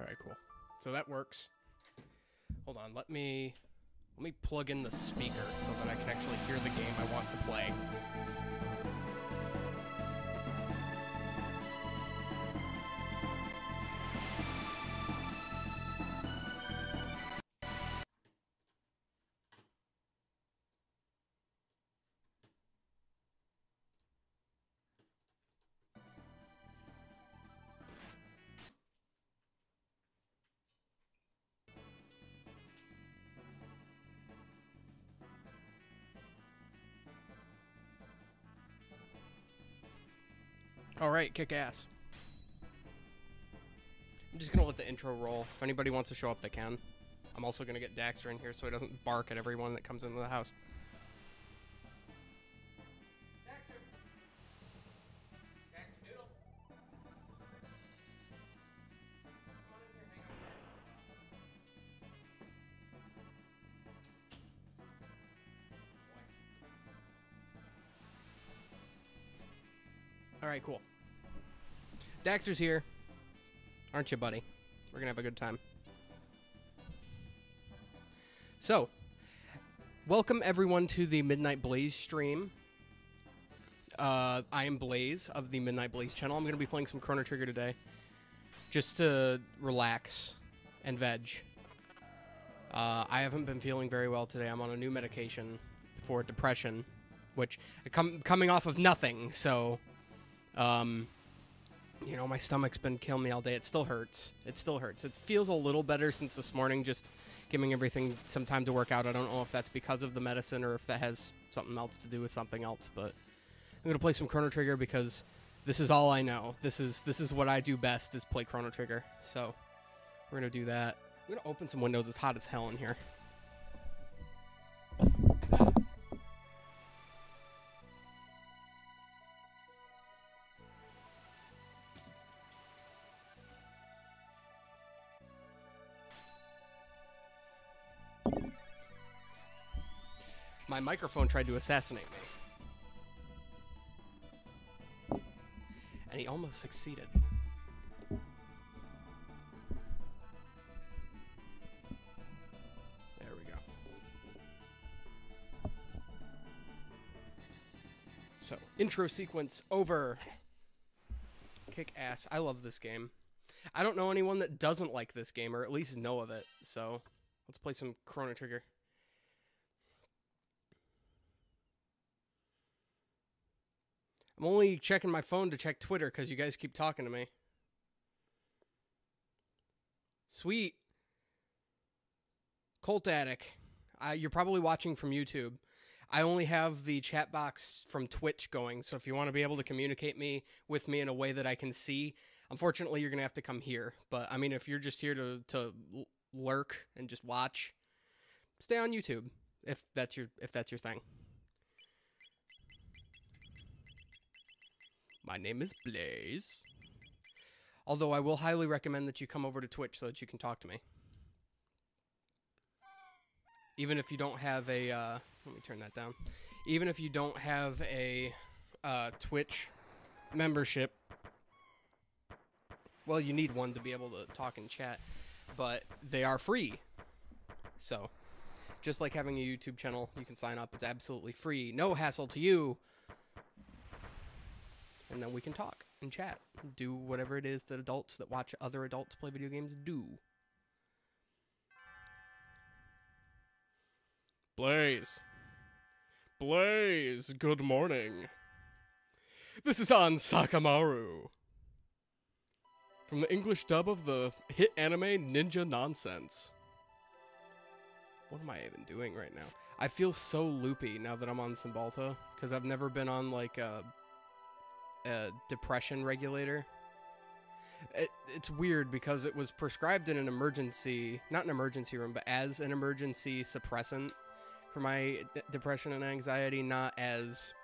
Alright, cool. So that works. Hold on, let me plug in the speaker so that I can actually hear the game I want to play. Alright, kick ass. I'm just gonna let the intro roll. If anybody wants to show up, they can. I'm also gonna get Daxter in here so he doesn't bark at everyone that comes into the house. Daxter! Daxter Doodle! Come on in here, hang on. Alright, cool. Daxter's here. Aren't you, buddy? We're gonna have a good time. So, welcome everyone to the Midnight Blaze stream. I am Blaze of the Midnight Blaze channel. I'm gonna be playing some Chrono Trigger today, just to relax and veg. I haven't been feeling very well today. I'm on a new medication for depression, which coming off of nothing, so you know, my stomach's been killing me all day. It still hurts. It still hurts. It feels a little better since this morning, just giving everything some time to work out. I don't know if that's because of the medicine or if that has something else to do with something else, but I'm going to play some Chrono Trigger because this is all I know. This is what I do best, is play Chrono Trigger. So we're going to do that. I'm going to open some windows. It's hot as hell in here. My microphone tried to assassinate me. And he almost succeeded. There we go. So, intro sequence over. Kick ass. I love this game. I don't know anyone that doesn't like this game, or at least know of it. So, let's play some Chrono Trigger. I'm only checking my phone to check Twitter because you guys keep talking to me. Sweet. Cult Attic. You're probably watching from YouTube. I only have the chat box from Twitch going, so if you want to be able to communicate with me in a way that I can see, unfortunately you're going to have to come here. But, I mean, if you're just here to lurk and just watch, stay on YouTube if that's your thing. My name is Blaze. Although I will highly recommend that you come over to Twitch so that you can talk to me. Even if you don't have a, let me turn that down. Even if you don't have a Twitch membership. Well, you need one to be able to talk and chat. But they are free. So, just like having a YouTube channel, you can sign up. It's absolutely free. No hassle to you. And then we can talk and chat. Do whatever it is that adults that watch other adults play video games do. Blaze. Blaze, good morning. This is An Sakamaru. From the English dub of the hit anime Ninja Nonsense. What am I even doing right now? I feel so loopy now that I'm on Cymbalta, because I've never been on like a depression regulator. It's weird because it was prescribed in an emergency, not an emergency room, but as an emergency suppressant for my depression and anxiety, not as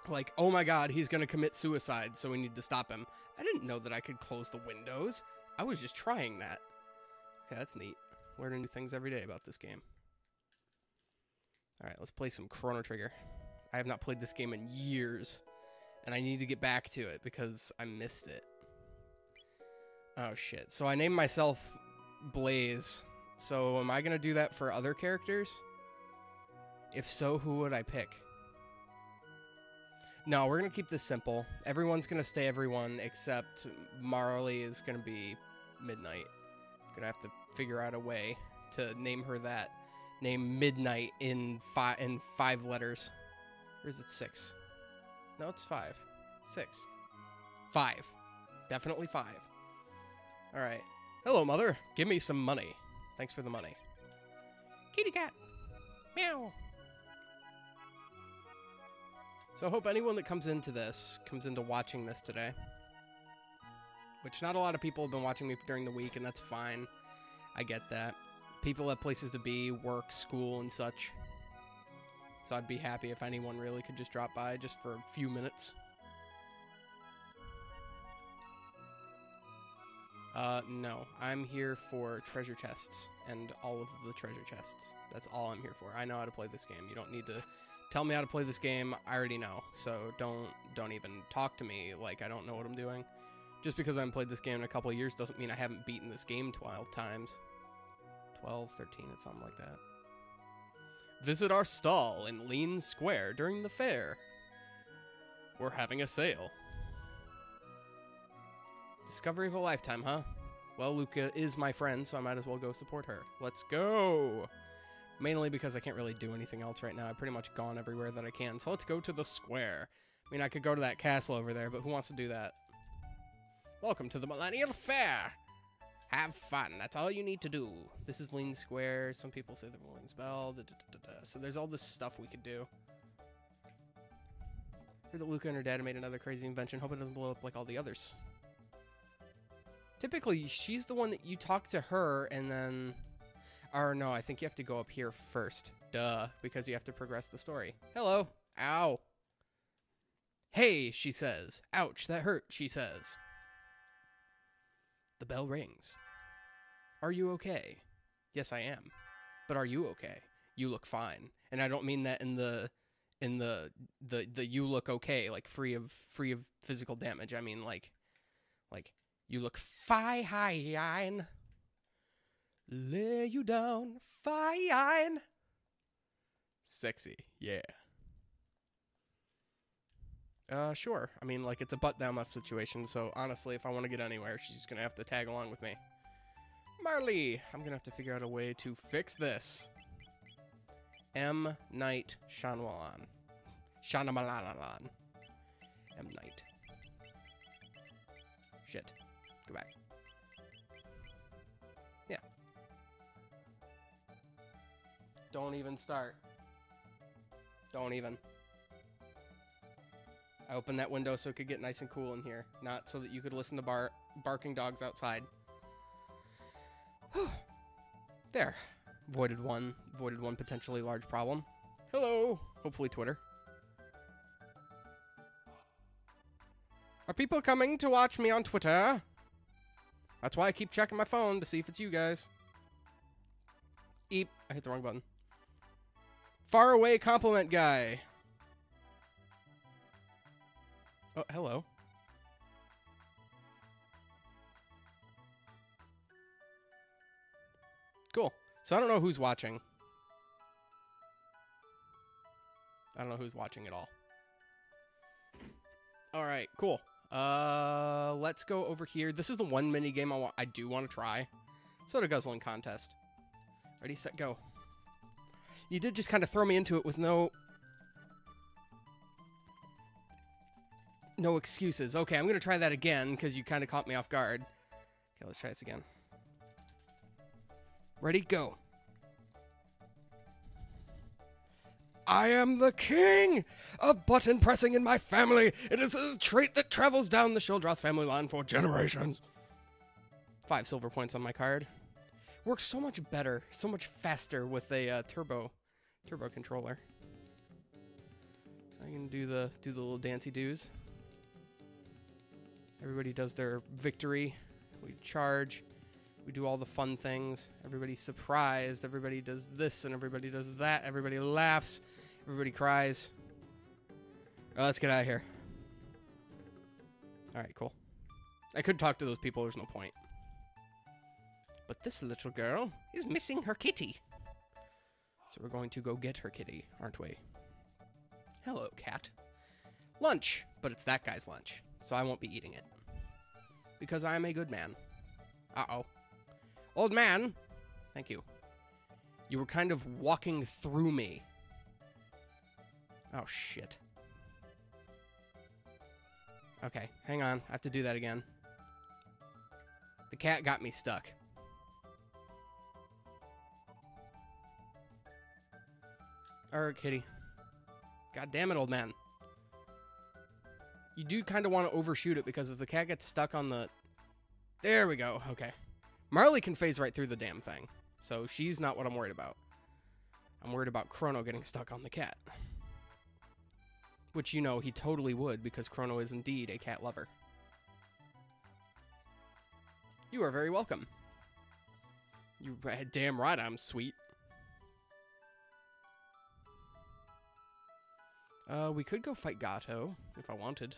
like, oh my god, he's gonna commit suicide, so we need to stop him. I didn't know that I could close the windows. I was just trying that. Okay, that's neat. Learning new things every day about this game. Alright, let's play some Chrono Trigger. I have not played this game in years. And I need to get back to it because I missed it. Oh, shit. So I named myself Blaze. So am I going to do that for other characters? If so, who would I pick? No, we're going to keep this simple. Everyone's going to stay everyone, except Marley is going to be Midnight. Going to have to figure out a way to name her that. Name Midnight in five letters. Or is it 6? No, it's 5. 6. 5. Definitely 5. All right. Hello, mother. Give me some money. Thanks for the money. Kitty cat. Meow. So I hope anyone that comes into watching this today, which not a lot of people have been watching me during the week, and that's fine. I get that. People have places to be, work, school, and such. So I'd be happy if anyone really could just drop by just for a few minutes. No. I'm here for treasure chests and all of the treasure chests. That's all I'm here for. I know how to play this game. You don't need to tell me how to play this game. I already know. So don't even talk to me like I don't know what I'm doing. Just because I haven't played this game in a couple of years doesn't mean I haven't beaten this game 12 times. 12, 13, it's something like that. Visit our stall in Lean Square during the fair. We're having a sale. Discovery of a lifetime, huh? Well, Luca is my friend, so I might as well go support her. Let's go! Mainly because I can't really do anything else right now. I've pretty much gone everywhere that I can, so let's go to the square. I mean, I could go to that castle over there, but who wants to do that? Welcome to the Millennial Fair! Have fun. That's all you need to do. This is Lean Square. Some people say the Rolling Spell. So there's all this stuff we could do. Heard that Luca and her dad made another crazy invention. Hope it doesn't blow up like all the others. Typically, she's the one that you talk to her and then... Or no, I think you have to go up here first. Duh. Because you have to progress the story. Hello. Ow. Hey, she says. Ouch, that hurt, she says. The bell rings. Are you okay? Yes, I am. But are you okay? You look fine. And I don't mean that in the you look okay, like free of physical damage. I mean like you look fine. Lay you down fine. Sexy. Yeah. Sure. I mean, like, it's a butt down situation, so honestly, if I want to get anywhere, she's gonna have to tag along with me. Marley! I'm gonna have to figure out a way to fix this. M. Night Shyamalan. Shyamalan. M. Night. Shit. Go back. Yeah. Don't even start. Don't even. I opened that window so it could get nice and cool in here, not so that you could listen to barking dogs outside. There. Voided one potentially large problem. Hello. Hopefully Twitter. Are people coming to watch me on Twitter? That's why I keep checking my phone to see if it's you guys. Eep. I hit the wrong button. Far away compliment guy. Oh, hello. Cool. So I don't know who's watching. I don't know who's watching at all. All right, cool. Let's go over here. This is the one mini game I do want to try. Soda guzzling contest. Ready, set, go. You did just kind of throw me into it with no excuses. Okay, I'm going to try that again because you kind of caught me off guard. Okay, let's try this again. Ready, go. I am the king of button pressing in my family. It is a trait that travels down the Shildroth family line for generations. 5 silver points on my card. Works so much better, so much faster with a turbo controller. So I can do the little dancey doos. Everybody does their victory. We charge. We do all the fun things. Everybody's surprised. Everybody does this and everybody does that. Everybody laughs. Everybody cries. Oh, let's get out of here. All right, cool. I could talk to those people. There's no point. But this little girl is missing her kitty. So we're going to go get her kitty, aren't we? Hello, cat. Lunch, but it's that guy's lunch, so I won't be eating it. Because I am a good man. Uh-oh. Old man! Thank you. You were kind of walking through me. Oh, shit. Okay, hang on. I have to do that again. The cat got me stuck. Alright, kitty. God damn it, old man. You do kind of want to overshoot it, because if the cat gets stuck on the... There we go. Okay. Marley can phase right through the damn thing. So she's not what I'm worried about. I'm worried about Chrono getting stuck on the cat. Which, you know, he totally would, because Chrono is indeed a cat lover. You are very welcome. You damn right I'm sweet. We could go fight Gato, if I wanted.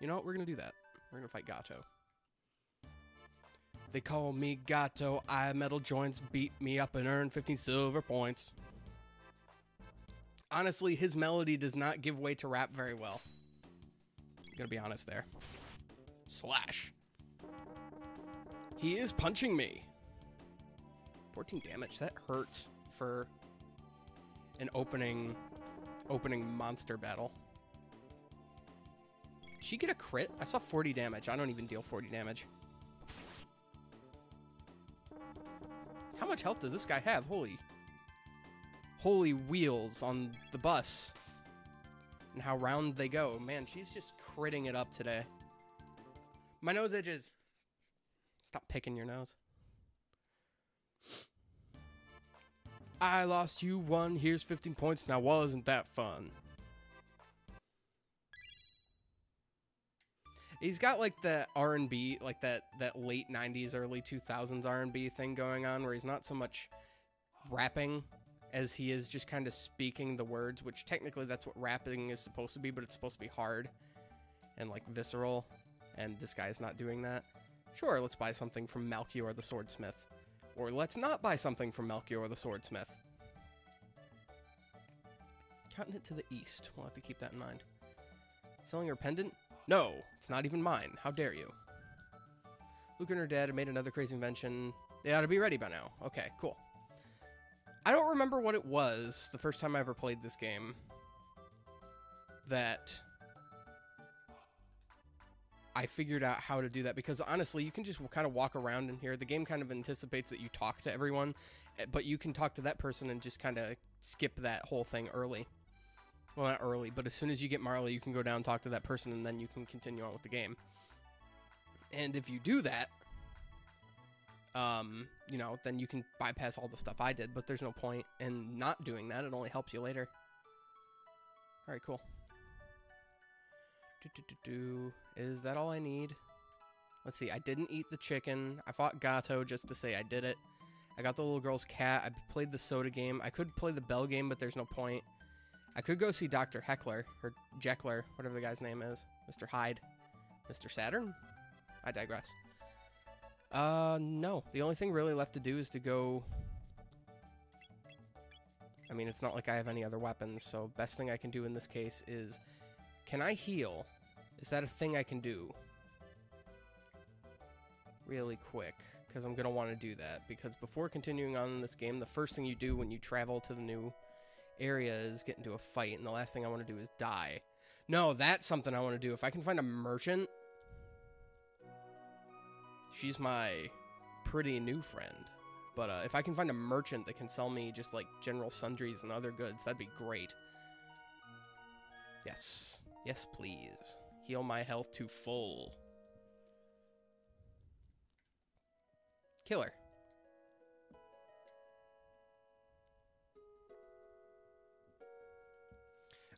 You know what? We're gonna do that. We're gonna fight Gato. They call me Gato, I have metal joints, beat me up and earn 15 silver points. Honestly, his melody does not give way to rap very well. I'm gonna be honest there. Slash. He is punching me. 14 damage, that hurts for an opening monster battle. Did she get a crit? I saw 40 damage. I don't even deal 40 damage. How much health does this guy have? Holy wheels on the bus. And how round they go. Man, she's just critting it up today. My nose edges. Stop picking your nose. I lost, you won. Here's 15 points. Now wasn't that fun? He's got like the R&B, like that late 90s, early 2000s R&B thing going on, where he's not so much rapping as he is just kind of speaking the words, which technically that's what rapping is supposed to be, but it's supposed to be hard and like visceral, and this guy is not doing that. Sure, let's buy something from Melchior the Swordsmith. Or let's not buy something from Melchior the Swordsmith. Continent to the east. We'll have to keep that in mind. Selling her pendant? No, it's not even mine. How dare you? Luke and her dad have made another crazy invention. They ought to be ready by now. Okay, cool. I don't remember what it was the first time I ever played this game that I figured out how to do that, because honestly, you can just kind of walk around in here. The game kind of anticipates that you talk to everyone, but you can talk to that person and just kind of skip that whole thing early. Well, not early, but as soon as you get Marley, you can go down and talk to that person, and then you can continue on with the game. And if you do that, you know, then you can bypass all the stuff I did, but there's no point in not doing that. It only helps you later. All right, cool. Is that all I need? Let's see. I didn't eat the chicken. I fought Gato just to say I did it. I got the little girl's cat. I played the soda game. I could play the bell game, but there's no point. I could go see Dr. Heckler, or Jeckler, whatever the guy's name is. Mr. Hyde. Mr. Saturn? I digress. No. The only thing really left to do is to go... I mean, it's not like I have any other weapons, so best thing I can do in this case is... Can I heal? Is that a thing I can do? Really quick, because I'm going to want to do that. Because before continuing on in this game, the first thing you do when you travel to the new area is get into a fight, and the last thing I want to do is die. No, that's something I want to do. If I can find a merchant... She's my pretty new friend. But if I can find a merchant that can sell me just like general sundries and other goods, that'd be great. Yes. Yes, please. Heal my health to full. Killer.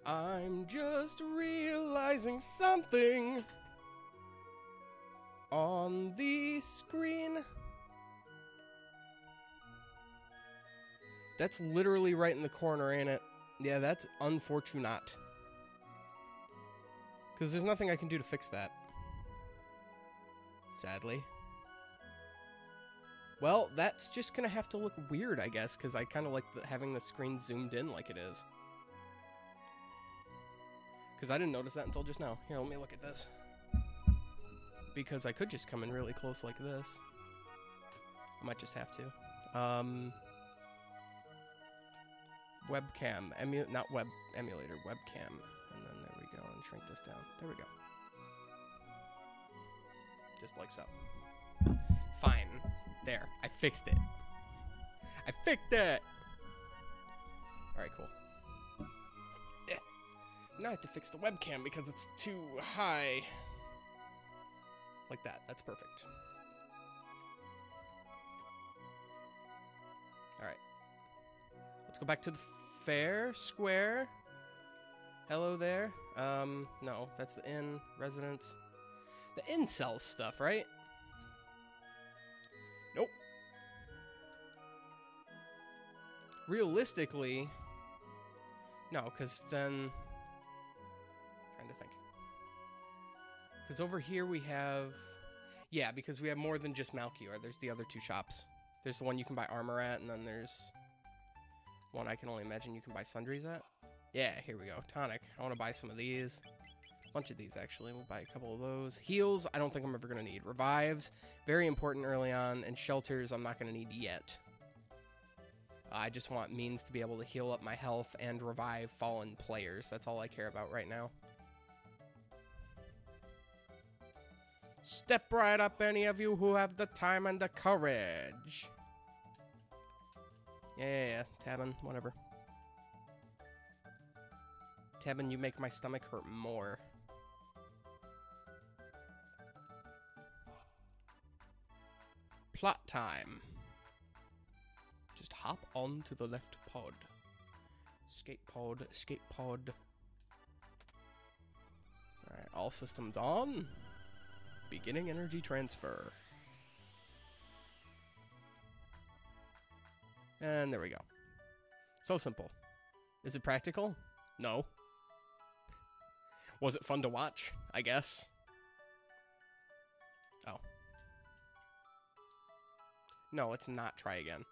I'm just realizing something on the screen. That's literally right in the corner, ain't it? Yeah, that's unfortunate. Because there's nothing I can do to fix that. Sadly. Well, that's just gonna have to look weird, I guess, because I kind of like having the screen zoomed in like it is. Because I didn't notice that until just now. Here, let me look at this. Because I could just come in really close like this. I might just have to. Webcam, not web emulator, webcam. And then there we go, and shrink this down. There we go. Just like so. Fine. There, I fixed it. I fixed it! Alright, cool. Yeah. Now I have to fix the webcam because it's too high. Like that, that's perfect. Alright. Let's go back to the fair square. Hello there. No, that's the inn, residence. The inn sells stuff, right? Nope. Realistically, no, because then... trying to think. Because over here we have... yeah, because we have more than just Malchior. There's the other two shops. There's the one you can buy armor at, and then there's one I can only imagine you can buy sundries at. Yeah, here we go. Tonic. I want to buy some of these. A bunch of these, actually. We'll buy a couple of those. Heals, I don't think I'm ever going to need. Revives, very important early on. And shelters, I'm not going to need yet. I just want means to be able to heal up my health and revive fallen players. That's all I care about right now. Step right up, any of you who have the time and the courage. Yeah, Tabin, whatever. Tabin, you make my stomach hurt more. Plot time. Just hop on to the left pod. Skate pod, skate pod. Alright, all systems on. Beginning energy transfer. And there we go. So simple. Is it practical? No. Was it fun to watch? I guess. Oh. No, let's not try again.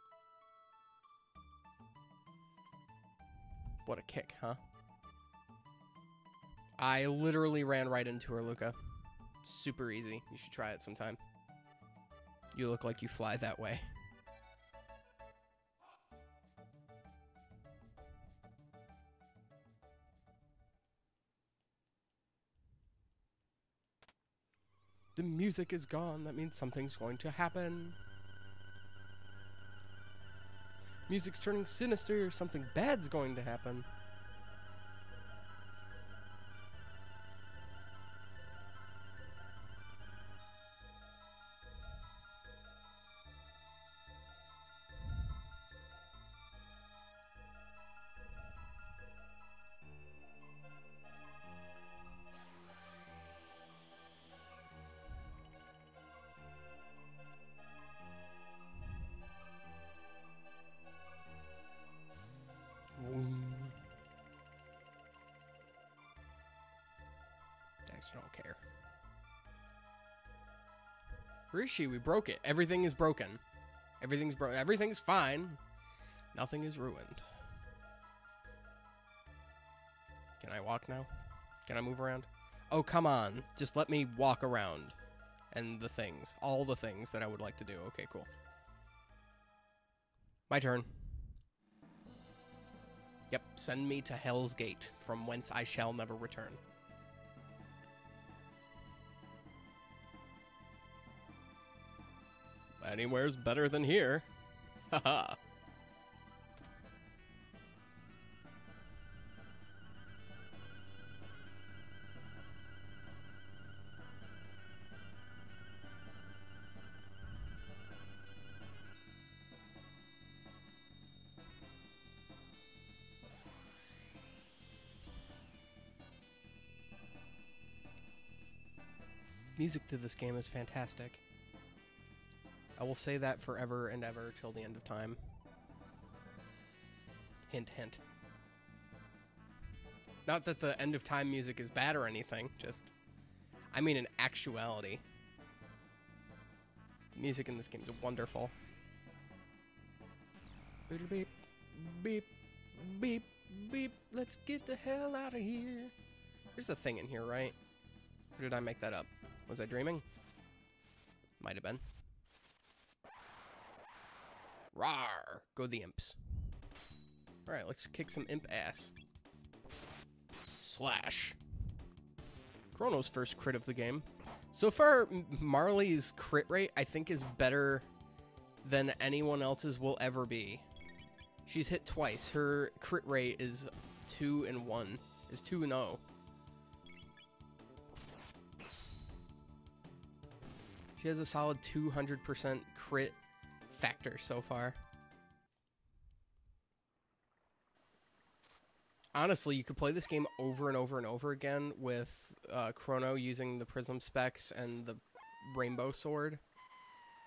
What a kick, huh? I literally ran right into her, Luca. Super easy. You should try it sometime. You look like you fly that way. The music is gone. That means something's going to happen. Music's turning sinister. Something bad's going to happen. I don't care. Where is she? We broke it. Everything is broken. Everything's broken. Everything's fine. Nothing is ruined. Can I walk now? Can I move around? Oh, come on. Just let me walk around. And the things. All the things that I would like to do. Okay, cool. My turn. Yep, send me to Hell's Gate, from whence I shall never return. Anywhere's better than here. Haha. Music to this game is fantastic. I will say that forever and ever till the end of time. Hint, hint. Not that the end of time music is bad or anything, just... I mean in actuality. Music in this game is wonderful. Beep, beep, beep, beep. Let's get the hell out of here. There's a thing in here, right? Or did I make that up? Was I dreaming? Might have been. Rawr! Go the imps. Alright, let's kick some imp ass. Slash. Chrono's first crit of the game. So far, Marley's crit rate, I think, is better than anyone else's will ever be. She's hit twice. Her crit rate is 2-1. Is 2-0. She has a solid 200% crit factor so far. Honestly, you could play this game over and over and over again with Chrono using the Prism Specs and the Rainbow Sword.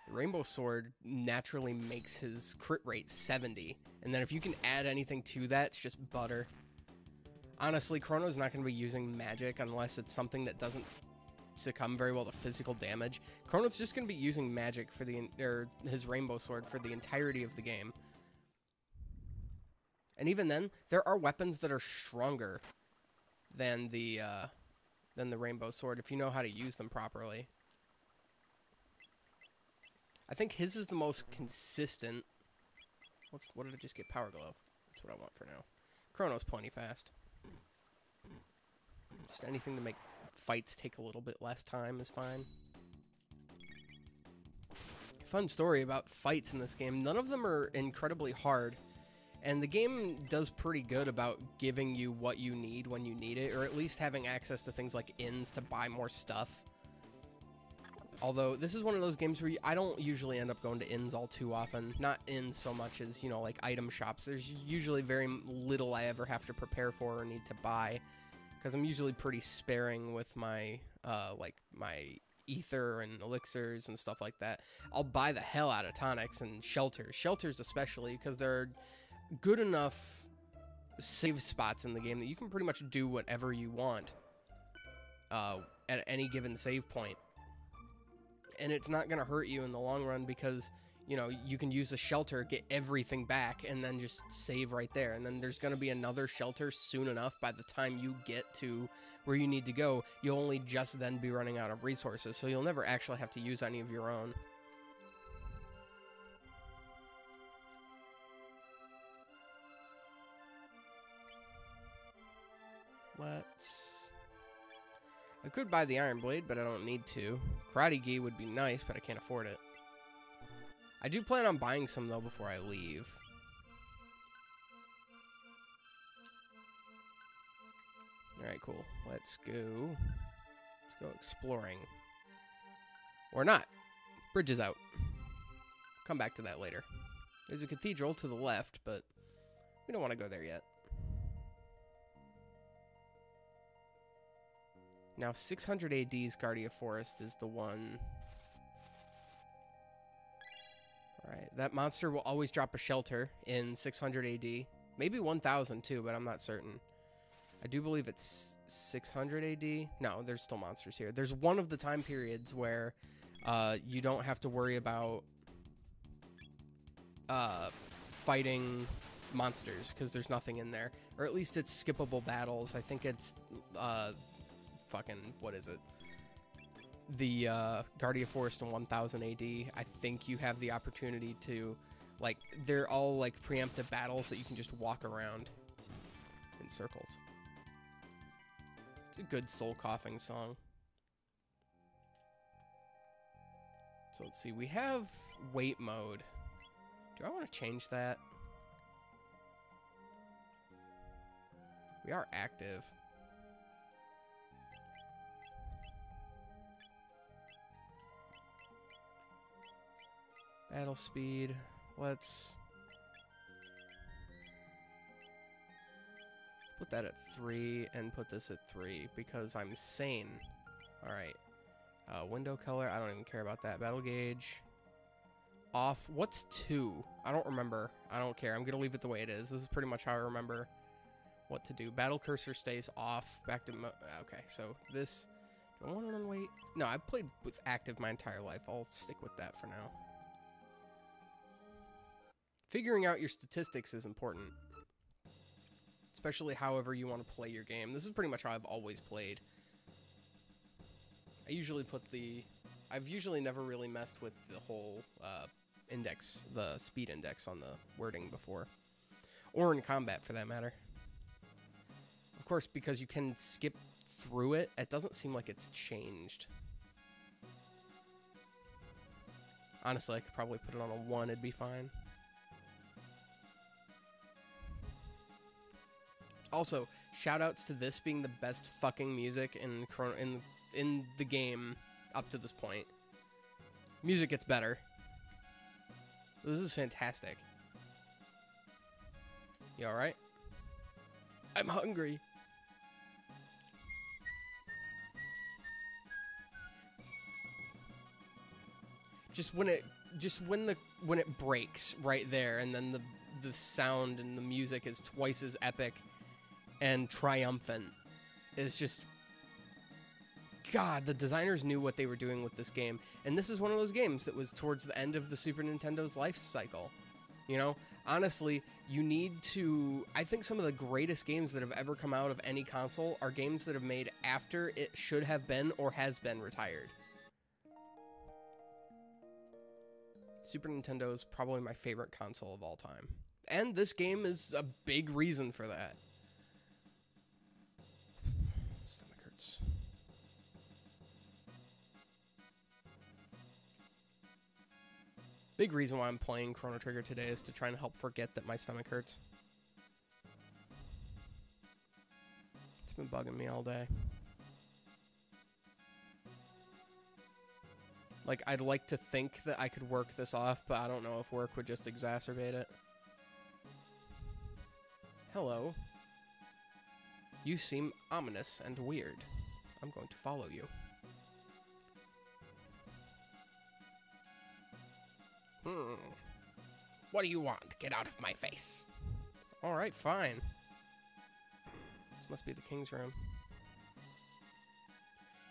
The Rainbow Sword naturally makes his crit rate 70. And then if you can add anything to that, it's just butter. Honestly, Chrono's not going to be using magic unless it's something that doesn't succumb very well to physical damage. Chrono's just going to be using magic for his Rainbow Sword for the entirety of the game. And even then, there are weapons that are stronger than the Rainbow Sword if you know how to use them properly. I think his is the most consistent. What did I just get? Power Glove. That's what I want for now. Chrono's plenty fast. Just anything to make fights take a little bit less time is fine. Fun story about fights in this game. None of them are incredibly hard. And the game does pretty good about giving you what you need when you need it, or at least having access to things like inns to buy more stuff. Although, this is one of those games where I don't usually end up going to inns all too often. Not inns so much as, you know, like item shops. There's usually very little I ever have to prepare for or need to buy, because I'm usually pretty sparing with my, like, my ether and elixirs and stuff like that. I'll buy the hell out of tonics and shelters. Shelters especially, because they're good enough save spots in the game that you can pretty much do whatever you want at any given save point. And it's not going to hurt you in the long run because, you know, you can use a shelter, get everything back, and then just save right there. And then there's going to be another shelter soon enough. By the time you get to where you need to go, you'll only just then be running out of resources. So you'll never actually have to use any of your own. I could buy the Iron Blade, but I don't need to. Karate Gi would be nice, but I can't afford it. I do plan on buying some, though, before I leave. Alright, cool. Let's go exploring. Or not. Bridge is out. Come back to that later. There's a cathedral to the left, but we don't want to go there yet. Now, 600 AD's Guardia Forest is the one. Alright, that monster will always drop a shelter in 600 AD. Maybe 1000 too, but I'm not certain. I do believe it's 600 AD. No, there's still monsters here. There's one of the time periods where you don't have to worry about fighting monsters because there's nothing in there. Or at least it's skippable battles. I think it's fucking, what is it? The Guardia Forest in 1000 AD. I think you have the opportunity to, like, they're all like preemptive battles that you can just walk around in circles. It's a good soul coughing song. So let's see, we have wait mode. Do I want to change that? We are active. Battle speed. Let's put that at 3 and put this at 3 because I'm sane. Alright. Window color. I don't even care about that. Battle gauge. Off. What's 2? I don't remember. I don't care. I'm going to leave it the way it is. This is pretty much how I remember what to do. Battle cursor stays off. Back to... okay, so this... Do I want it on wait? No, I've played with active my entire life. I'll stick with that for now. Figuring out your statistics is important. Especially however you want to play your game. This is pretty much how I've always played. I usually put the... I've usually never really messed with the whole index, the speed index on the wording before. Or in combat, for that matter. Of course, because you can skip through it, it doesn't seem like it's changed. Honestly, I could probably put it on a 1, it'd be fine. Also, shoutouts to this being the best fucking music in Chrono in the game up to this point. Music gets better. This is fantastic. You alright? I'm hungry. When it breaks right there, and then the sound and the music is twice as epic and triumphant. It's just, God, the designers knew what they were doing with this game. And this is one of those games that was towards the end of the Super Nintendo's life cycle. You know, honestly, you need to... I think some of the greatest games that have ever come out of any console are games that have made after it should have been or has been retired. Super Nintendo is probably my favorite console of all time. And this game is a big reason for that. Stomach hurts. Big reason why I'm playing Chrono Trigger today is to try and help forget that my stomach hurts. It's been bugging me all day. Like, I'd like to think that I could work this off, but I don't know if work would just exacerbate it. Hello. You seem ominous and weird. I'm going to follow you. What do you want? Get out of my face. Alright, fine. This must be the king's room.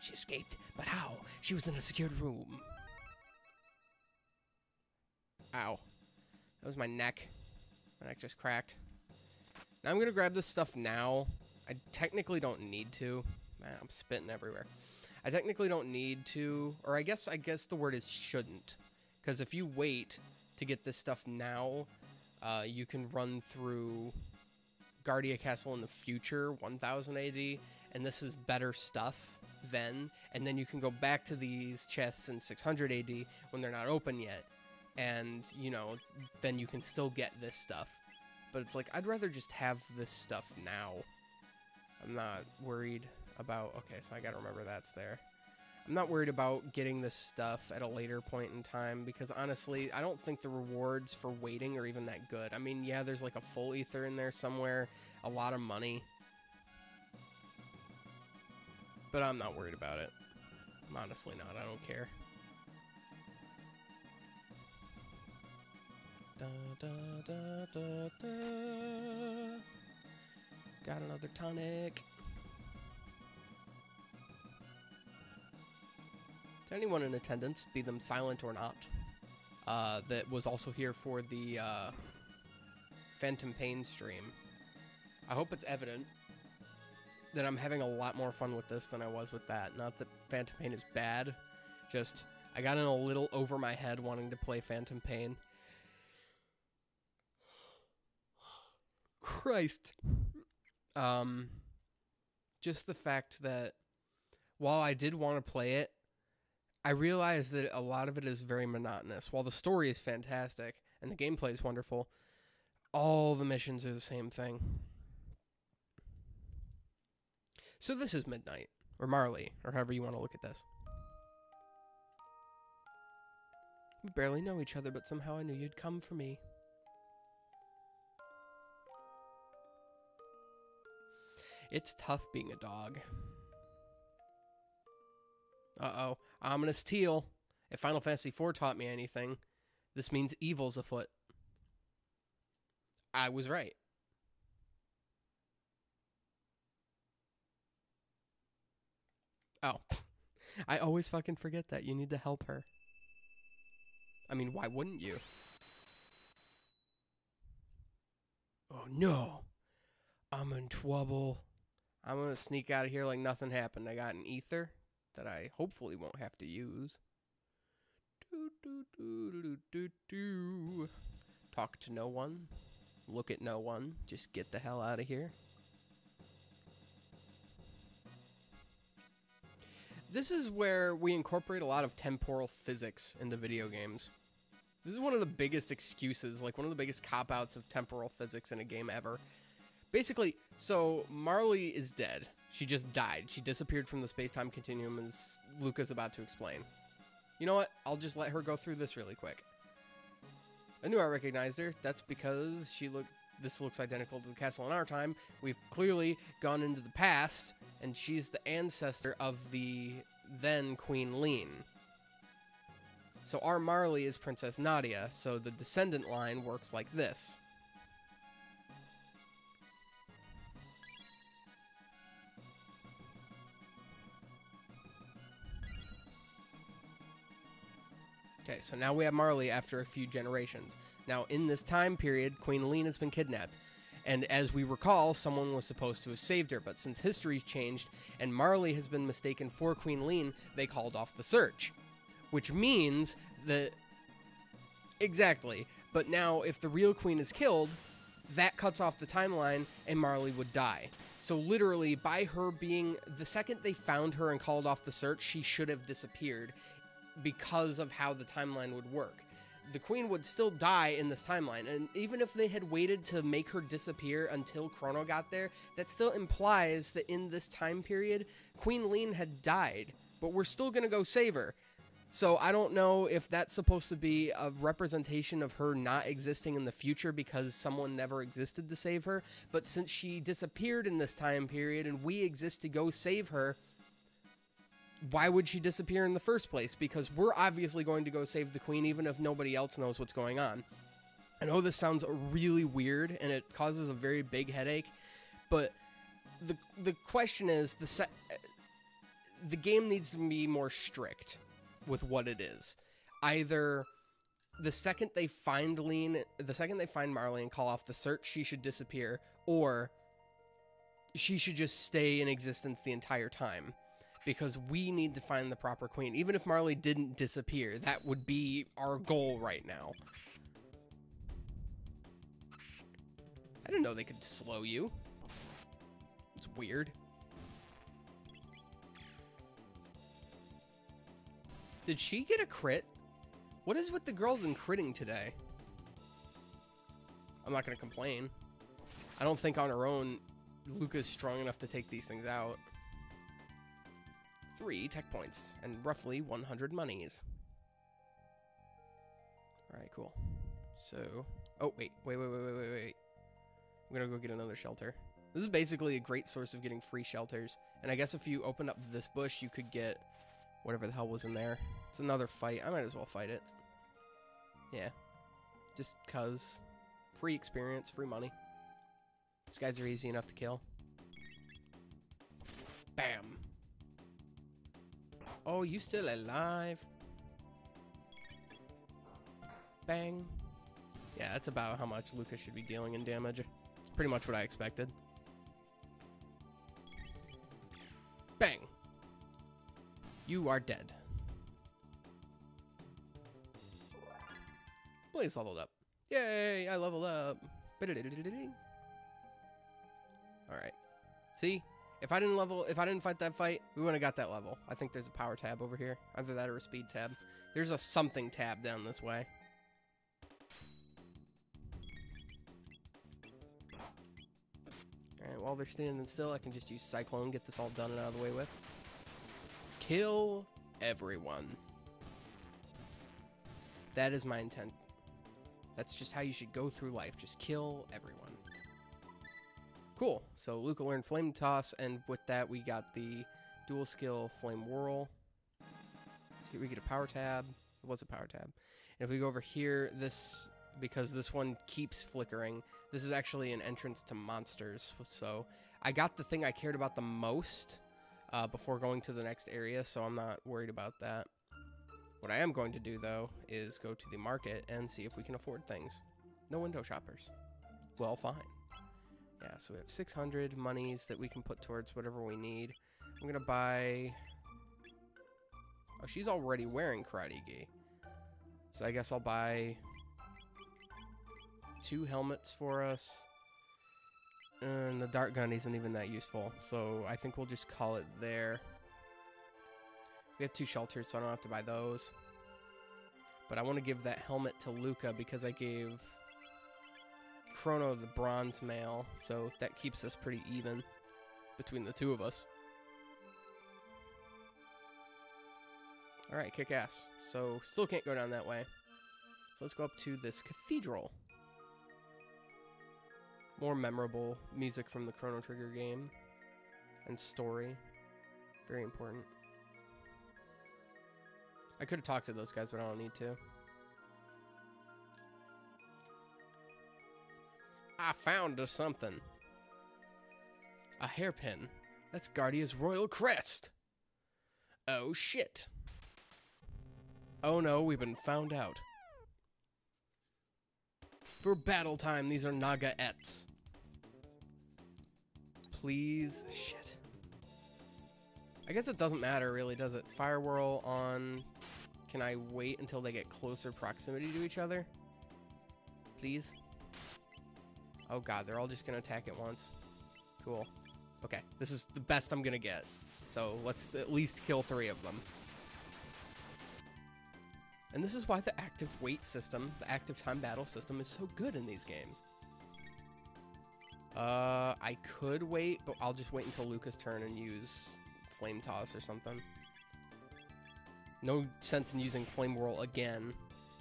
She escaped, but how? She was in a secured room. Ow. That was my neck. My neck just cracked. Now I'm going to grab this stuff now. I technically don't need to. Man, I'm spitting everywhere. I technically don't need to, or I guess the word is shouldn't. Because if you wait to get this stuff now, you can run through Guardia Castle in the future, 1000 AD, and this is better stuff then, and then you can go back to these chests in 600 AD when they're not open yet, and, you know, then you can still get this stuff. But it's like, I'd rather just have this stuff now. I'm not worried about... Okay, so I gotta remember that's there. I'm not worried about getting this stuff at a later point in time, because honestly, I don't think the rewards for waiting are even that good. I mean, yeah, there's like a full ether in there somewhere, a lot of money. But I'm not worried about it. I'm honestly not. I don't care. Da, da, da, da, da. Got another tonic. To anyone in attendance, be them silent or not, that was also here for the Phantom Pain stream, I hope it's evident that I'm having a lot more fun with this than I was with that. Not that Phantom Pain is bad, just I got in a little over my head wanting to play Phantom Pain. Christ. Just the fact that while I did want to play it, I realized that a lot of it is very monotonous. While the story is fantastic and the gameplay is wonderful, all the missions are the same thing. So this is Midnight, or Marley, or however you want to look at this. We barely know each other, but somehow I knew you'd come for me. It's tough being a dog. Uh-oh. Ominous teal. If Final Fantasy IV taught me anything, this means evil's afoot. I was right. Oh. I always fucking forget that. You need to help her. I mean, why wouldn't you? Oh no, I'm in trouble. I'm gonna sneak out of here like nothing happened. I got an ether that I hopefully won't have to use. Talk to no one. Look at no one. Just get the hell out of here. This is where we incorporate a lot of temporal physics into video games. This is one of the biggest excuses, like one of the biggest cop-outs of temporal physics in a game ever. Basically, so Marley is dead. She just died. She disappeared from the space-time continuum, as Luca's about to explain. You know what? I'll just let her go through this really quick. I knew I recognized her. That's because this looks identical to the castle in our time. We've clearly gone into the past, and she's the ancestor of the then Queen Lean. So our Marley is Princess Nadia, so the descendant line works like this. Okay, so now we have Marley after a few generations. Now, in this time period, Queen Lean has been kidnapped. And as we recall, someone was supposed to have saved her, but since history's changed and Marley has been mistaken for Queen Lean, they called off the search. Which means that... Exactly. But now, if the real queen is killed, that cuts off the timeline and Marley would die. So literally, by her being... The second they found her and called off the search, she should have disappeared because of how the timeline would work. The queen would still die in this timeline, and even if they had waited to make her disappear until Chrono got there, that still implies that in this time period, Queen Lean had died, but we're still gonna go save her. So I don't know if that's supposed to be a representation of her not existing in the future because someone never existed to save her, but since she disappeared in this time period and we exist to go save her, why would she disappear in the first place? Because we're obviously going to go save the queen even if nobody else knows what's going on. I know this sounds really weird and it causes a very big headache, but the question is, the game needs to be more strict with what it is. Either the second they find Marley and call off the search, she should disappear, or she should just stay in existence the entire time. Because we need to find the proper queen. Even if Marley didn't disappear, that would be our goal right now. I didn't know they could slow you. It's weird. Did she get a crit? What is with the girls in critting today? I'm not going to complain. I don't think on her own, Luca's strong enough to take these things out. 3 tech points and roughly 100 monies. Alright, cool. So... Oh, wait. I'm gonna go get another shelter. This is basically a great source of getting free shelters. And I guess if you open up this bush, you could get whatever the hell was in there. It's another fight. I might as well fight it. Yeah. Just cuz. Free experience, free money. These guys are easy enough to kill. Bam. Oh, you still alive? Bang. Yeah, that's about how much Luca should be dealing in damage. It's pretty much what I expected. Bang. You are dead. Blaze leveled up. Yay, I leveled up. Alright. See? If I didn't fight that fight, we wouldn't have got that level. I think there's a power tab over here. Either that or a speed tab. There's a something tab down this way. Alright, while they're standing still, I can just use Cyclone, get this all done and out of the way with. Kill everyone. That is my intent. That's just how you should go through life. Just kill everyone. Cool. So Luca learned Flame Toss, and with that we got the dual skill Flame Whirl. So here we get a power tab. It was a power tab. And if we go over here, because this one keeps flickering, this is actually an entrance to monsters. So I got the thing I cared about the most before going to the next area, so I'm not worried about that. What I am going to do, though, is go to the market and see if we can afford things. No window shoppers. Well, fine. Yeah, so we have 600 monies that we can put towards whatever we need. I'm gonna buy... Oh, she's already wearing karate gi. So I guess I'll buy 2 helmets for us. And the dart gun isn't even that useful, so I think we'll just call it there. We have 2 shelters, so I don't have to buy those. But I want to give that helmet to Luca because I gave Chrono the bronze mail, so that keeps us pretty even between the 2 of us. Alright, kick ass. So, still can't go down that way. So let's go up to this cathedral. More memorable music from the Chrono Trigger game. And story. Very important. I could have talked to those guys, but I don't need to. I found something. A hairpin. That's Guardia's royal crest. Oh shit. Oh no, we've been found out. For battle time, these are Naga-ettes. Please, shit. I guess it doesn't matter really, does it? Fire whirl on... Can I wait until they get closer proximity to each other? Please? Oh god, they're all just gonna attack at once. Cool. Okay, this is the best I'm gonna get. So let's at least kill 3 of them. And this is why the active wait system, the active time battle system, is so good in these games. I could wait, but I'll just wait until Luca's turn and use Flame Toss or something. No sense in using Flame Whirl again,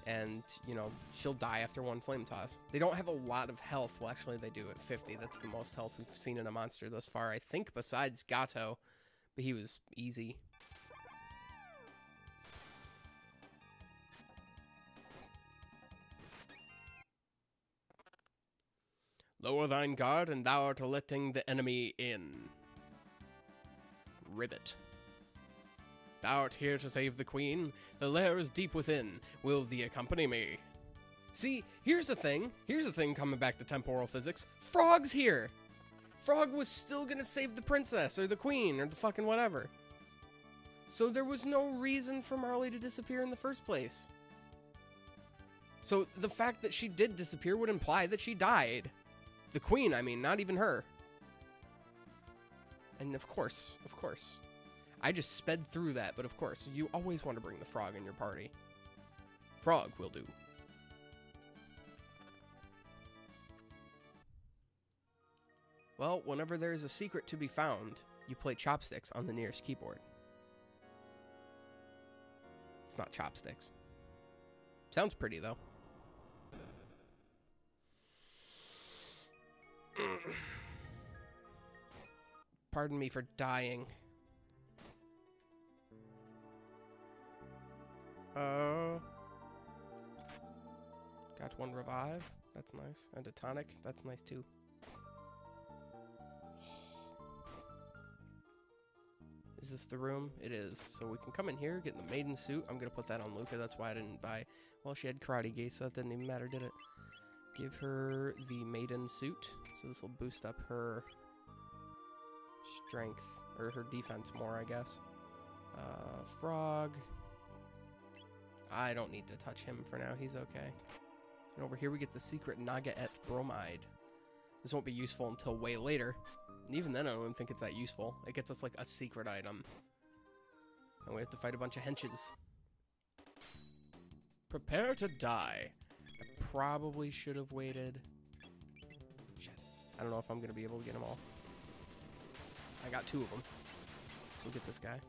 and, you know, she'll die after 1 Flame Toss. They don't have a lot of health. Well, actually, they do at 50. That's the most health we've seen in a monster thus far, I think, besides Gato, but he was easy. Lower thine guard, and thou art letting the enemy in. Ribbit. Thou art here to save the queen. The lair is deep within. Will thee accompany me? See, here's the thing. Here's the thing coming back to temporal physics. Frog's here. Frog was still gonna save the princess, or the queen, or the fucking whatever. So there was no reason for Marley to disappear in the first place. So the fact that she did disappear would imply that she died. The queen, I mean, not even her. And of course, I just sped through that, but of course, you always want to bring the frog in your party. Frog will do. Well, whenever there is a secret to be found, you play chopsticks on the nearest keyboard. It's not chopsticks. Sounds pretty, though. Pardon me for dying. Got 1 revive. That's nice. And a tonic. That's nice too. Is this the room? It is. So we can come in here, get in the maiden suit. I'm gonna put that on Luca. That's why I didn't buy... Well, she had karate gi, so that didn't even matter, did it? Give her the maiden suit. So this will boost up her strength, or her defense more, I guess. Frog. I don't need to touch him for now. He's okay. And over here we get the secret Naga-ette bromide. This won't be useful until way later. And even then, I don't even think it's that useful. It gets us like a secret item. And we have to fight a bunch of henches. Prepare to die. I probably should have waited. Shit. I don't know if I'm going to be able to get them all. I got 2 of them. So we'll get this guy.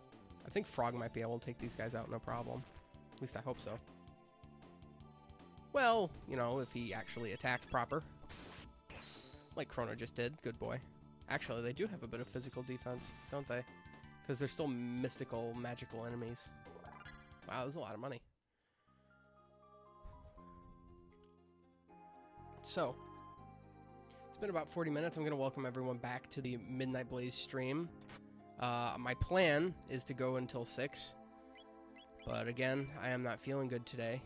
I think Frog might be able to take these guys out no problem. At least I hope so. Well, you know, if he actually attacked proper. Like Chrono just did. Good boy. Actually, they do have a bit of physical defense, don't they? Because they're still mystical, magical enemies. Wow, there's a lot of money. So, it's been about 40 minutes. I'm going to welcome everyone back to the Midnight Blaze stream. My plan is to go until 6. But again, I am not feeling good today.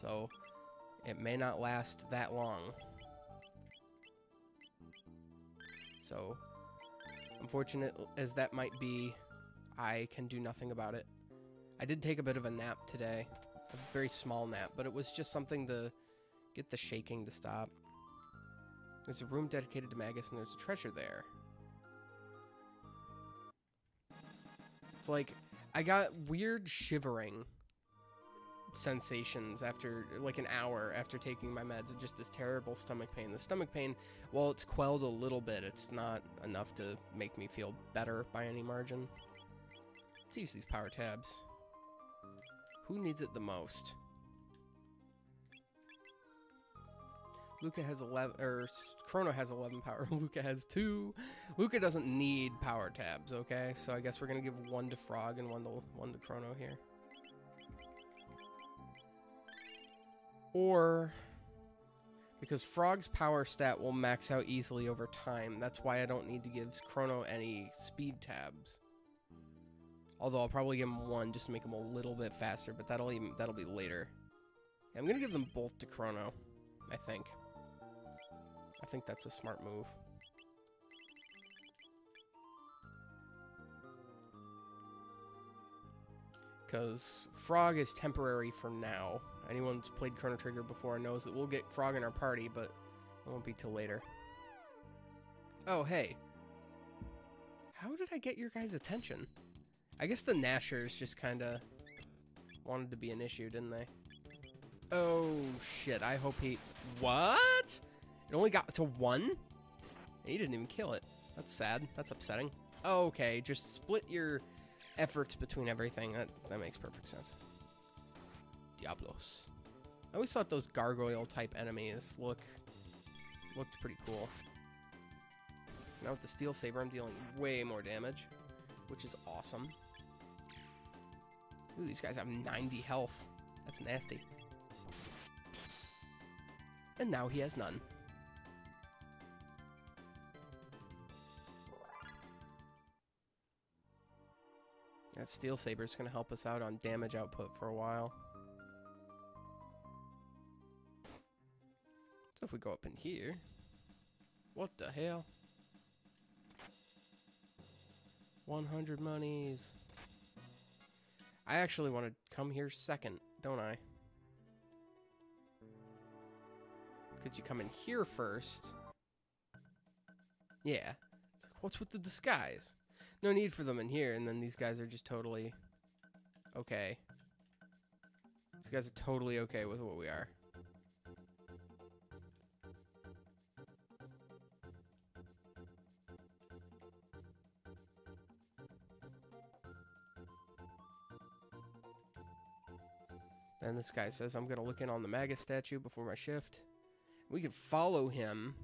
So, it may not last that long. So, unfortunate as that might be, I can do nothing about it. I did take a bit of a nap today. A very small nap, but it was just something to get the shaking to stop. There's a room dedicated to Magus, and there's a treasure there. It's like, I got weird shivering sensations after, like, an hour after taking my meds, and just this terrible stomach pain. The stomach pain, while it's quelled a little bit, it's not enough to make me feel better by any margin. Let's use these power tabs. Who needs it the most? Luca has 11, or Chrono has 11 power. Luca has 2. Luca doesn't need power tabs, okay? So I guess we're gonna give 1 to Frog and 1 to Chrono here. Or, because Frog's power stat will max out easily over time, that's why I don't need to give Chrono any speed tabs. Although I'll probably give him 1 just to make him a little bit faster, but that'll be later. Yeah, I'm gonna give them both to Chrono, I think. I think that's a smart move. Because Frog is temporary for now. Anyone that's played Chrono Trigger before knows that we'll get Frog in our party, but it won't be till later. Oh, hey. How did I get your guys' attention? I guess the Nashers just kind of wanted to be an issue, didn't they? Oh, shit. I hope he... What? It only got to 1? He didn't even kill it. That's sad. That's upsetting. Okay, just split your efforts between everything. That makes perfect sense. Diablos. I always thought those gargoyle-type enemies looked pretty cool. Now with the Steel Saber, I'm dealing way more damage, which is awesome. Ooh, these guys have 90 health. That's nasty. And now he has none. That Steel Saber is going to help us out on damage output for a while. So if we go up in here... What the hell? 100 monies. I actually want to come here second, don't I? Could you come in here first? Yeah. It's like, what's with the disguise? No need for them in here, and then these guys are just totally okay. These guys are totally okay with what we are. And this guy says, I'm going to look in on the Magus statue before my shift. We can follow him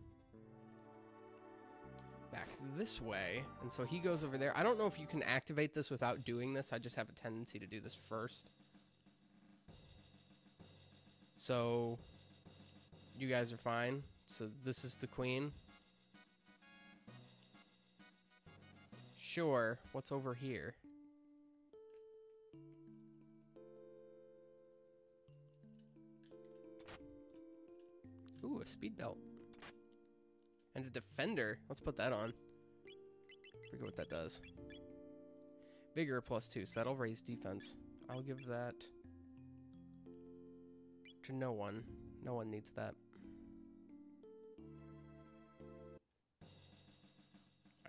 back this way. And so he goes over there. I don't know if you can activate this without doing this. I just have a tendency to do this first. So you guys are fine. So this is the queen. Sure. What's over here? Ooh, a speed belt. And a defender. Let's put that on. Forget what that does. Vigor +2, so that'll raise defense. I'll give that to no one. No one needs that.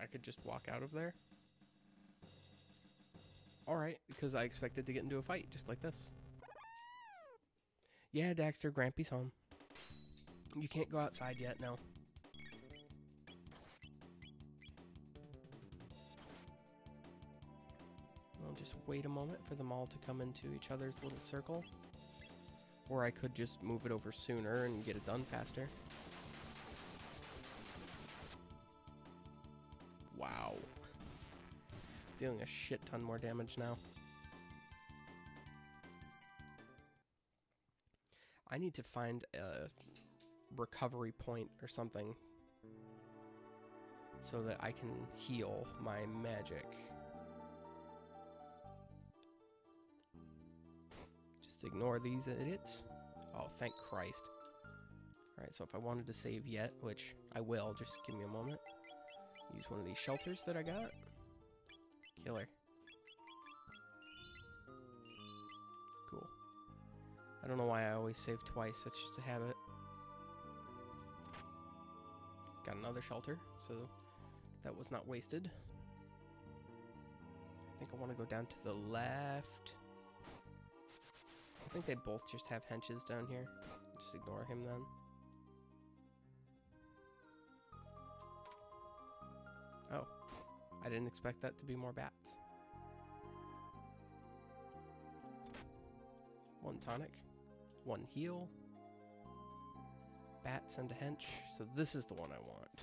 I could just walk out of there. Alright, because I expected to get into a fight, just like this. Yeah, Daxter, Grampy's home. You can't go outside yet, no. I'll just wait a moment for them all to come into each other's little circle. Or I could just move it over sooner and get it done faster. Wow. Dealing a shit ton more damage now. I need to find a recovery point or something so that I can heal my magic. Just ignore these idiots. Oh, thank Christ. Alright, so if I wanted to save yet, which I will, just give me a moment. Use one of these shelters that I got. Killer. Cool. I don't know why I always save twice. That's just a habit. Got another shelter, so that was not wasted. I think I want to go down to the left. I think they both just have henches down here. Just ignore him then. Oh, I didn't expect that to be more bats. One tonic, one heal, bats and a hench. So this is the one I want.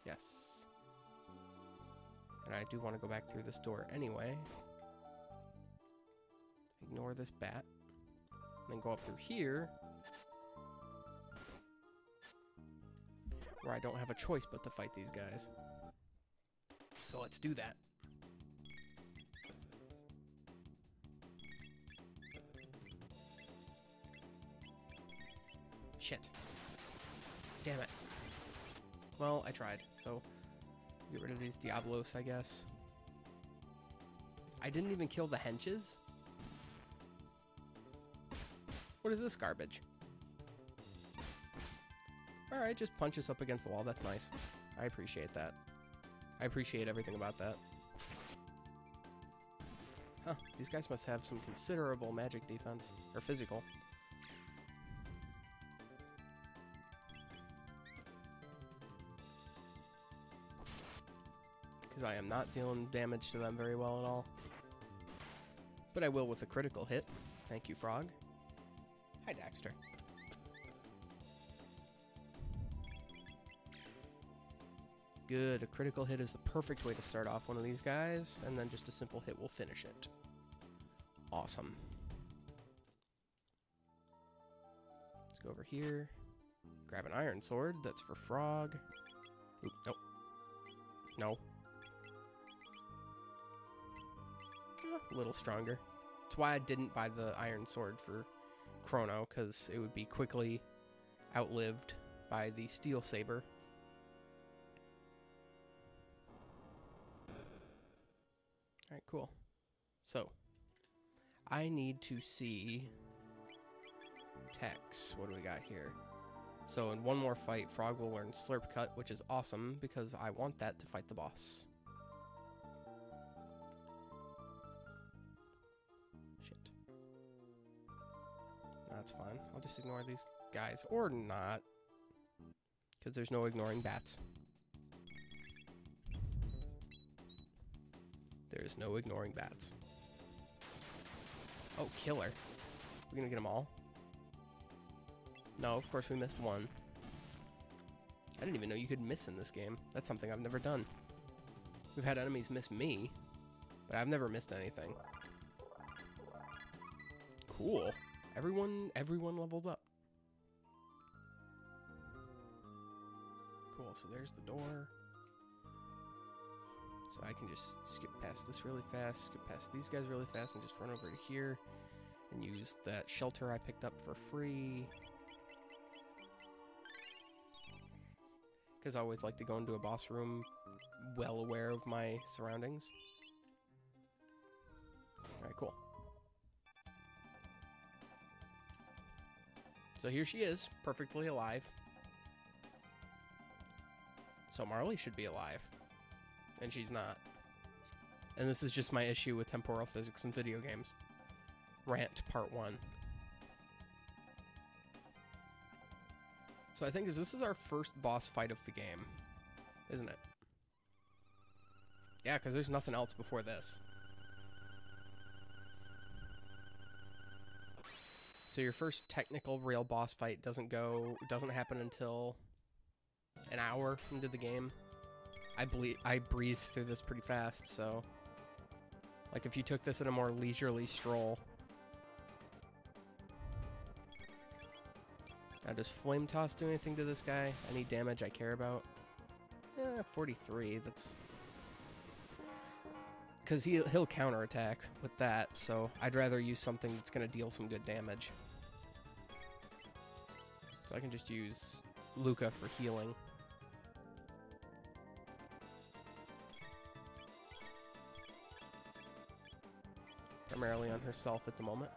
Yes. And I do want to go back through this door anyway. Ignore this bat. And then go up through here, where I don't have a choice but to fight these guys. So let's do that. Shit. Damn it. Well, I tried, so get rid of these Diablos, I guess. I didn't even kill the henches. What is this garbage? Alright, just punch us up against the wall. That's nice. I appreciate that. I appreciate everything about that. Huh, these guys must have some considerable magic defense. Or physical. Because I am not dealing damage to them very well at all. But I will with a critical hit. Thank you, Frog. Hi, Daxter. Good. A critical hit is the perfect way to start off one of these guys, and then just a simple hit will finish it. Awesome. Let's go over here. Grab an iron sword. That's for Frog. Oop, nope. No. A little stronger. That's why I didn't buy the iron sword for Chrono, because it would be quickly outlived by the steel saber. Alright, cool. So, I need to see Tex. What do we got here? So, in one more fight, Frog will learn Slurp Cut, which is awesome, because I want that to fight the boss. Shit. That's fine. I'll just ignore these guys. Or not. Because there's no ignoring bats. There's no ignoring bats. Oh, killer. We're gonna get them all? No, of course we missed one. I didn't even know you could miss in this game. That's something I've never done. We've had enemies miss me, but I've never missed anything. Cool. Everyone leveled up. Cool, so there's the door. So I can just skip past this really fast, skip past these guys really fast, and just run over to here and use that shelter I picked up for free. Because I always like to go into a boss room well aware of my surroundings. Alright, cool. So here she is, perfectly alive. So Marley should be alive. And she's not. And this is just my issue with temporal physics in video games. Rant part 1. So I think this is our first boss fight of the game, isn't it? Yeah, because there's nothing else before this. So your first technical real boss fight doesn't happen until an hour into the game. I breezed through this pretty fast, so like if you took this at a more leisurely stroll. Now does Flame Toss do anything to this guy? Any damage I care about? 43, that's... Because he'll counterattack with that, so I'd rather use something that's going to deal some good damage. So I can just use Luca for healing. primarily on herself at the moment.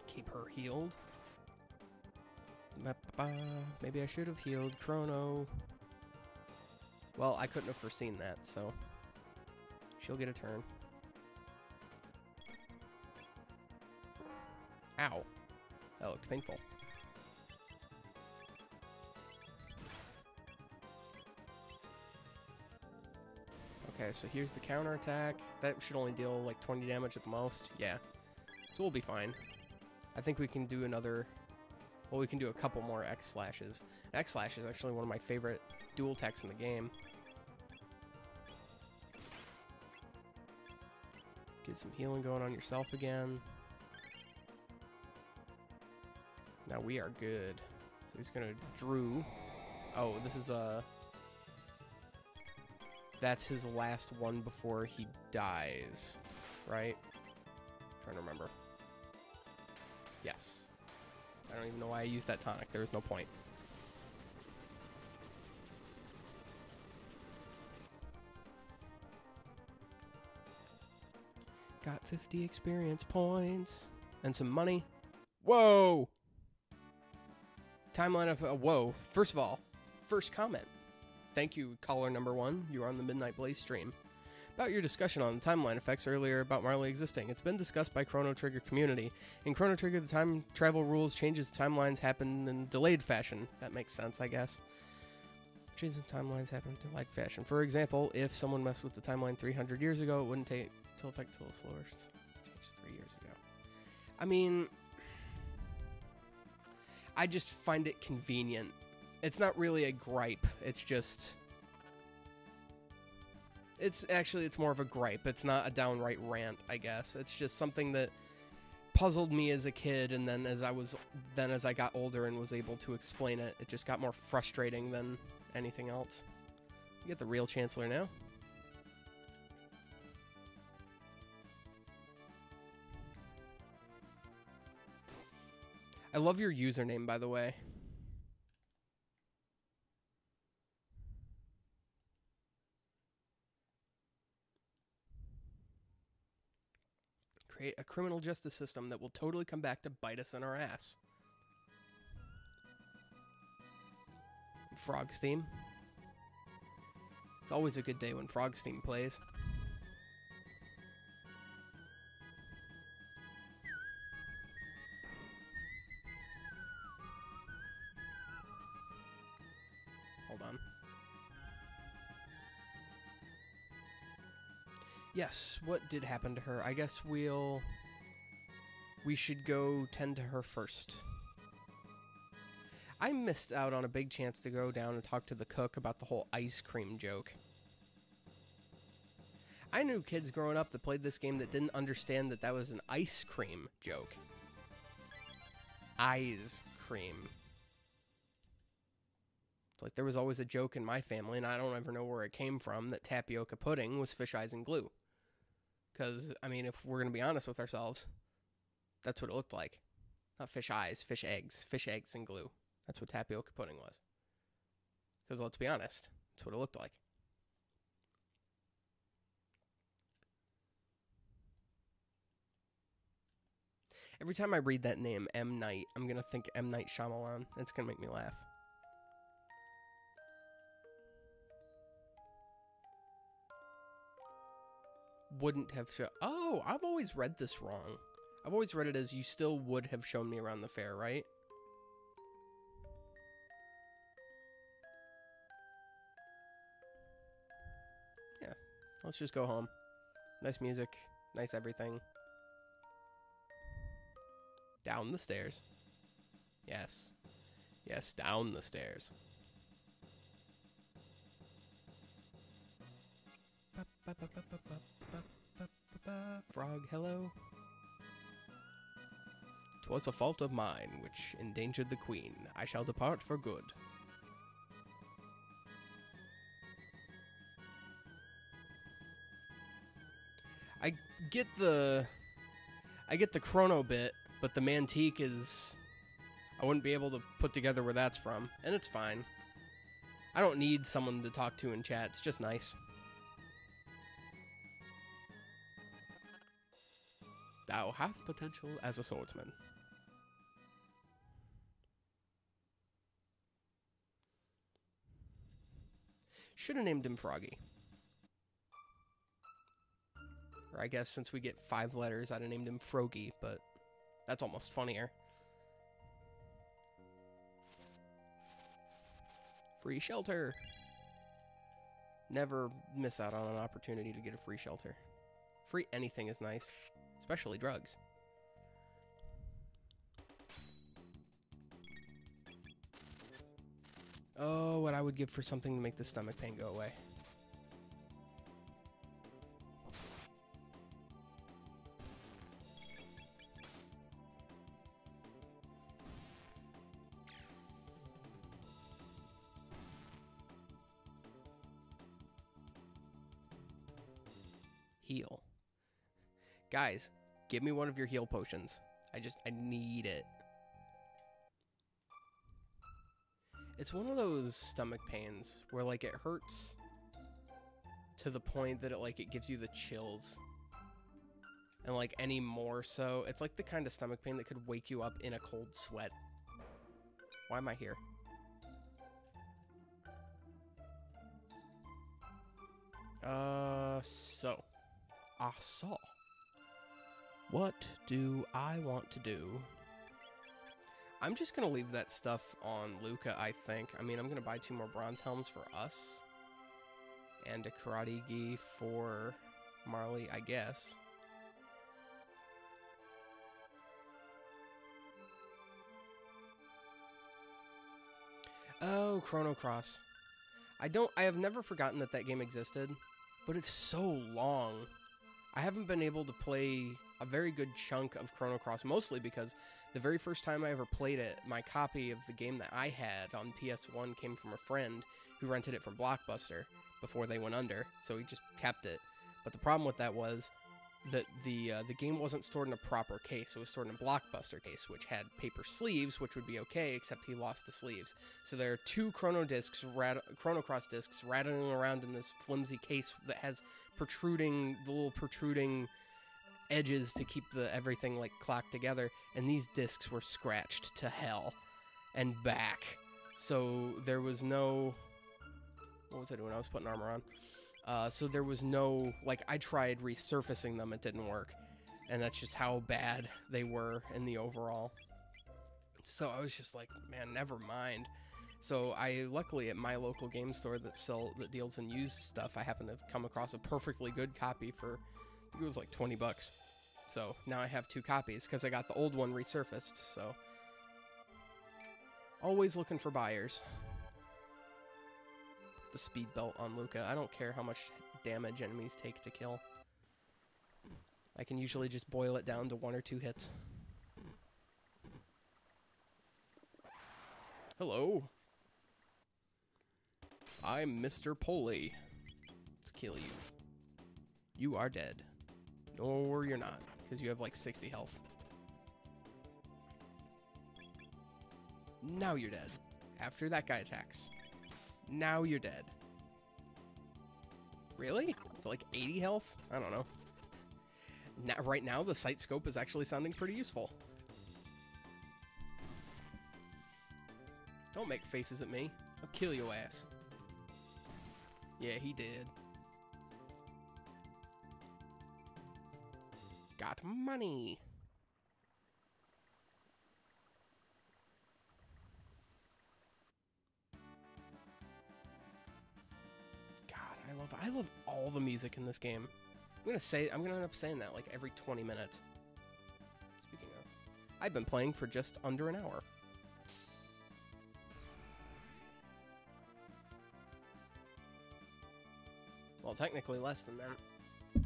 Keep her healed. Maybe I should have healed Chrono. Well, I couldn't have foreseen that, so she'll get a turn. Ow. That looked painful. Okay, so here's the counterattack. That should only deal like 20 damage at the most. Yeah. So we'll be fine. I think we can do another... Well, we can do a couple more X-Slashes. X-Slash is actually one of my favorite dual attacks in the game. Get some healing going on yourself again. Now we are good. So he's gonna Drew. Oh, this is a... That's his last one before he dies, right? Trying to remember. Yes. I don't even know why I used that tonic. There was no point. Got 50 experience points and some money. Whoa! Timeline of... whoa. First of all, first comment. Thank you, caller number 1. You are on the Midnight Blaze stream. About your discussion on the timeline effects earlier about Marley existing. It's been discussed by Chrono Trigger community. In Chrono Trigger, the time travel rules changes timelines happen in delayed fashion. That makes sense, I guess. Changes in timelines happen in delayed fashion. For example, if someone messed with the timeline 300 years ago, it wouldn't take till effect till slower changes 3 years ago. I mean, I just find it convenient. It's not really a gripe. It's just... It's more of a gripe. It's not a downright rant, I guess. It's just something that puzzled me as a kid, and then as I got older and was able to explain it, it just got more frustrating than anything else. You get the real Chancellor now. I love your username, by the way. Create a criminal justice system that will totally come back to bite us in our ass. Frog's theme. It's always a good day when Frog's theme plays. Hold on. Yes, what did happen to her? I guess we should go tend to her first. I missed out on a big chance to go down and talk to the cook about the whole ice cream joke. I knew kids growing up that played this game that didn't understand that that was an ice cream joke. Ice cream. It's like there was always a joke in my family, and I don't ever know where it came from, that tapioca pudding was fish eyes and glue. Because, I mean, if we're going to be honest with ourselves, that's what it looked like. Not fish eyes, fish eggs and glue. That's what tapioca pudding was. Because let's be honest, that's what it looked like. Every time I read that name, M. Night, I'm going to think M. Night Shyamalan. It's going to make me laugh. Wouldn't have shown... Oh, I've always read this wrong. I've always read it as you still would have shown me around the fair, right? Yeah, let's just go home. Nice music, nice everything. Down the stairs. Yes. Yes, down the stairs. Frog, hello. 'Twas a fault of mine which endangered the queen. I shall depart for good. I get the Chrono bit, but the Mantique is... I wouldn't be able to put together where that's from, and it's fine. I don't need someone to talk to in chat. It's just nice. Thou hath potential as a swordsman. Should have named him Froggy. Or I guess since we get 5 letters, I'd have named him Frogy, but that's almost funnier. Free shelter. Never miss out on an opportunity to get a free shelter. Free anything is nice, especially drugs. Oh, what I would give for something to make the stomach pain go away. Heal. Guys, give me one of your heal potions. I need it. It's one of those stomach pains where, like, it hurts to the point that it gives you the chills. And, like, any more so, it's like the kind of stomach pain that could wake you up in a cold sweat. Why am I here? So. What do I want to do? I'm just going to leave that stuff on Luca, I think. I mean, I'm going to buy 2 more bronze helms for us. And a karate gi for Marley, I guess. Oh, Chrono Cross. I have never forgotten that that game existed, but it's so long. I haven't been able to play a very good chunk of Chrono Cross, mostly because the very first time I ever played it, my copy of the game that I had on PS1 came from a friend who rented it from Blockbuster before they went under, so he just kept it. But the problem with that was that the game wasn't stored in a proper case. It was stored in a Blockbuster case, which had paper sleeves, which would be okay, except he lost the sleeves. So there are 2 Chrono Cross discs rattling around in this flimsy case that has the little protruding edges to keep everything like clocked together, and these discs were scratched to hell and back. So there was no... What was I doing? I was putting armor on. So there was no, like, I tried resurfacing them, it didn't work. And that's just how bad they were in the overall. So I was just like, man, never mind. So luckily at my local game store that deals in used stuff, I happened to come across a perfectly good copy for, I think it was like 20 bucks. So now I have 2 copies because I got the old one resurfaced, so. Always looking for buyers. The speed belt on Luca. I don't care how much damage enemies take to kill. I can usually just boil it down to 1 or 2 hits. Hello. I'm Mr. Poley. Let's kill you. You are dead. Or you're not, because you have like 60 health. Now you're dead. After that guy attacks. Now you're dead. Really? So like 80 health? I don't know. Right now, the sight scope is actually sounding pretty useful. Don't make faces at me. I'll kill your ass. Yeah, he did. Got money. I love all the music in this game. I'm gonna end up saying that like every 20 minutes. Speaking of, I've been playing for just under an hour. Well, technically less than that.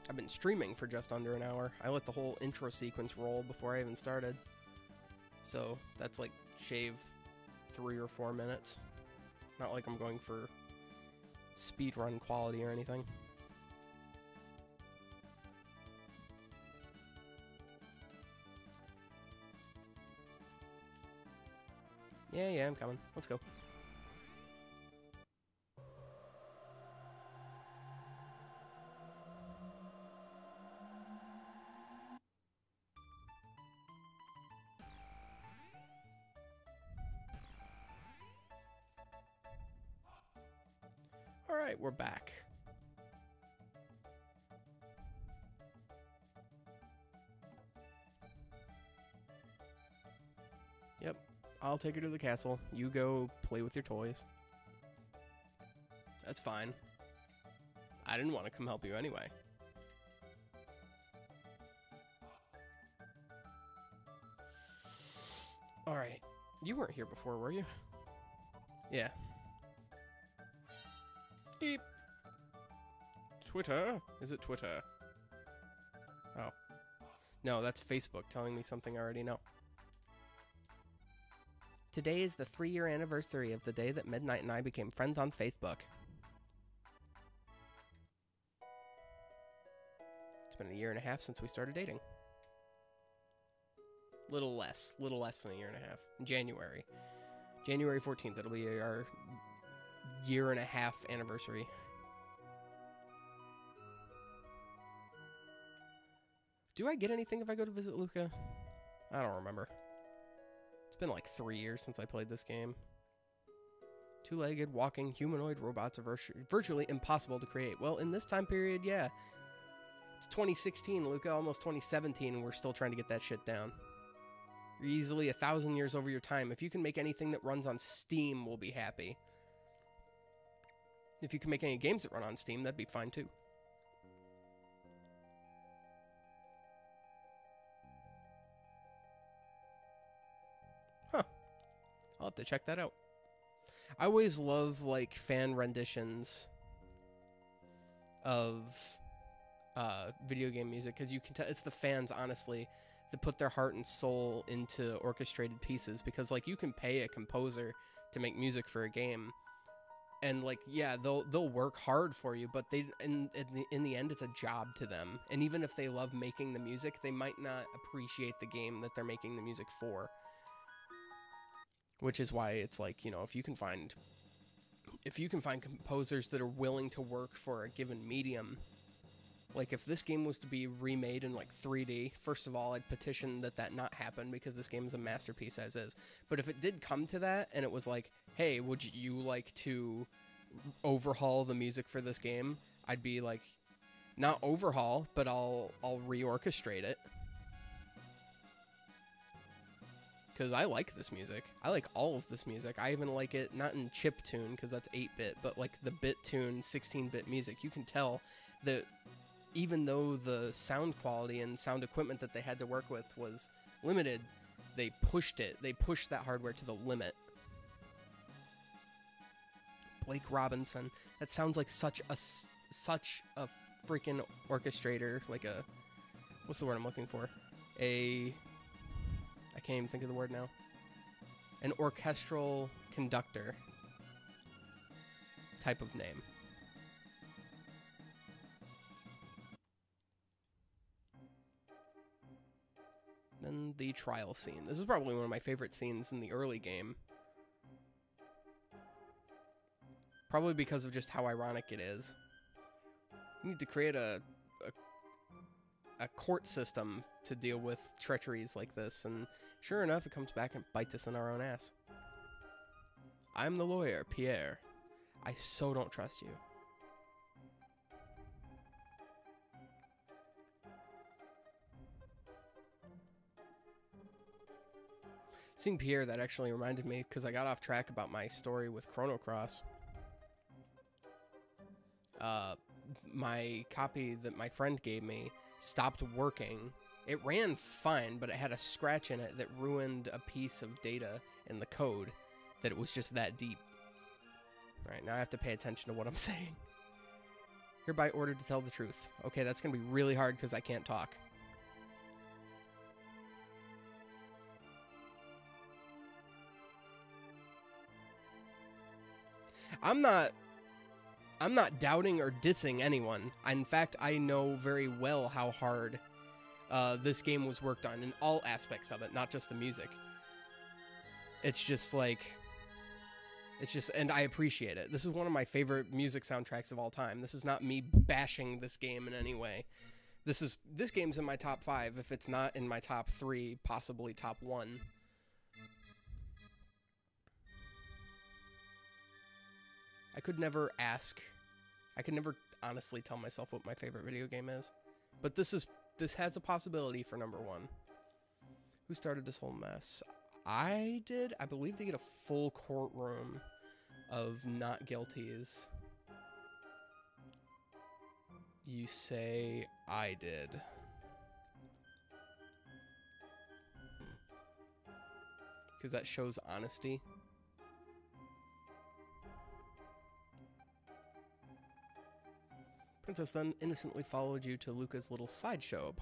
I've been streaming for just under an hour. I let the whole intro sequence roll before I even started. So that's like shave 3 or 4 minutes. Not like I'm going for speedrun quality or anything. Yeah, I'm coming. Let's go. Alright, we're back. Yep, I'll take her to the castle. You go play with your toys. That's fine. I didn't want to come help you anyway. Alright. You weren't here before, were you? Yeah. Beep. Twitter? Is it Twitter? Oh. No, that's Facebook telling me something I already know. Today is the 3-year anniversary of the day that Midnight and I became friends on Facebook. It's been a year and a half since we started dating. Little less than a year and a half. In January. January 14th, it'll be our year and a half anniversary. Do I get anything if I go to visit Luca? I don't remember. It's been like 3 years since I played this game. Two-legged, walking, humanoid robots are virtually impossible to create. Well, in this time period, yeah. It's 2016, Luca, almost 2017, and we're still trying to get that shit down. You're easily 1,000 years over your time. If you can make anything that runs on Steam, we'll be happy. If you can make any games that run on Steam, that'd be fine too. Huh. I'll have to check that out. I always love, like, fan renditions of video game music, because you can tell it's the fans, honestly, that put their heart and soul into orchestrated pieces, because, like, you can pay a composer to make music for a game, and, like, yeah, they'll work hard for you, but they in the end, it's a job to them. And even if they love making the music, they might not appreciate the game that they're making the music for. Which is why it's like, you know, if you can find composers that are willing to work for a given medium. Like, if this game was to be remade in, like, 3D, first of all, I'd petition that not happen, because this game is a masterpiece as is. But if it did come to that, and it was like, hey, would you like to overhaul the music for this game? I'd be like, not overhaul, but I'll reorchestrate it. Because I like this music. I like all of this music. I even like it, not in chiptune, because that's 8-bit, but, like, the BitTune 16-bit music. You can tell that even though the sound quality and sound equipment that they had to work with was limited, they pushed it. They pushed that hardware to the limit. Blake Robinson. That sounds like such a freaking orchestrator. Like a... What's the word I'm looking for? I can't even think of the word now. An orchestral conductor type of name. Then the trial scene. This is probably one of my favorite scenes in the early game. Probably because of just how ironic it is. You need to create a court system to deal with treacheries like this, and sure enough, it comes back and bites us in our own ass. I'm the lawyer, Pierre. I so don't trust you. Seeing Pierre, that actually reminded me, because I got off track about my story with Chrono Cross. My copy that my friend gave me stopped working. It ran fine, but it had a scratch in it that ruined a piece of data in the code, that it was just that deep. Alright, now I have to pay attention to what I'm saying. Hereby ordered to tell the truth. Okay, that's going to be really hard because I can't talk. I'm not doubting or dissing anyone. In fact, I know very well how hard this game was worked on in all aspects of it, not just the music. It's just like... and I appreciate it. This is one of my favorite music soundtracks of all time. This is not me bashing this game in any way. This game's in my top 5. If it's not in my top 3, possibly top 1. I could never ask I can never honestly tell myself what my favorite video game is. But this has a possibility for number 1. Who started this whole mess? I did, I believe, to get a full courtroom of not guilties. You say I did. Because that shows honesty. Princess then innocently followed you to Luca's little sideshow,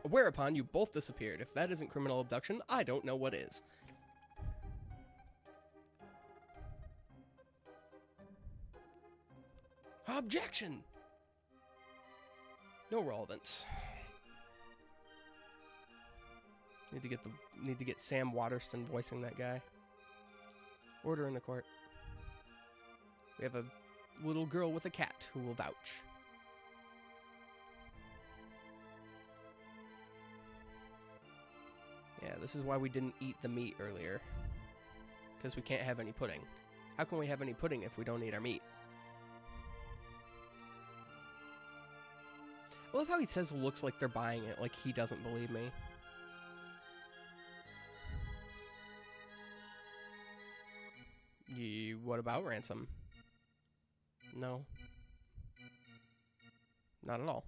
whereupon you both disappeared. If that isn't criminal abduction, I don't know what is. Objection! No relevance. Need to get Sam Waterston voicing that guy. Order in the court. We have a little girl with a cat who will vouch. Yeah, this is why we didn't eat the meat earlier. Because we can't have any pudding. How can we have any pudding if we don't eat our meat? I love how he says looks like they're buying it, like he doesn't believe me. What about ransom? No. Not at all.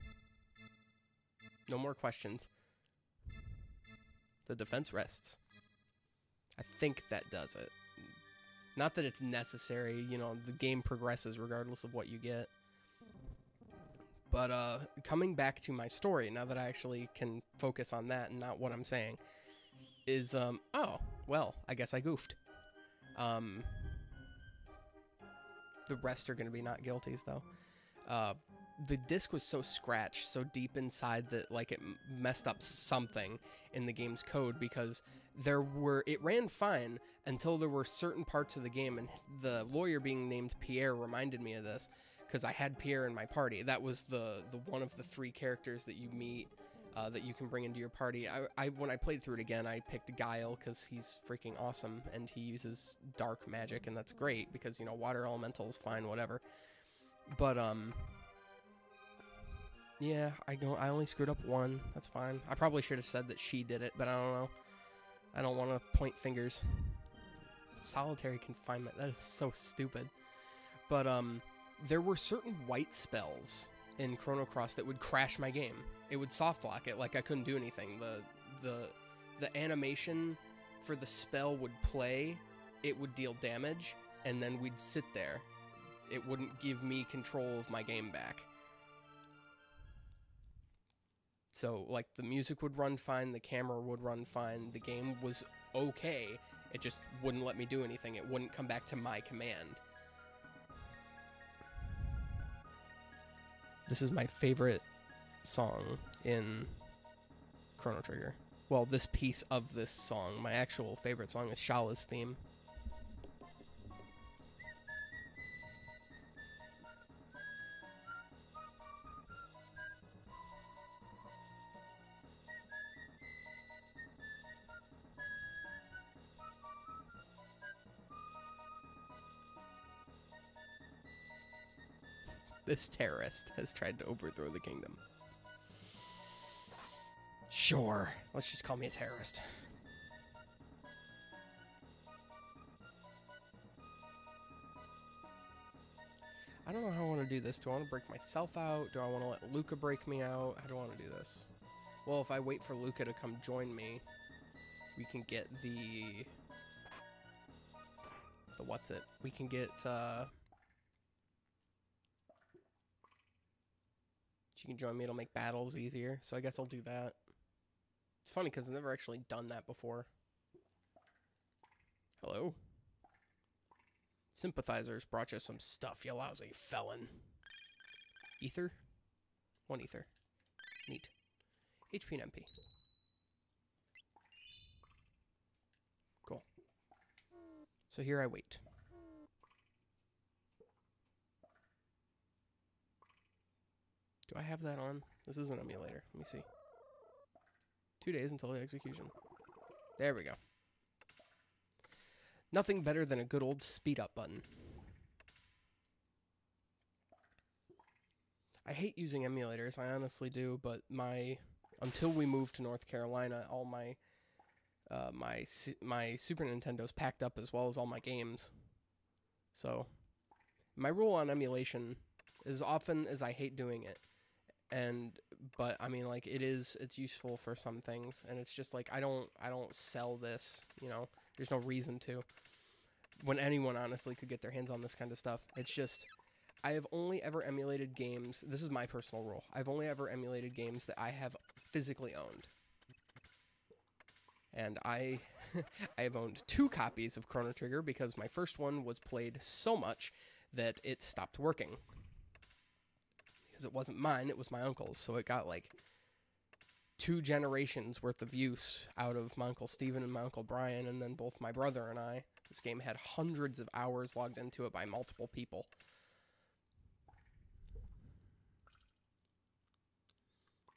No more questions. The defense rests. I think that does it. Not that it's necessary, you know, the game progresses regardless of what you get. But coming back to my story, now that I actually can focus on that and not what I'm saying, is, oh, well, I guess I goofed. The rest are going to be not guilties, though. The disc was so scratched, so deep inside that, like, it messed up something in the game's code, because it ran fine until there were certain parts of the game, and the lawyer being named Pierre reminded me of this, because I had Pierre in my party. That was the one of the 3 characters that you meet, that you can bring into your party. When I played through it again, I picked Guile, because he's freaking awesome, and he uses dark magic, and that's great, because, you know, water elemental is fine, whatever. But, yeah, I only screwed up 1. That's fine. I probably should have said that she did it, but I don't know. I don't want to point fingers. Solitary confinement. That is so stupid. But, there were certain white spells in Chrono Cross that would crash my game. It would soft lock it, like I couldn't do anything. The animation for the spell would play, it would deal damage, and then we'd sit there. It wouldn't give me control of my game back. So, like, the music would run fine, the camera would run fine, the game was okay, it just wouldn't let me do anything, it wouldn't come back to my command. This is my favorite song in Chrono Trigger. Well, this piece of this song, my actual favorite song is Shala's theme. This terrorist has tried to overthrow the kingdom. Sure, let's just call me a terrorist. I don't know how I want to do this. Do I want to break myself out? Do I want to let Luca break me out? How do I want to do this? Well, if I wait for Luca to come join me, we can get the what's it? We can get, she can join me, it'll make battles easier, so I guess I'll do that. It's funny, because I've never actually done that before. Hello? Sympathizers brought you some stuff, you lousy felon. Ether? 1 ether. Neat. HP and MP. Cool. So here I wait. Do I have that on? This is an emulator. Let me see. 2 days until the execution. There we go. Nothing better than a good old speed up button. I hate using emulators, I honestly do, but until we moved to North Carolina, all my my Super Nintendo's packed up as well as all my games. So, my rule on emulation, as often as I hate doing it, but I mean, like, it's useful for some things, and it's just like I don't sell this, you know. There's no reason to. When anyone honestly could get their hands on this kind of stuff, it's just I have only ever emulated games. This is my personal rule. I've only ever emulated games that I have physically owned. And I have owned 2 copies of Chrono Trigger because my first one was played so much that it stopped working. Because it wasn't mine, it was my uncle's. So it got like 2 generations worth of use out of my Uncle Steven and my Uncle Brian, and then both my brother and I. This game had hundreds of hours logged into it by multiple people.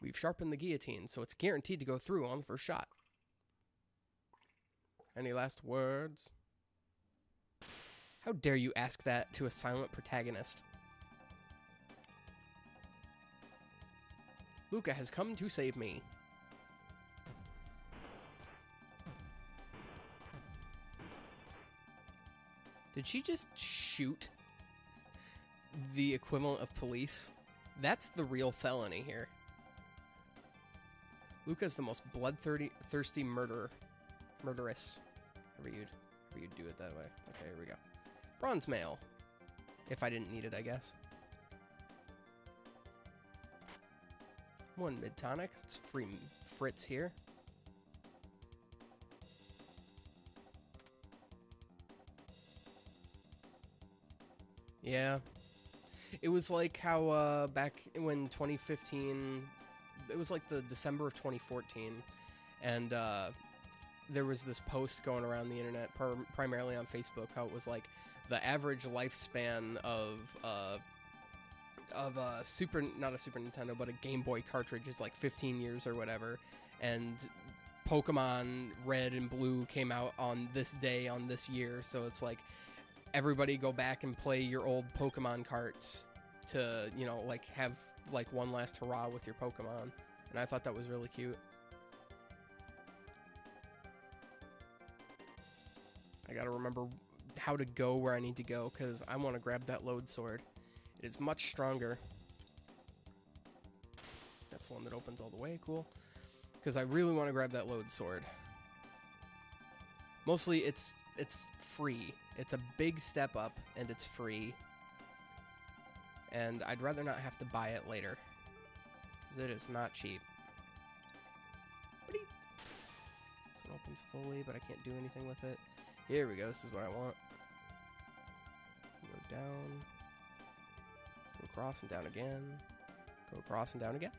We've sharpened the guillotine, so it's guaranteed to go through on the first shot. Any last words? How dare you ask that to a silent protagonist? Luca has come to save me. Did she just shoot the equivalent of police? That's the real felony here. Luca's the most bloodthirsty murderess. However you'd do it that way. Okay, here we go. Bronze mail. If I didn't need it, I guess. 1 mid-tonic. It's free Fritz here. Yeah. It was like how back when 2015, it was like the December of 2014, and there was this post going around the internet, primarily on Facebook, how it was like the average lifespan of not a Super Nintendo, but a Game Boy cartridge is like 15 years or whatever, and Pokemon Red and Blue came out on this day on this year, so it's like everybody go back and play your old Pokemon carts to, you know, like have like one last hurrah with your Pokemon, and I thought that was really cute. I gotta remember how to go where I need to go, because I want to grab that load sword. It is much stronger. That's the one that opens all the way, cool. Because I really want to grab that load sword. Mostly it's free. It's a big step up, and it's free. And I'd rather not have to buy it later, because it is not cheap. This one opens fully, but I can't do anything with it. Here we go, this is what I want. Go down. Go across and down again. Go across and down again.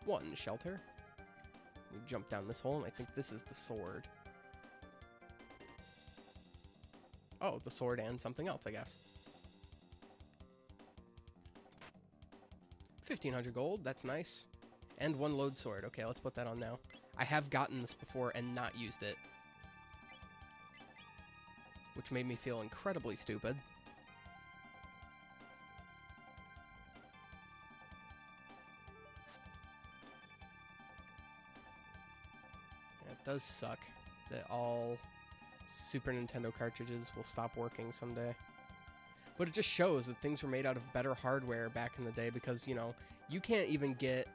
1 shelter. We jump down this hole, and I think this is the sword. Oh, the sword and something else, I guess. 1,500 gold, that's nice. And 1 load sword. Okay, let's put that on now. I have gotten this before and not used it, which made me feel incredibly stupid. Yeah, it does suck that all Super Nintendo cartridges will stop working someday. But it just shows that things were made out of better hardware back in the day, because, you know, you can't get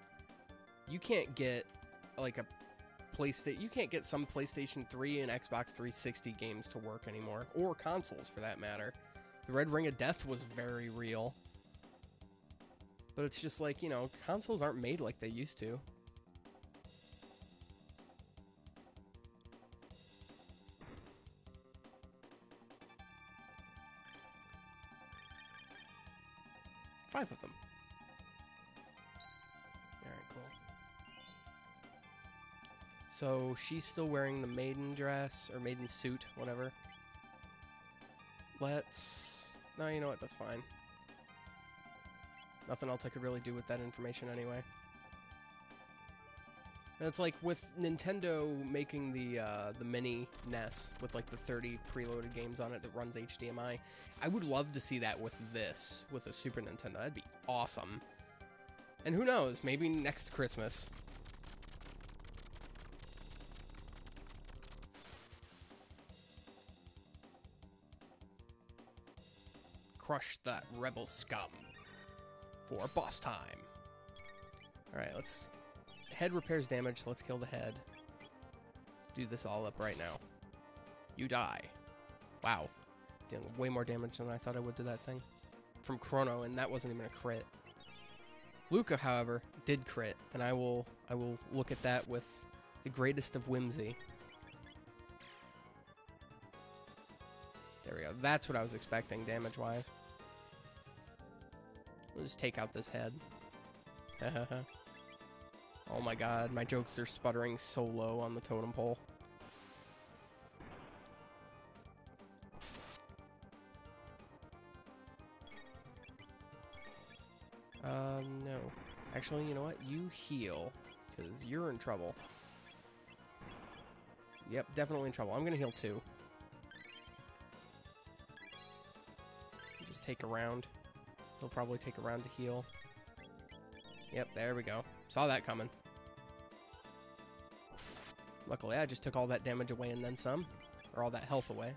like a PlayStation, you can't get some PlayStation 3 and Xbox 360 games to work anymore, or consoles for that matter. The Red Ring of Death was very real. But it's just like, you know, consoles aren't made like they used to. Five of them. Alright, cool. So she's still wearing the maiden dress, or maiden suit, whatever. No, you know what, that's fine. Nothing else I could really do with that information anyway. And it's like with Nintendo making the mini NES with like the 30 preloaded games on it that runs HDMI. I would love to see that with this, with a Super Nintendo. That'd be awesome. And who knows, maybe next Christmas. Crush that rebel scum for boss time. Alright, let's... Head repairs damage, let's kill the head. Let's do this all up right now. You die. Wow. Dealing way more damage than I thought I would to that thing. From Chrono, and that wasn't even a crit. Luca, however, did crit, and I will look at that with the greatest of whimsy. There we go. That's what I was expecting, damage-wise. We'll just take out this head. Oh my god, my jokes are sputtering so low on the totem pole. No. Actually, you know what? You heal, because you're in trouble. Yep, definitely in trouble. I'm gonna heal too. Just take a round. He'll probably take a round to heal. Yep, there we go. Saw that coming. Luckily, I just took all that damage away and then some. Or all that health away.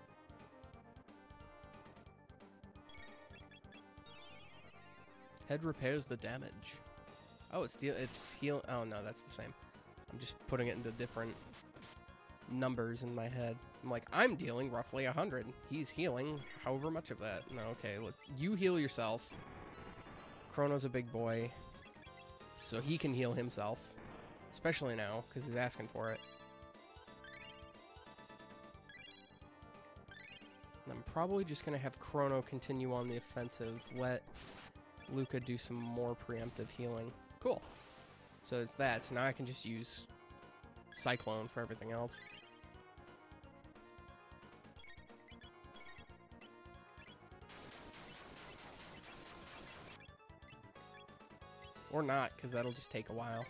Head repairs the damage. Oh, it's heal. Oh, no, that's the same. I'm just putting it into different numbers in my head. I'm like, I'm dealing roughly 100. He's healing however much of that. No, okay, look. You heal yourself. Chrono's a big boy. So he can heal himself. Especially now, because he's asking for it. And I'm probably just going to have Chrono continue on the offensive. Let Luca do some more preemptive healing. Cool. So it's that. So now I can just use Cyclone for everything else. Or not, because that'll just take a while.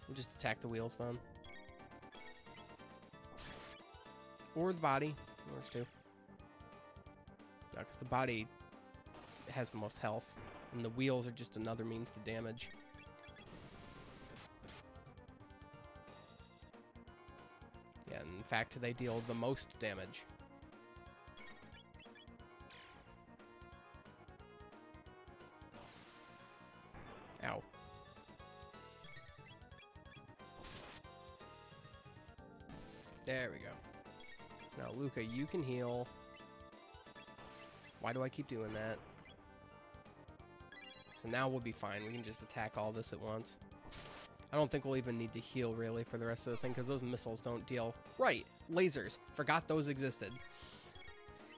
We'll just attack the wheels then. Or the body. Works too. No, because the body has the most health. And the wheels are just another means to damage. Yeah, in fact, they deal the most damage. Ow. There we go. Now, Luca, you can heal. Why do I keep doing that? So now we'll be fine. We can just attack all this at once. I don't think we'll even need to heal, really, for the rest of the thing, because those missiles don't deal... Right! Lasers! Forgot those existed.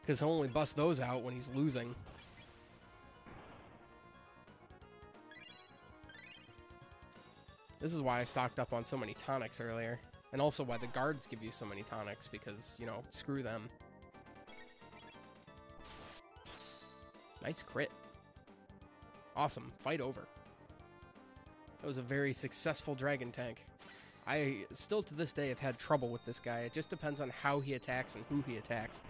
Because he'll only bust those out when he's losing. This is why I stocked up on so many tonics earlier. And also why the guards give you so many tonics, because, you know, screw them. Nice crit. Awesome. Fight over. That was a very successful dragon tank. I still to this day have had trouble with this guy. It just depends on how he attacks and who he attacks.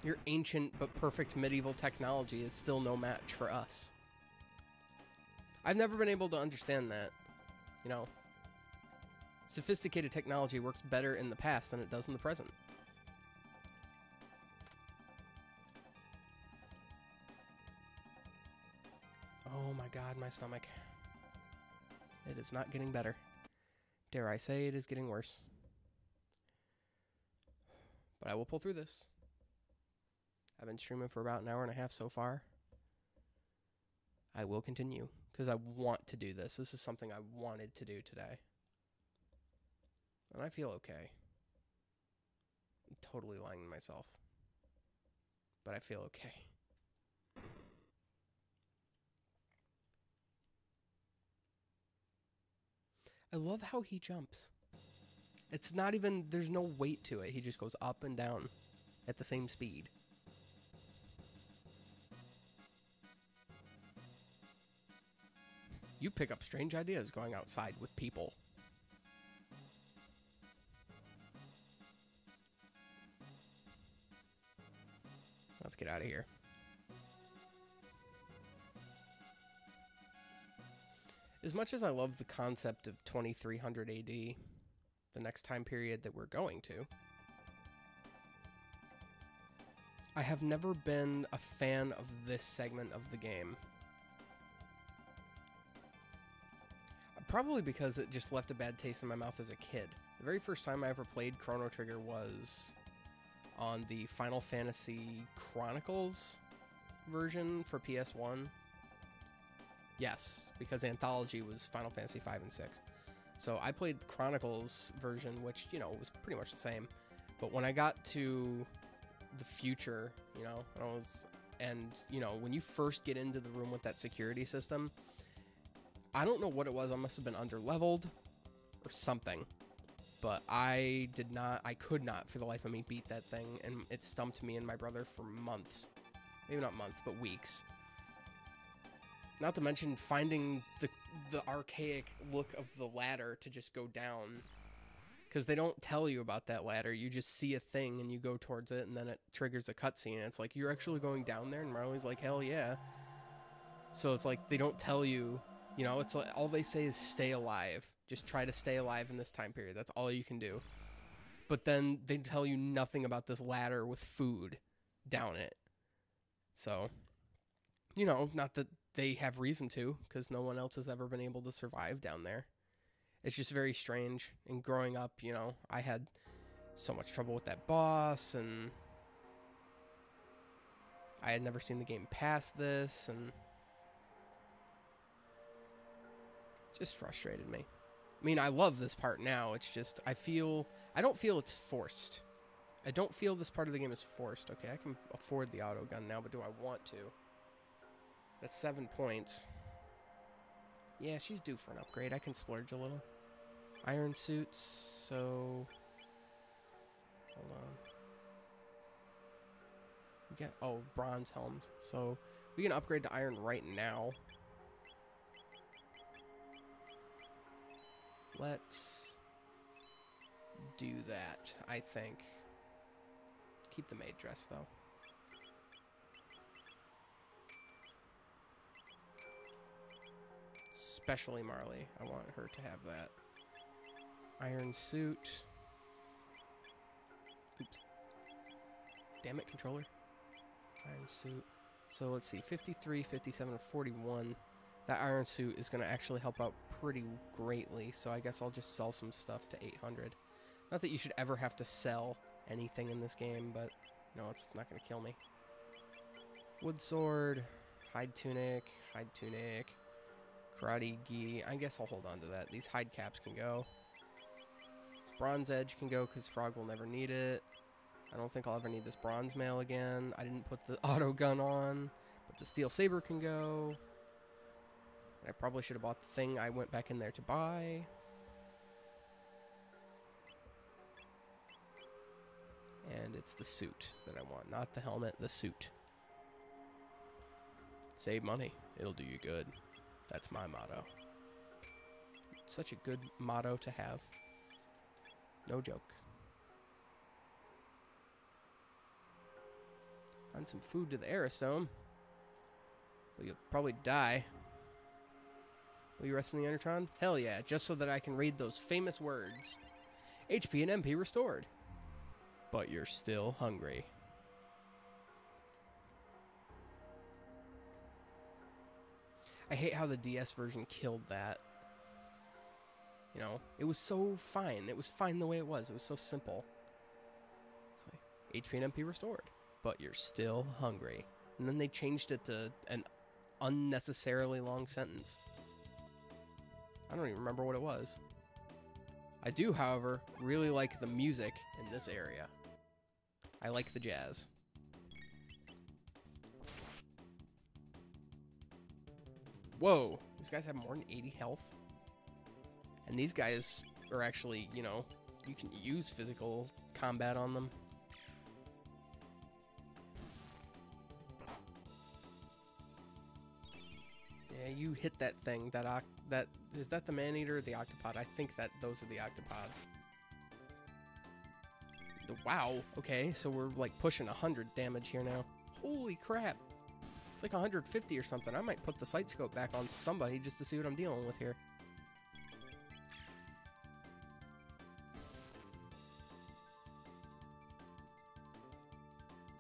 Your ancient but perfect medieval technology is still no match for us. I've never been able to understand that. You know, sophisticated technology works better in the past than it does in the present. Oh my god, my stomach. It is not getting better. Dare I say it is getting worse. But I will pull through this. I've been streaming for about an hour and a half so far. I will continue, because I want to do this. This is something I wanted to do today. And I feel okay. I'm totally lying to myself. But I feel okay. I love how he jumps. It's not even, there's no weight to it. He just goes up and down at the same speed. You pick up strange ideas going outside with people. Let's get out of here. As much as I love the concept of 2300 AD, the next time period that we're going to, I have never been a fan of this segment of the game. Probably because it just left a bad taste in my mouth as a kid. The very first time I ever played Chrono Trigger was on the Final Fantasy Chronicles version for PS1. Yes, because Anthology was Final Fantasy 5 and 6. So I played the Chronicles version, which, you know, was pretty much the same. But when I got to the future, you know, when you first get into the room with that security system, I don't know what it was. I must have been under-leveled or something. But I could not, for the life of me, beat that thing. And it stumped me and my brother for months. Maybe not months, but weeks. Not to mention finding the archaic look of the ladder to just go down. Because they don't tell you about that ladder. You just see a thing and you go towards it and then it triggers a cutscene. It's like, you're actually going down there? And Marley's like, hell yeah. So it's like, they don't tell you, you know, it's like, all they say is stay alive. Just try to stay alive in this time period. That's all you can do. But then they tell you nothing about this ladder with food down it. So, you know, not that they have reason to, because no one else has ever been able to survive down there. It's just very strange. And growing up, you know, I had so much trouble with that boss, and I had never seen the game past this, and it just frustrated me. I mean, I love this part now. It's just, I don't feel it's forced. I don't feel this part of the game is forced. Okay, I can afford the auto gun now, but do I want to? That's 7 points. Yeah, she's due for an upgrade. I can splurge a little. Iron suits, so... Hold on. We get, oh, bronze helms. So, we can upgrade to iron right now. Let's do that, I think. Keep the maid dress, though. Especially Marley. I want her to have that. Iron suit. Oops. Damn it, controller. Iron suit. So let's see. 53, 57, and 41. That iron suit is going to actually help out pretty greatly. So I guess I'll just sell some stuff to 800. Not that you should ever have to sell anything in this game, but, you know, it's not going to kill me. Wood sword. Hide tunic. Hide tunic. Karate gi. I guess I'll hold on to that. These hide caps can go. This bronze edge can go because Frog will never need it. I don't think I'll ever need this bronze mail again. I didn't put the auto gun on, but the steel saber can go. I probably should have bought the thing I went back in there to buy. And it's the suit that I want, not the helmet, the suit. Save money. It'll do you good. That's my motto. It's such a good motto to have. No joke. Find some food to the Aerostone. Well, you'll probably die. Will you rest in the Enertron? Hell yeah, just so that I can read those famous words. HP and MP restored. But you're still hungry. I hate how the DS version killed that. You know, it was so fine. It was fine the way it was. It was so simple. It's like, HP and MP restored. But you're still hungry. And then they changed it to an unnecessarily long sentence. I don't even remember what it was. I do, however, really like the music in this area. I like the jazz. Whoa, these guys have more than 80 health. And these guys are actually, you know, you can use physical combat on them. Yeah, you hit that thing. That is that the man-eater or the octopod? I think that those are the octopods. Wow. Okay, so we're like pushing 100 damage here now. Holy crap. It's like 150 or something. I might put the sight scope back on somebody just to see what I'm dealing with here.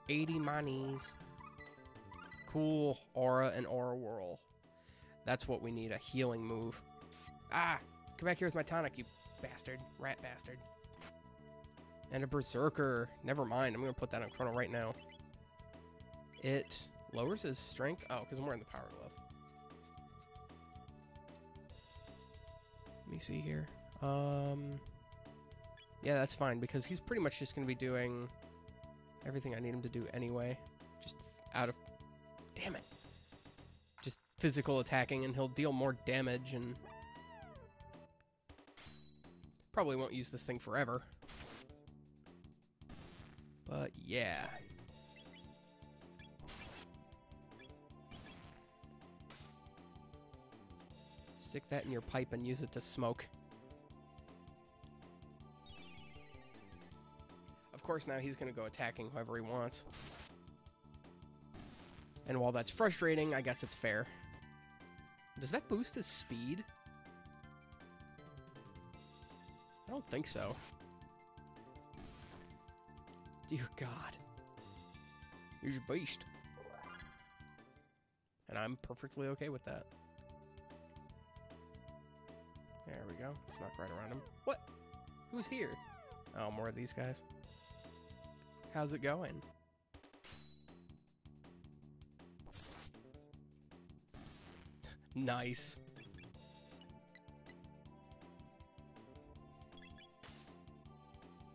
$80 monies. Cool. Aura and Aura Whirl. That's what we need, a healing move. Ah! Come back here with my tonic, you bastard. Rat bastard. And a Berserker. Never mind, I'm going to put that on Chrono right now. It lowers his strength? Oh, because I'm wearing the Power Glove. Let me see here. Yeah, that's fine, because he's pretty much just going to be doing everything I need him to do anyway. Just out of... Damn it. Just physical attacking, and he'll deal more damage, and... Probably won't use this thing forever. But, yeah. Stick that in your pipe and use it to smoke. Of course, now he's going to go attacking whoever he wants. And while that's frustrating, I guess it's fair. Does that boost his speed? I don't think so. Dear God. Here's your beast. And I'm perfectly okay with that. There we go. Snuck right around him. What? Who's here? Oh, more of these guys. How's it going? Nice.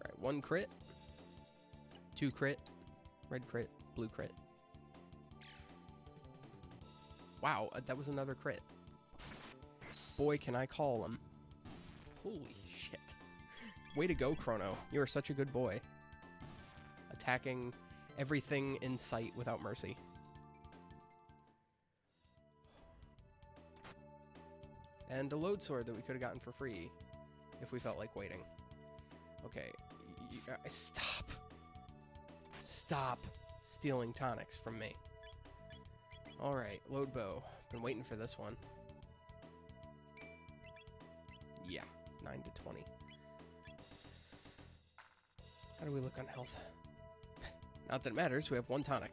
Alright, 1 crit. 2 crit. Red crit. Blue crit. Wow, that was another crit. Boy, can I call him. Holy shit. Way to go, Chrono. You are such a good boy. Attacking everything in sight without mercy. And a load sword that we could have gotten for free if we felt like waiting. Okay, you guys, stop. Stop stealing tonics from me. Alright, load bow. Been waiting for this one. Yeah, 9 to 20. How do we look on health? Not that it matters, we have 1 tonic.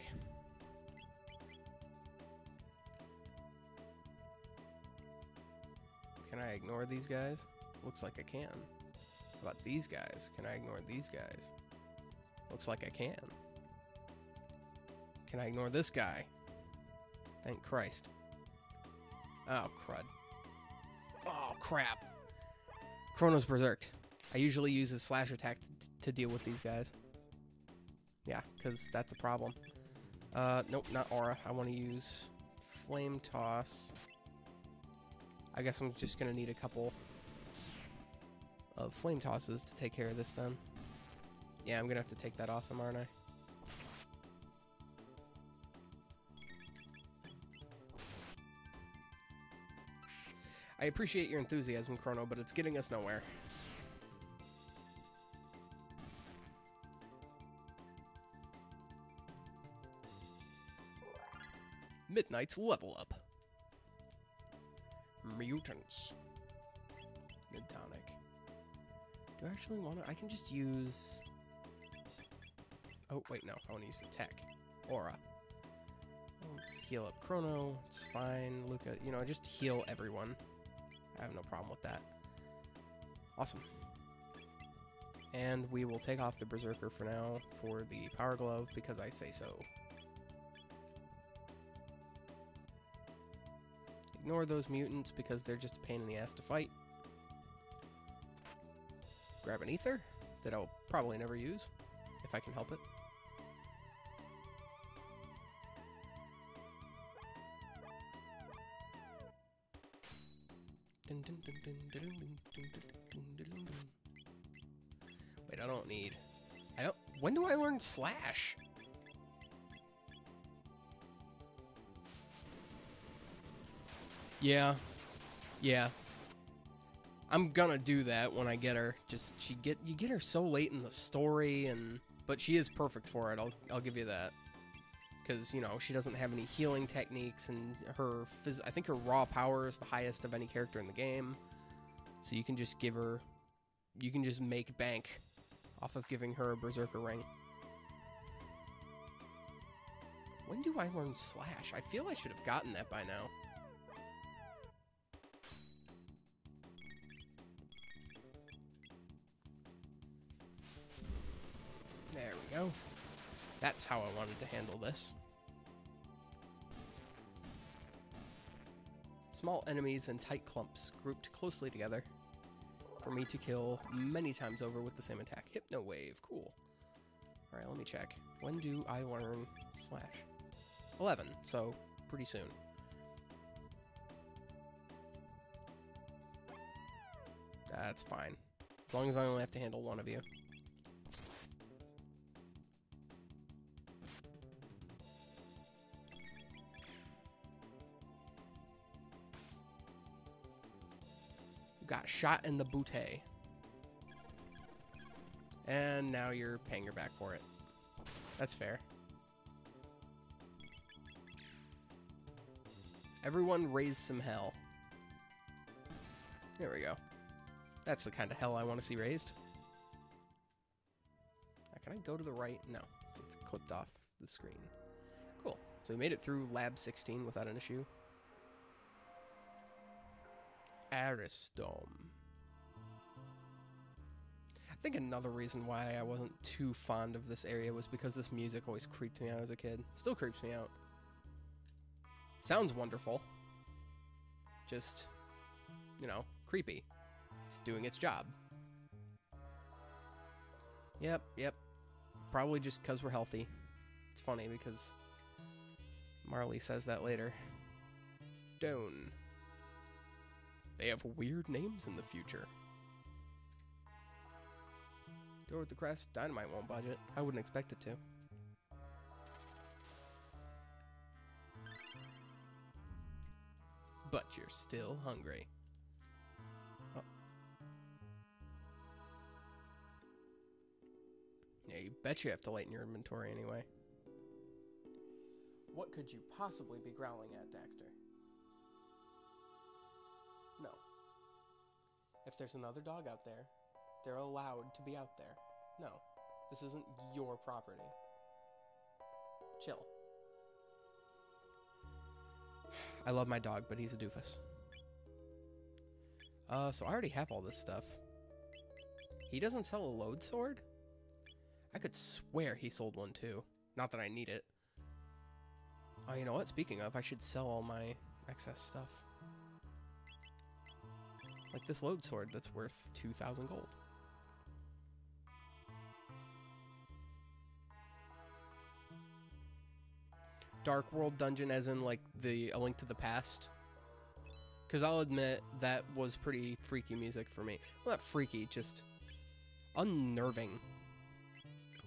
Can I ignore these guys? Looks like I can. How about these guys? Can I ignore these guys? Looks like I can. Can I ignore this guy? Thank Christ. Oh, crud. Oh, crap. Chrono's berserked. I usually use his slash attack to deal with these guys. Yeah, because that's a problem. Nope, not aura. I want to use flame toss. I guess I'm just going to need a couple of flame tosses to take care of this then. Yeah, I'm going to have to take that off him, aren't I? I appreciate your enthusiasm, Chrono, but it's getting us nowhere. Midnight's level up. Mutants. Mid-tonic. Do I actually want to? I can just use... Oh, wait, no. I want to use the tech. Aura. I'll heal up Chrono. It's fine. Luca, you know, just heal everyone. I have no problem with that. Awesome. And we will take off the Berserker for now for the Power Glove because I say so. Ignore those mutants because they're just a pain in the ass to fight. Grab an ether that I'll probably never use if I can help it. Wait, I don't need... When do I learn Slash? Yeah. Yeah. I'm gonna do that when I get her. Just you get her so late in the story, but she is perfect for it. I'll give you that. Because, you know, she doesn't have any healing techniques, and I think her raw power is the highest of any character in the game. So you can just make bank off of giving her a Berserker ring. When do I learn Slash? I feel I should have gotten that by now. There we go. That's how I wanted to handle this. Small enemies in tight clumps, grouped closely together, for me to kill many times over with the same attack. Hypno Wave, cool. Alright, let me check. When do I learn Slash? 11, so pretty soon. That's fine. As long as I only have to handle one of you. Got shot in the bootay. And now you're paying her back for it. That's fair. Everyone raise some hell. There we go. That's the kind of hell I want to see raised. Now, can I go to the right? No. It's clipped off the screen. Cool. So we made it through Lab 16 without an issue. Aristom. I think another reason why I wasn't too fond of this area was because this music always creeped me out as a kid. Still creeps me out. Sounds wonderful. Just, you know, creepy. It's doing its job. Yep. Probably just because we're healthy. It's funny because Marley says that later. Doan. They have weird names in the future. Door with the crest, dynamite won't budge it. I wouldn't expect it to. But you're still hungry. Oh. Yeah, you bet you have to lighten your inventory anyway. What could you possibly be growling at, Daxter? No. If there's another dog out there, they're allowed to be out there. No, this isn't your property. Chill. I love my dog, but he's a doofus. So I already have all this stuff. He doesn't sell a load sword? I could swear he sold one too. Not that I need it. Oh, you know what? Speaking of, I should sell all my excess stuff. Like this load sword that's worth 2,000 gold. Dark World dungeon as in like A Link to the Past. Because I'll admit that was pretty freaky music for me. Well, not freaky, just unnerving.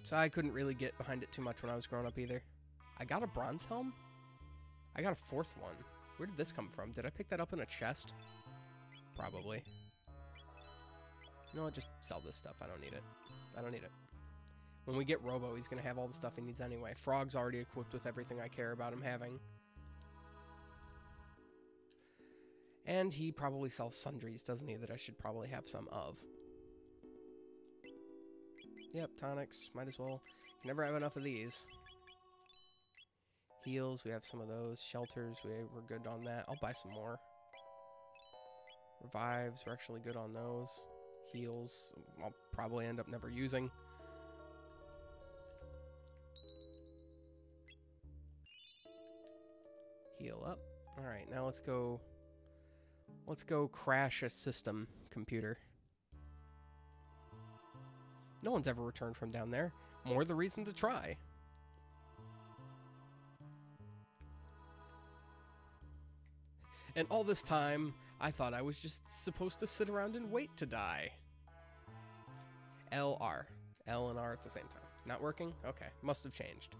So I couldn't really get behind it too much when I was growing up either. I got a bronze helm? I got a fourth one. Where did this come from? Did I pick that up in a chest? Probably. You know what? Just sell this stuff. I don't need it. I don't need it. When we get Robo, he's going to have all the stuff he needs anyway. Frog's already equipped with everything I care about him having. And he probably sells sundries, doesn't he? That I should probably have some of. Yep, tonics. Might as well. Can never have enough of these. Heals, we have some of those. Shelters, we're good on that. I'll buy some more. Revives, we're actually good on those. Heals, I'll probably end up never using. Heal up. Alright, now let's go crash a system computer. No one's ever returned from down there. More the reason to try. And all this time, I thought I was just supposed to sit around and wait to die. LR. L and R at the same time. Not working? Okay. Must have changed.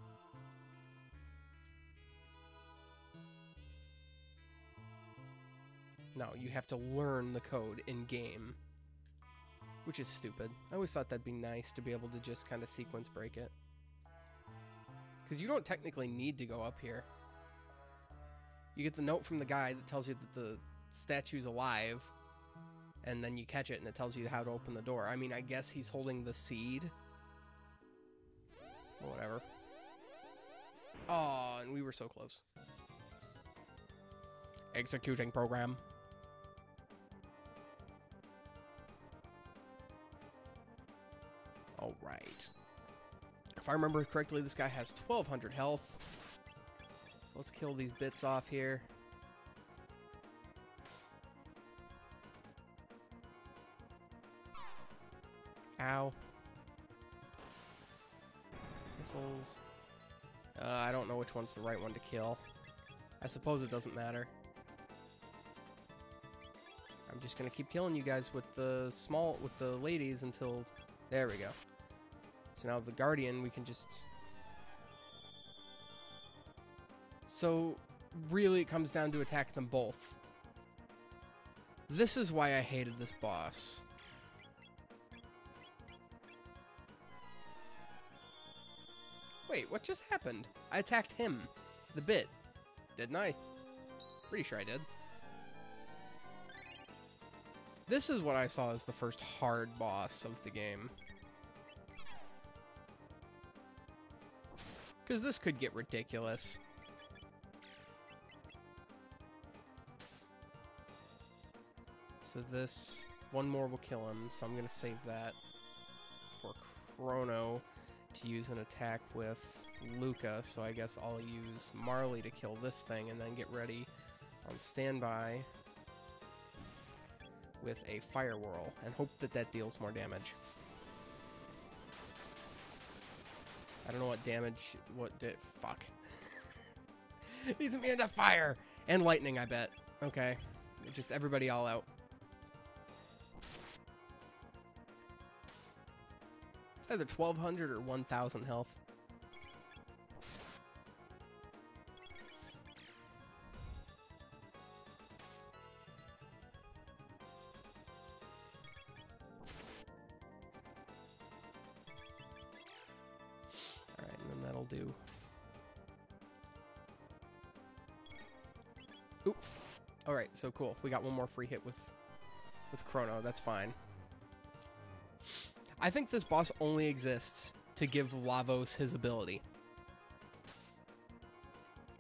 No, you have to learn the code in-game. Which is stupid. I always thought that'd be nice to be able to just kind of sequence break it. Because you don't technically need to go up here. You get the note from the guy that tells you that the statue's alive, and then you catch it and it tells you how to open the door. I mean, I guess he's holding the seed. Or whatever. Oh, and we were so close. Executing program. Alright. If I remember correctly, this guy has 1,200 health. So let's kill these bits off here. Ow. Missiles. I don't know which one's the right one to kill. I suppose it doesn't matter. I'm just gonna keep killing you guys with the ladies until... There we go. So now the Guardian, we can just... So, really it comes down to attack them both. This is why I hated this boss. Wait, what just happened? I attacked him. The bit. Didn't I? Pretty sure I did. This is what I saw as the first hard boss of the game. Because this could get ridiculous. So this... One more will kill him, so I'm going to save that for Chrono to use an attack with Luca. So I guess I'll use Marley to kill this thing and then get ready on standby with a Fire Whirl and hope that that deals more damage. I don't know what damage... Fuck. He's immune to fire! And lightning, I bet. Okay. Just everybody all out. It's either 1,200 or 1,000 health. Alright, and then that'll do. Oop. Alright, so cool. We got one more free hit with Chrono. That's fine. I think this boss only exists to give Lavos his ability.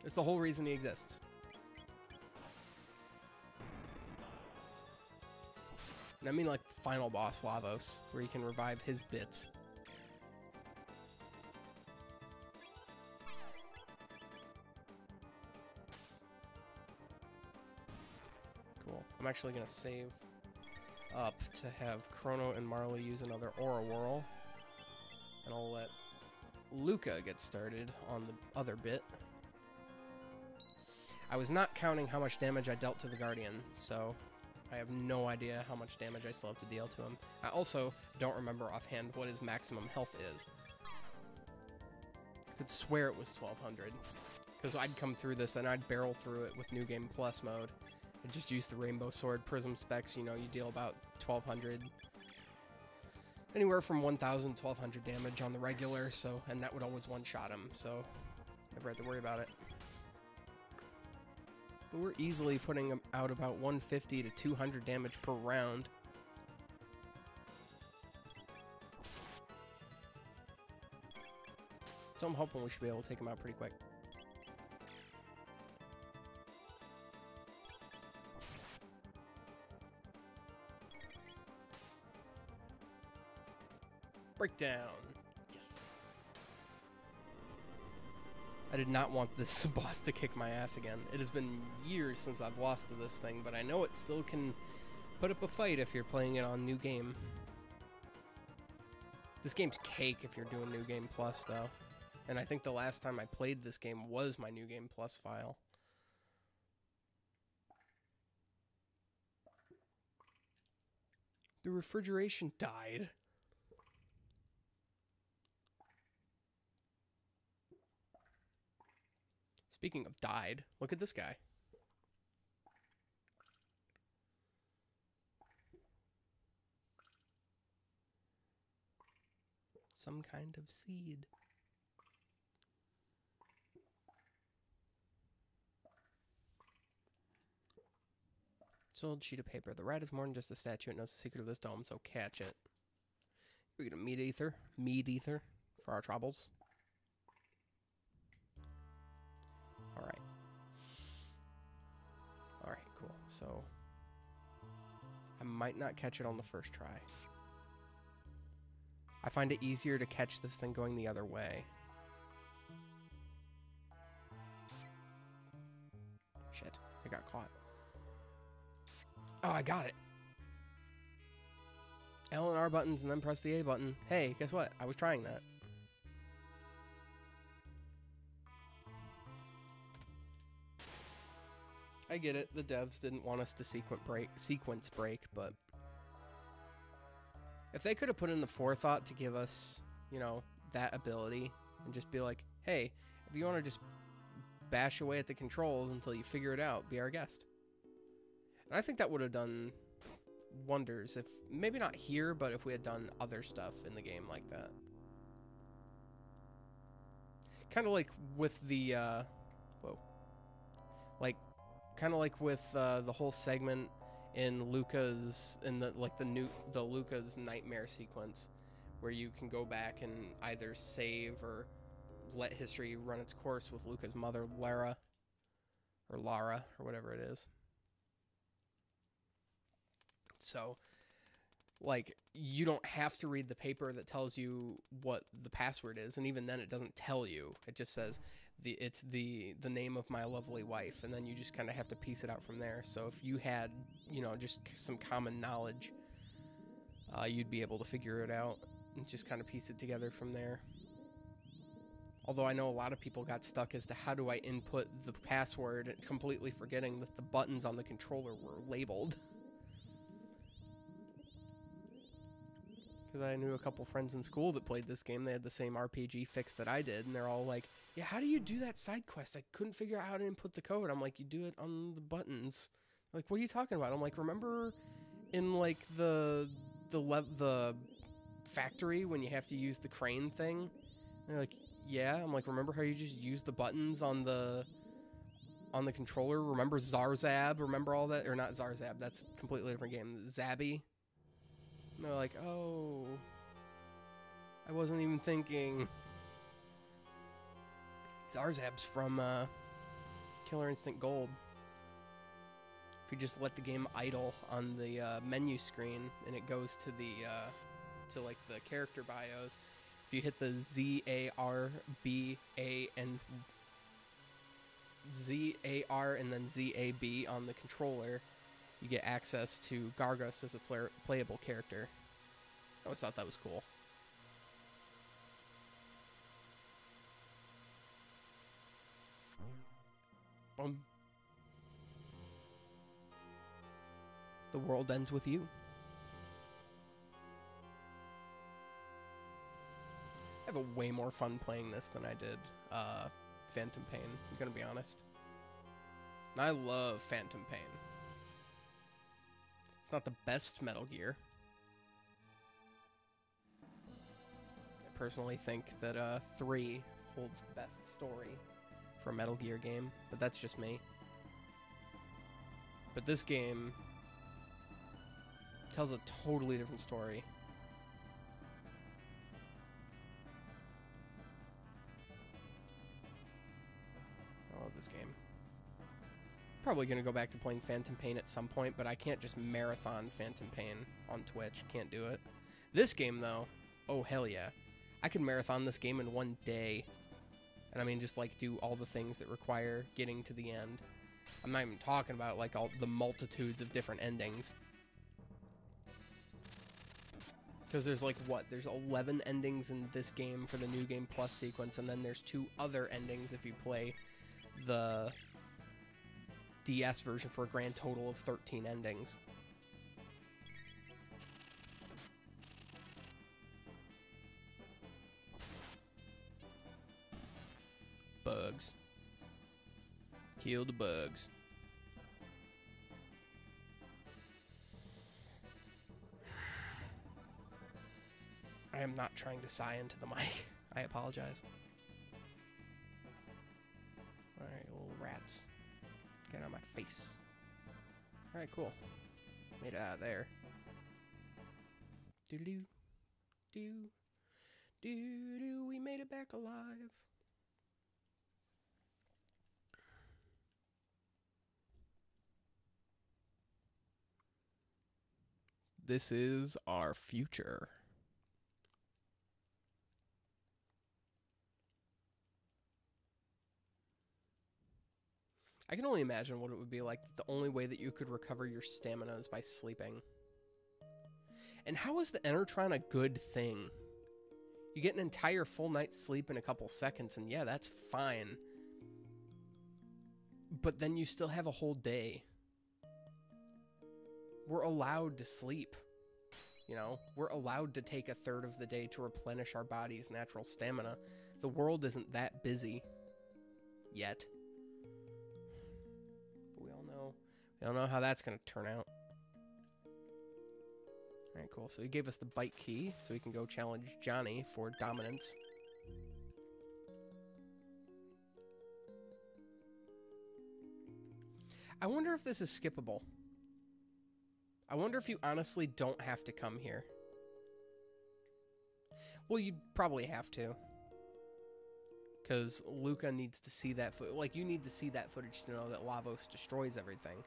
It's the whole reason he exists. And I mean like final boss Lavos, where you can revive his bits. Cool. I'm actually going to save up to have Chrono and Marley use another Aura Whirl. And I'll let Luca get started on the other bit. I was not counting how much damage I dealt to the Guardian, so I have no idea how much damage I still have to deal to him. I also don't remember offhand what his maximum health is. I could swear it was 1,200, because I'd come through this and I'd barrel through it with New Game Plus mode. And just use the Rainbow Sword Prism specs, you know, you deal about 1,200. Anywhere from 1,000 to 1,200 damage on the regular, so, and that would always one-shot him, so never had to worry about it. But we're easily putting out about 150 to 200 damage per round. So I'm hoping we should be able to take him out pretty quick. Breakdown. Yes. I did not want this boss to kick my ass again. It has been years since I've lost to this thing, but I know it still can put up a fight if you're playing it on New Game. This game's cake if you're doing New Game Plus, though. And I think the last time I played this game was my New Game Plus file. The refrigeration died. Speaking of died, look at this guy. Some kind of seed. It's an old sheet of paper. The rat is more than just a statue. It knows the secret of this dome, so catch it. We get a meat ether for our troubles. Alright. Alright, cool. So, I might not catch it on the first try. I find it easier to catch this thing going the other way. Shit, I got caught. Oh, I got it. L and R buttons and then press the A button. Hey, guess what? I was trying that. I get it. The devs didn't want us to sequence break, but if they could have put in the forethought to give us, you know, that ability and just be like, hey, if you want to just bash away at the controls until you figure it out, be our guest. And I think that would have done wonders if, maybe not here, but if we had done other stuff in the game like that. Kind of like with the, kind of like with the whole segment in Luca's, in the Luca's nightmare sequence, where you can go back and either save or let history run its course with Luca's mother, Lara, or whatever it is. So, like, you don't have to read the paper that tells you what the password is, and even then it doesn't tell you. It just says it's the name of my lovely wife, and then you just kind of have to piece it out from there. So if you had, you know, just some common knowledge, you'd be able to figure it out and just kind of piece it together from there. Although I know a lot of people got stuck as to how do I input the password, completely forgetting that the buttons on the controller were labeled. Because I knew a couple friends in school that played this game. They had the same RPG fix that I did, and they're all like, yeah, how do you do that side quest? I couldn't figure out how to input the code. I'm like, you do it on the buttons. Like, what are you talking about? I'm like, remember in, like, the factory when you have to use the crane thing? And they're like, yeah. I'm like, remember how you just use the buttons on the controller? Remember Zarzab? Remember all that? Or not Zarzab, that's a completely different game. Zabby? And they're like, oh, I wasn't even thinking. Zarzab's from Killer Instinct Gold. If you just let the game idle on the menu screen and it goes to the to like the character bios, if you hit the Z-A-R-B-A and Z-A-R and then Z-A-B on the controller, you get access to Gargos as a playable character. I always thought that was cool. The world ends with you. I have a way more fun playing this than I did Phantom Pain, I'm gonna be honest. I love Phantom Pain. It's not the best Metal Gear. I personally think that 3 holds the best story for a Metal Gear game, but that's just me. But this game tells a totally different story. I love this game. Probably going to go back to playing Phantom Pain at some point, but I can't just marathon Phantom Pain on Twitch. Can't do it. This game, though, oh, hell yeah. I could marathon this game in one day. And I mean, just, like, do all the things that require getting to the end. I'm not even talking about, like, all the multitudes of different endings. Because there's, like, what? There's 11 endings in this game for the New Game Plus sequence, and then there's 2 other endings if you play the DS version for a grand total of 13 endings. Bugs. Kill the bugs. I am not trying to sigh into the mic. I apologize. Alright, little rats. Get out of my face. Alright, cool. Made it out of there. Doo-doo. Doo. Doo-doo. We made it back alive. This is our future. I can only imagine what it would be like. The only way that you could recover your stamina is by sleeping. And how is the Enertron a good thing? You get an entire full night's sleep in a couple seconds, and yeah, that's fine. But then you still have a whole day. We're allowed to sleep. You know, we're allowed to take a third of the day to replenish our body's natural stamina. The world isn't that busy yet. But we all know how that's going to turn out. All right, cool. So he gave us the bike key so we can go challenge Johnny for dominance. I wonder if this is skippable. I wonder if you honestly don't have to come here. Well, you'd probably have to. Because Luca needs to see that footage. Like, you need to see that footage to know that Lavos destroys everything.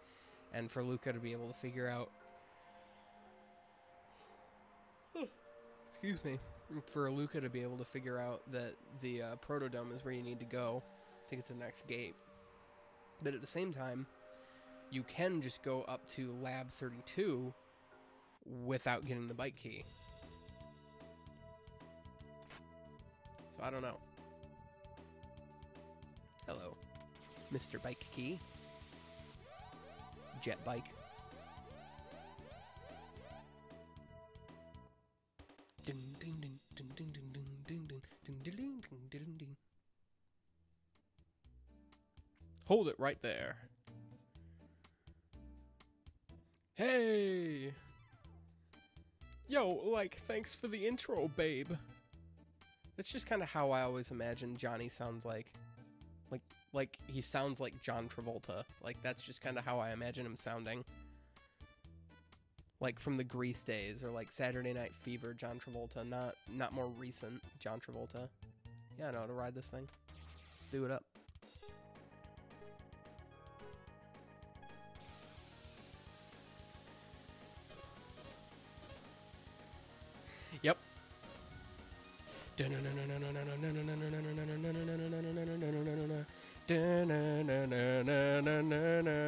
And for Luca to be able to figure out... Excuse me. For Luca to be able to figure out that the Protodome is where you need to go to get to the next gate. But at the same time... You can just go up to Lab 32 without getting the bike key. So I don't know. Hello, Mr. Bike Key. Jet bike. Hold it right there. Hey! Yo, like, thanks for the intro, babe. That's just kind of how I always imagine Johnny sounds like. Like, he sounds like John Travolta. Like, that's just kind of how I imagine him sounding. Like, from the Grease days, or like Saturday Night Fever, John Travolta. Not more recent John Travolta. Yeah, I know how to ride this thing. Let's do it up. Yep.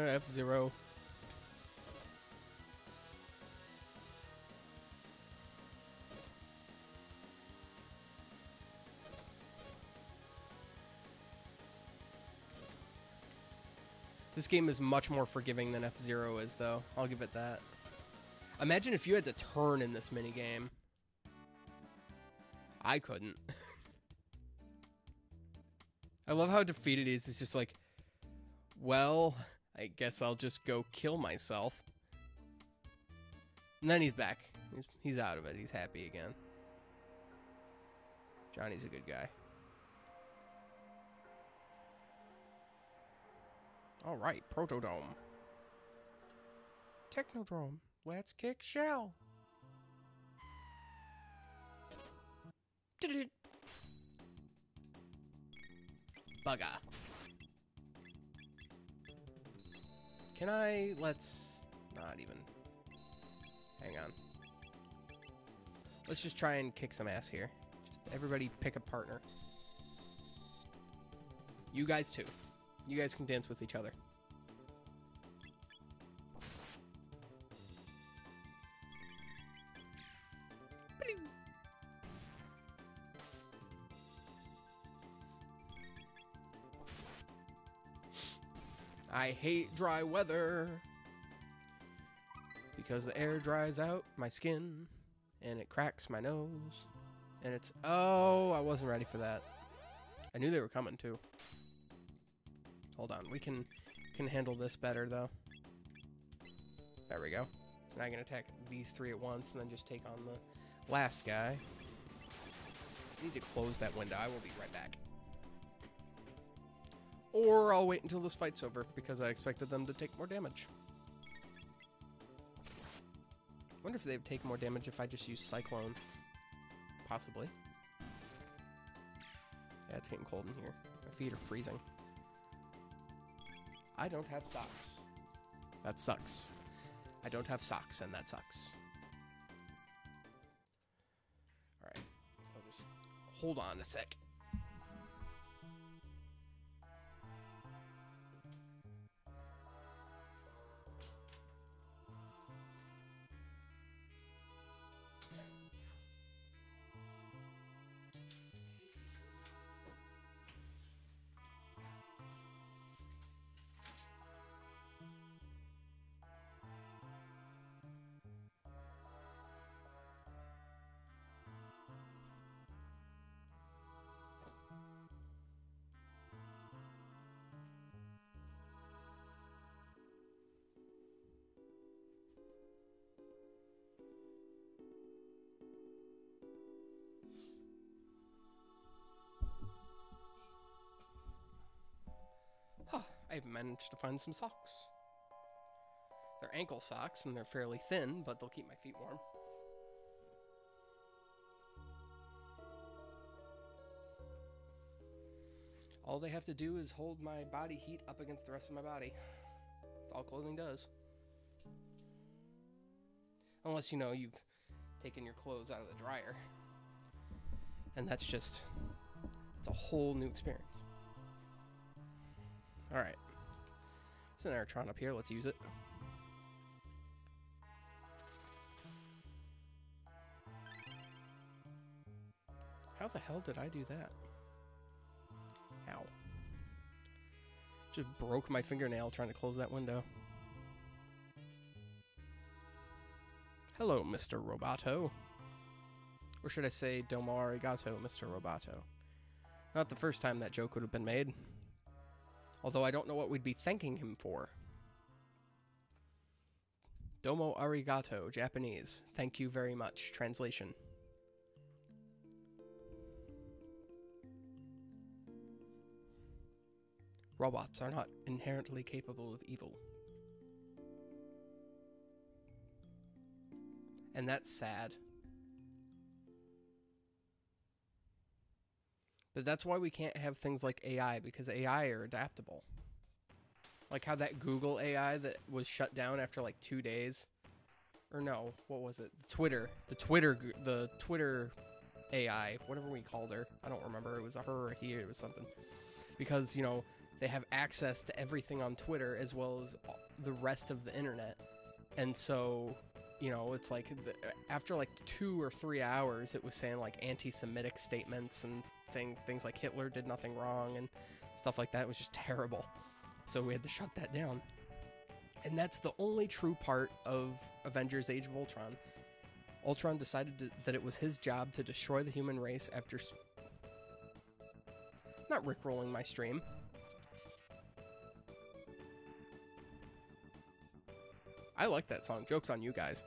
F-Zero. This game is much more forgiving than F-Zero is, though. I'll give it that. Imagine if you had to turn in this minigame. I couldn't. I love how defeated he is. It's just like, well, I guess I'll just go kill myself. And then he's back. He's out of it. He's happy again. Johnny's a good guy. All right, Protodome. Technodrome. Let's kick shell. Bugger. Can I... Let's... Not even... Hang on. Let's just try and kick some ass here. Just everybody pick a partner. You guys too. You guys can dance with each other. I hate dry weather because the air dries out my skin and it cracks my nose and it's... Oh, I wasn't ready for that. I knew they were coming too. Hold on, we can handle this better though. There we go. So now I can attack these three at once and then just take on the last guy. I need to close that window. I will be right back. Or I'll wait until this fight's over, because I expected them to take more damage. I wonder if they'd take more damage if I just use Cyclone. Possibly. Yeah, it's getting cold in here. My feet are freezing. I don't have socks. That sucks. I don't have socks, and that sucks. Alright, so just hold on a sec. Huh, I've managed to find some socks. They're ankle socks, and they're fairly thin, but they'll keep my feet warm. All they have to do is hold my body heat up against the rest of my body. That's all clothing does. Unless, you know, you've taken your clothes out of the dryer. And that's just, it's a whole new experience. Alright. There's an Aerotron up here. Let's use it. How the hell did I do that? Ow. Just broke my fingernail trying to close that window. Hello, Mr. Roboto. Or should I say, domo arigato, Mr. Roboto. Not the first time that joke would have been made. Although I don't know what we'd be thanking him for. Domo arigato, Japanese. Thank you very much. Translation. Robots are not inherently capable of evil. And that's sad. But that's why we can't have things like AI, because AI are adaptable. Like how that Google AI that was shut down after like 2 days. Or no, what was it? The Twitter AI, whatever we called her. I don't remember. It was a her or a he. It was something. Because, you know, they have access to everything on Twitter as well as the rest of the internet. And so, you know, it's like after like 2 or 3 hours, it was saying like anti-Semitic statements and saying things like Hitler did nothing wrong and stuff like that. It was just terrible. So we had to shut that down. And that's the only true part of Avengers Age of Ultron. Ultron decided that it was his job to destroy the human race after... Not rickrolling my stream. I like that song. Joke's on you guys.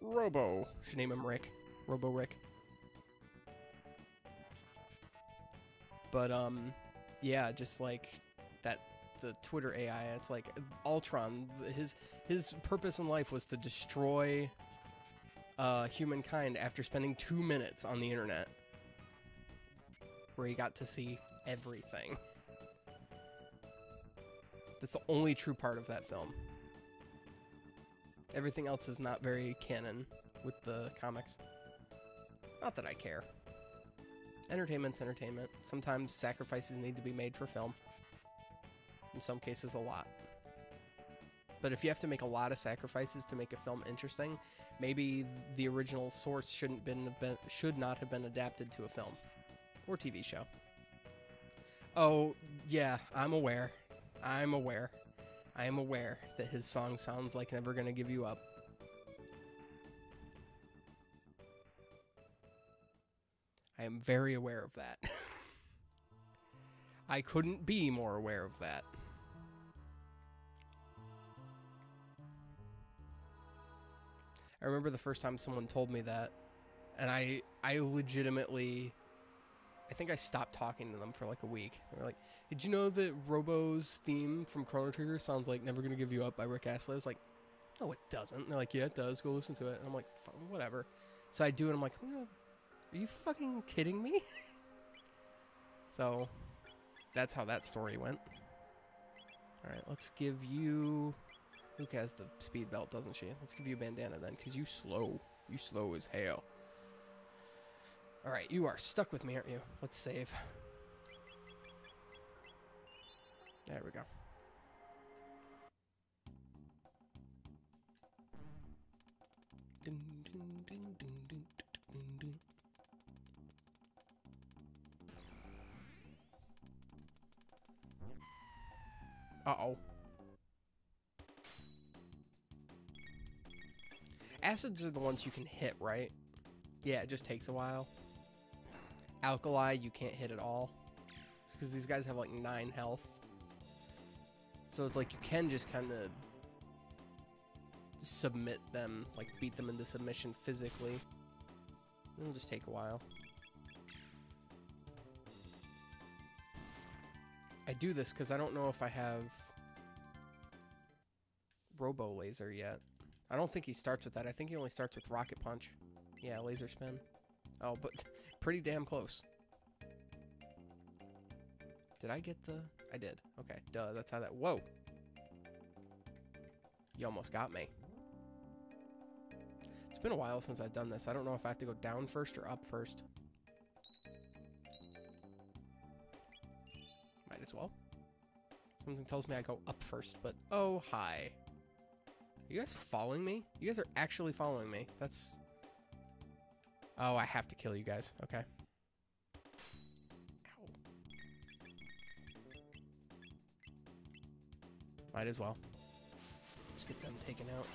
Robo. Should name him Rick. Robo Rick. But, yeah, just like that, the Twitter AI, it's like Ultron, his purpose in life was to destroy humankind after spending 2 minutes on the internet, where he got to see everything. That's the only true part of that film. Everything else is not very canon with the comics. Not that I care. Entertainment's entertainment. Sometimes sacrifices need to be made for film. In some cases, a lot. But if you have to make a lot of sacrifices to make a film interesting, maybe the original source should not have been adapted to a film or TV show. Oh, yeah, I'm aware. I am aware that his song sounds like Never Gonna Give You Up. I am very aware of that. I couldn't be more aware of that. I remember the first time someone told me that, And I legitimately, I think I stopped talking to them for like a week. They were like, did you know that Robo's theme from Chrono Trigger sounds like Never Gonna Give You Up by Rick Astley? I was like, no, it doesn't. And they're like, yeah, it does. Go listen to it. And I'm like, whatever. So I do, and I'm like, are you fucking kidding me? So that's how that story went. All right, let's give you... Luke has the speed belt, doesn't she? Let's give you a bandana then, because you slow. You slow as hell. All right, you are stuck with me, aren't you? Let's save. There we go. Dun, dun, dun, dun, dun, dun, dun. Uh-oh. Acids are the ones you can hit, right? Yeah, it just takes a while. Alkali, you can't hit at all. Because these guys have like 9 health. So it's like you can just kind of submit them, like beat them into submission physically. It'll just take a while. I do this because I don't know if I have Robo Laser yet. I don't think he starts with that. I think he only starts with Rocket Punch. Yeah, Laser Spin. Oh, but pretty damn close. Did I get the... I did. Okay, duh, that's how that... Whoa! You almost got me. It's been a while since I've done this. I don't know if I have to go down first or up first. Might as well. Something tells me I go up first, but... Oh, hi. You guys following me? You guys are actually following me. That's... Oh, I have to kill you guys. Okay. Ow. Might as well. Let's get them taken out.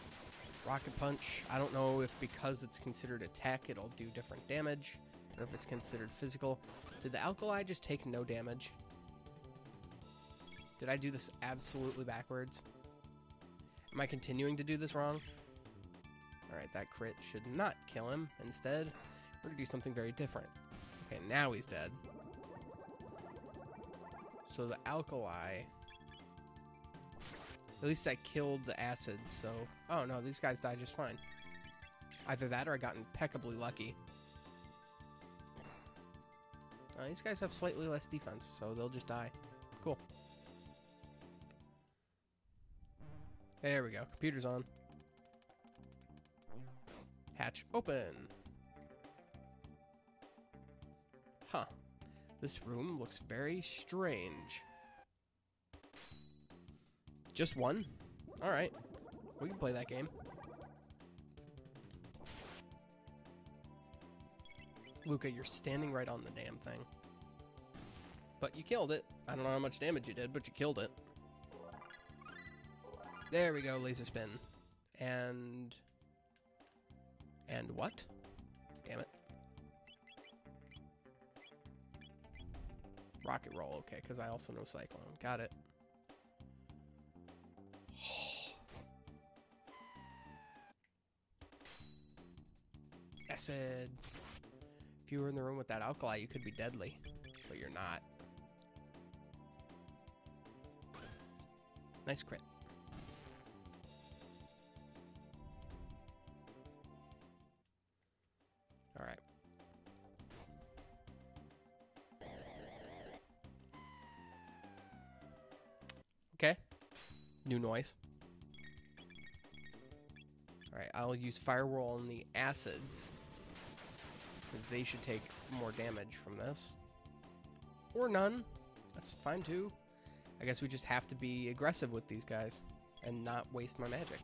Rocket Punch. I don't know if because it's considered attack, it'll do different damage, or if it's considered physical. Did the Alkali just take no damage? Did I do this absolutely backwards? Am I continuing to do this wrong? Alright, that crit should not kill him. Instead, we're going to do something very different. Okay, now he's dead. So the Alkali... At least I killed the acids, so... Oh no, these guys died just fine. Either that or I got impeccably lucky. These guys have slightly less defense, so they'll just die. Cool. There we go. Computer's on. Hatch open. Huh. This room looks very strange. Just one? Alright. We can play that game. Luca, you're standing right on the damn thing. But you killed it. I don't know how much damage you did, but you killed it. There we go, laser spin. And what? Damn it. Rocket roll, okay, because I also know Cyclone. Got it. Acid. If you were in the room with that Alkali, you could be deadly, but you're not. Nice crit. All right. Okay. New noise. All right, I'll use Firewall on the acids, because they should take more damage from this. Or none. That's fine too. I guess we just have to be aggressive with these guys and not waste my magic.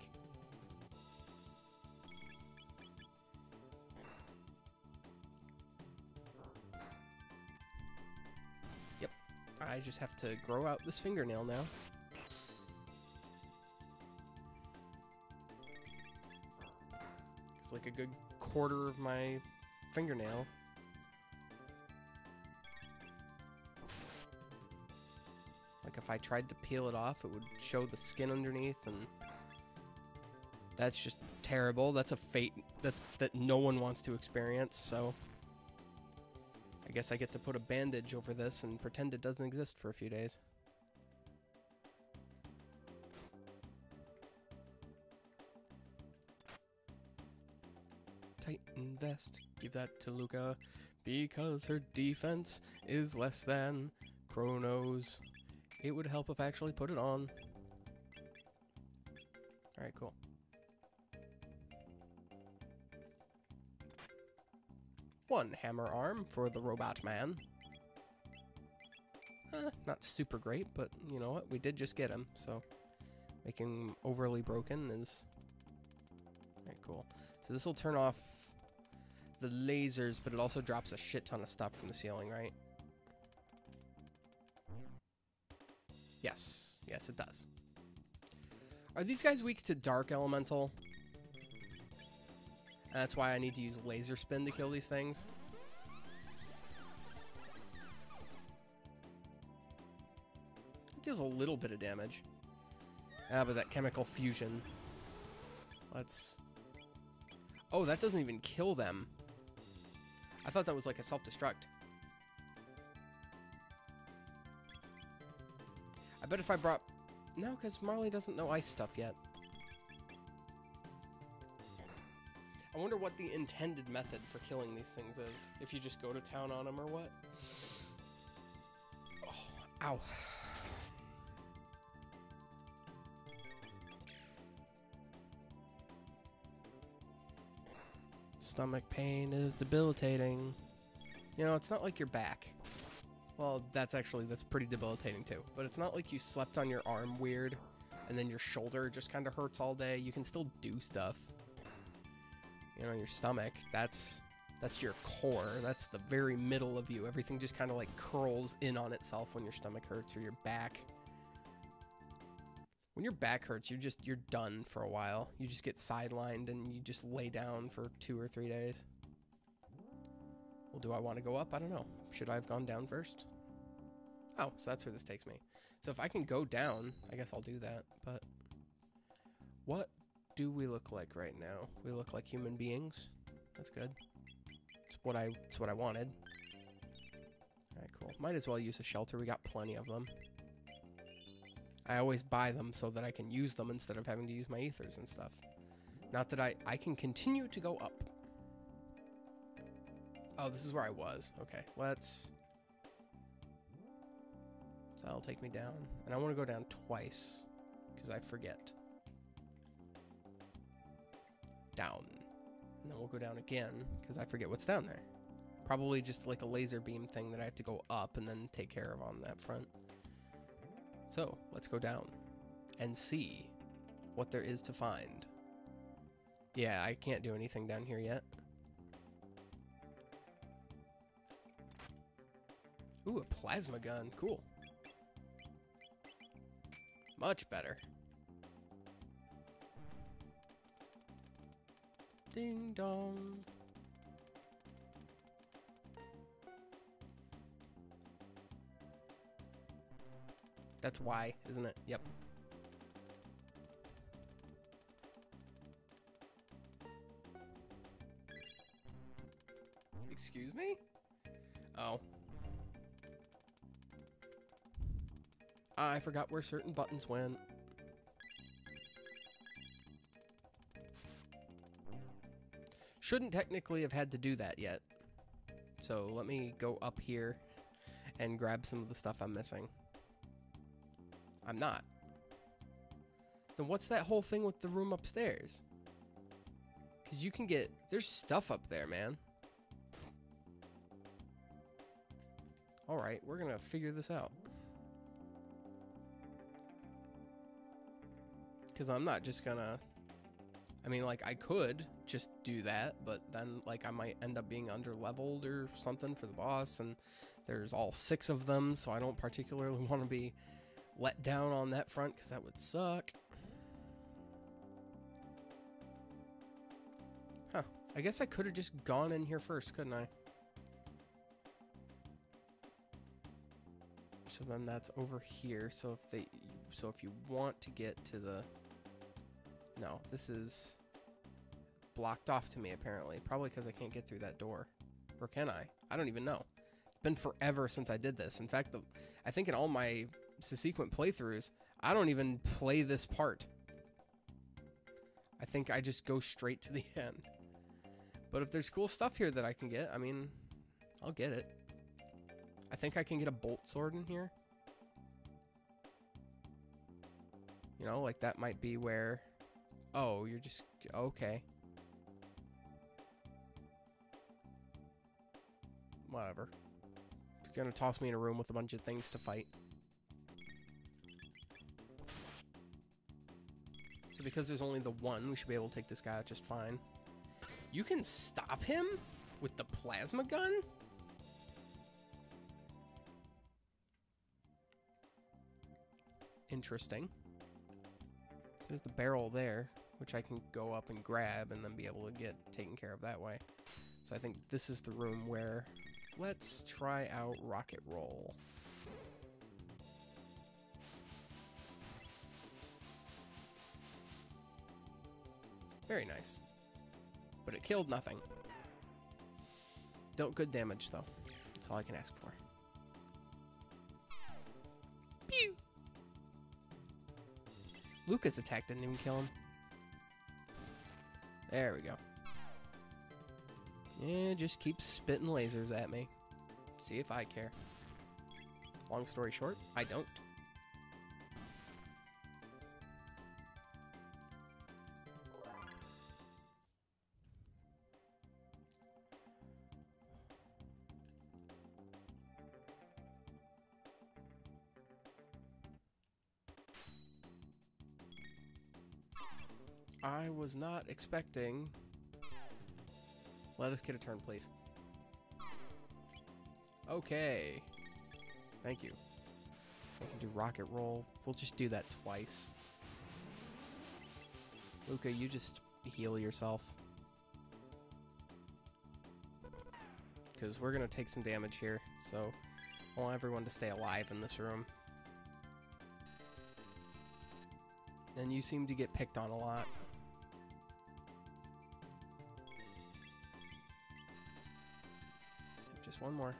Yep. I just have to grow out this fingernail now. It's like a good quarter of my fingernail. Like if I tried to peel it off, it would show the skin underneath, and That's just terrible. That's a fate that no one wants to experience, so I guess I get to put a bandage over this and pretend it doesn't exist for a few days. Titan vest, give that to Luca, because her defense is less than Chrono's. It would help if I actually put it on. Alright, cool. One hammer arm for the robot man. Not super great, but you know what? We did just get him, so making him overly broken is... Alright, cool. So this will turn off the lasers, but it also drops a shit ton of stuff from the ceiling, right? Yes. Yes, it does. Are these guys weak to dark elemental? And that's why I need to use laser spin to kill these things. It deals a little bit of damage. Ah, but that chemical fusion. Let's... Oh, that doesn't even kill them. I thought that was like a self-destruct. I bet if I brought... No, because Marley doesn't know ice stuff yet. I wonder what the intended method for killing these things is. If you just go to town on them or what? Oh, ow. Stomach pain is debilitating. You know, it's not like your back. Well, that's pretty debilitating too. But it's not like you slept on your arm weird and then your shoulder just kind of hurts all day. You can still do stuff. You know, your stomach, that's your core. That's the very middle of you. Everything just kind of like curls in on itself when your stomach hurts, or your back. When your back hurts, you're done for a while. You just get sidelined and you just lay down for 2 or 3 days. Well, do I want to go up? I don't know. Should I have gone down first? Oh, so that's where this takes me. So if I can go down, I guess I'll do that. But what do we look like right now? We look like human beings. That's good. It's what I wanted. Alright, cool. Might as well use a shelter. We got plenty of them. I always buy them so that I can use them instead of having to use my ethers and stuff. Not that I can continue to go up. Oh, this is where I was. Okay, let's... So that'll take me down. And I want to go down twice, because I forget. Down. And then we'll go down again, because I forget what's down there. Probably just like a laser beam thing that I have to go up and then take care of on that front. So, let's go down and see what there is to find. Yeah, I can't do anything down here yet. Ooh, a plasma gun. Cool. Much better. Ding dong. That's why, isn't it? Yep. Excuse me? Oh. I forgot where certain buttons went. Shouldn't technically have had to do that yet. So let me go up here and grab some of the stuff I'm missing. I'm not. Then what's that whole thing with the room upstairs? Because you can get... There's stuff up there, man. Alright, we're going to figure this out. Because I'm not just going to... I mean, like, I could just do that, but then, like, I might end up being under-leveled or something for the boss, and there's all 6 of them, so I don't particularly want to be let down on that front, because that would suck. Huh. I guess I could have just gone in here first, couldn't I? So then that's over here. So if you want to get to the No, this is blocked off to me, apparently. Probably because I can't get through that door. Or can I? I don't even know. It's been forever since I did this. In fact, I think in all my subsequent playthroughs, I don't even play this part. I think I just go straight to the end. But if there's cool stuff here that I can get, I mean, I'll get it. I think I can get a bolt sword in here. You know, like that might be where... Oh, you're just... Okay. Whatever. You're gonna toss me in a room with a bunch of things to fight. So because there's only the one, we should be able to take this guy out just fine. You can stop him with the plasma gun? Interesting. So there's the barrel there, which I can go up and grab and then be able to get taken care of that way. So I think this is the room where... Let's try out rocket roll. Very nice. But it killed nothing. Dealt good damage, though. That's all I can ask for. Pew! Lucas attack didn't even kill him. There we go. Yeah, just keep spitting lasers at me. See if I care. Long story short, I don't. I was not expecting... Let us get a turn, please. Okay. Thank you. I can do rocket roll. We'll just do that twice. Luca, you just heal yourself. Because we're going to take some damage here. So I want everyone to stay alive in this room. And you seem to get picked on a lot. Just one more.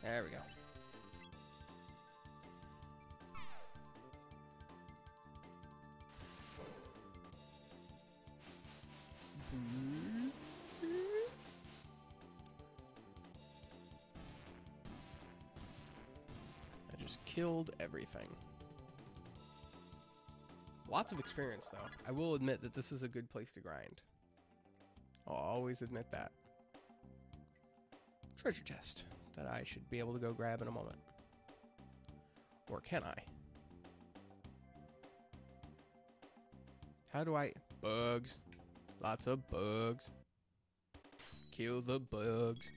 There we go. I just killed everything. Lots of experience, though. I will admit that this is a good place to grind. I'll always admit that. Treasure chest that I should be able to go grab in a moment. Or can I? How do I... Bugs. Lots of bugs. Kill the bugs.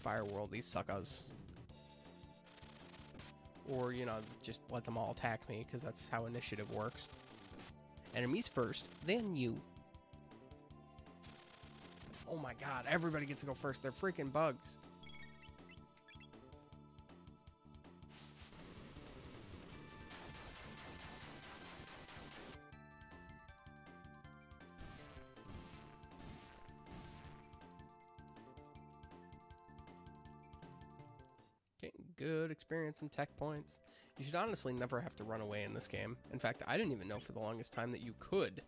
Fire world these suckers. Or, you know, just let them all attack me, because that's how initiative works. Enemies first, then you. Oh my god, everybody gets to go first. They're freaking bugs. Getting good experience and tech points. You should honestly never have to run away in this game. In fact, I didn't even know for the longest time that you could.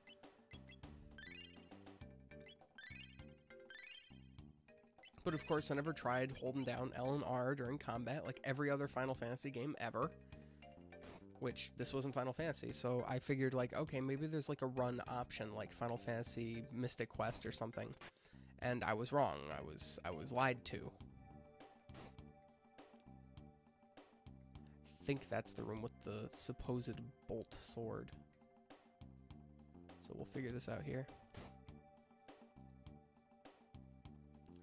But of course, I never tried holding down L and R during combat like every other Final Fantasy game ever. Which, this wasn't Final Fantasy, so I figured like, okay, maybe there's like a run option like Final Fantasy Mystic Quest or something. And I was wrong. I was lied to. I think that's the room with the supposed bolt sword. So we'll figure this out here.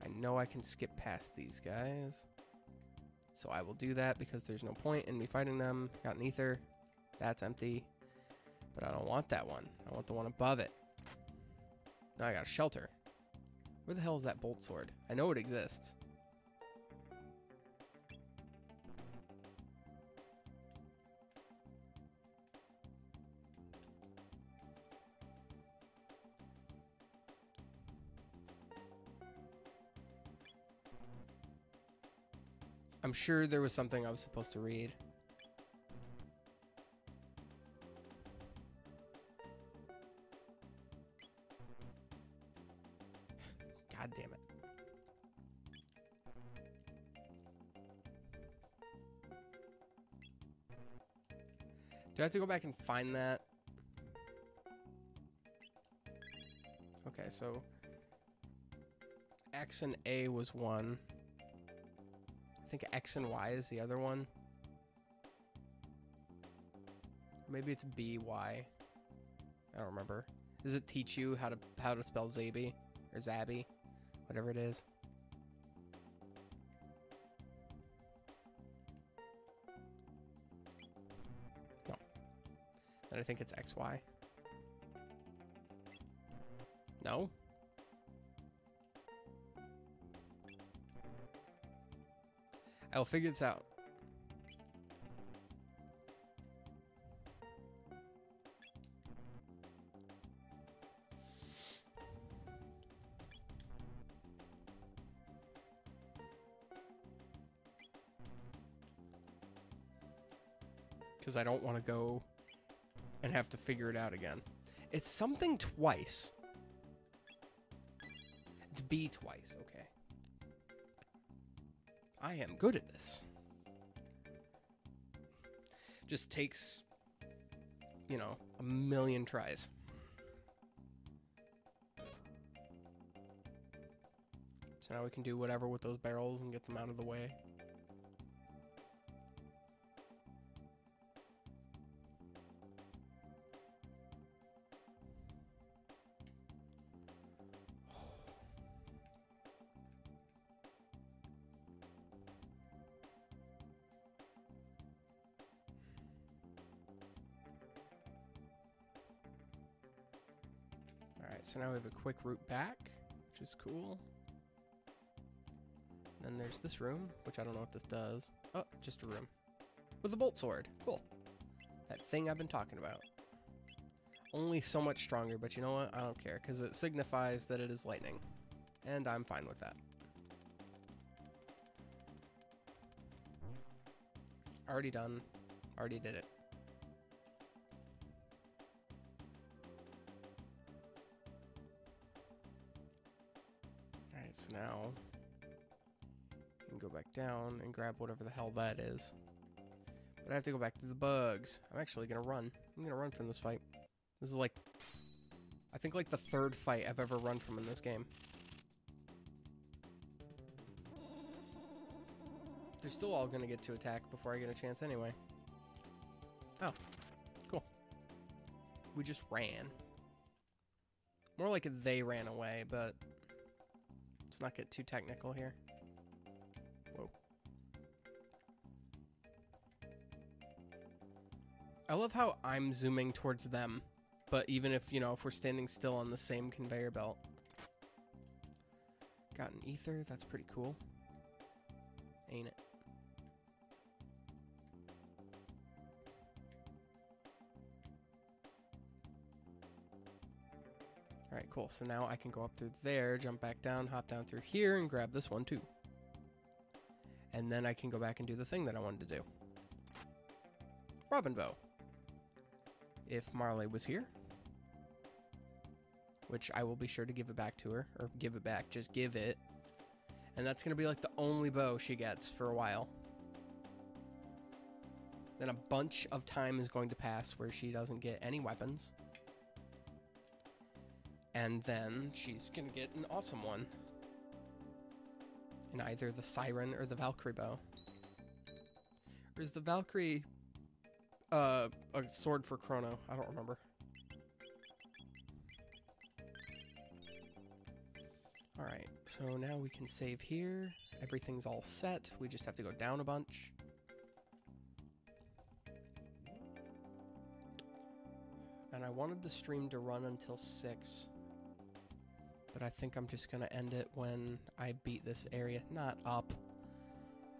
I know I can skip past these guys. So I will do that because there's no point in me fighting them. Got an ether. That's empty. But I don't want that one. I want the one above it. Now I got a shelter. Where the hell is that bolt sword? I know it exists. I'm sure there was something I was supposed to read. God damn it. Do I have to go back and find that? Okay, so X and A was one. I think X and Y is the other one. Maybe it's B, Y. I don't remember. Does it teach you how to spell Zabi or Zabby? Whatever it is. No. Then I think it's XY. No? I'll figure this out. Because I don't want to go and have to figure it out again. It's something twice. It's B twice, okay. I am good at this. Just takes, you know, a million tries. So now we can do whatever with those barrels and get them out of the way. Alright, so now we have a quick route back, which is cool. Then there's this room, which I don't know what this does. Oh, just a room. With a bolt sword. Cool. That thing I've been talking about. Only so much stronger, but you know what? I don't care, because it signifies that it is lightning. And I'm fine with that. Already done. Already did it. Alright, so now we can go back down and grab whatever the hell that is. But I have to go back to the bugs. I'm actually gonna run. I'm gonna run from this fight. This is like, I think like the third fight I've ever run from in this game. They're still all gonna get to attack before I get a chance anyway. Oh, cool. We just ran. More like they ran away, but let's not get too technical here. Whoa. I love how I'm zooming towards them, but even if, you know, if we're standing still on the same conveyor belt. Got an ether, that's pretty cool. Ain't it? Alright, cool. So now I can go up through there, jump back down, hop down through here, and grab this one too. And then I can go back and do the thing that I wanted to do. Robin bow. If Marley was here. Which I will be sure to give it back to her. Or give it back. Just give it. And that's going to be like the only bow she gets for a while. Then a bunch of time is going to pass where she doesn't get any weapons. And then she's going to get an awesome one. In either the Siren or the Valkyrie bow. Or is the Valkyrie a sword for Chrono? I don't remember. Alright, so now we can save here. Everything's all set. We just have to go down a bunch. And I wanted the stream to run until 6. But I think I'm just going to end it when I beat this area. Not up.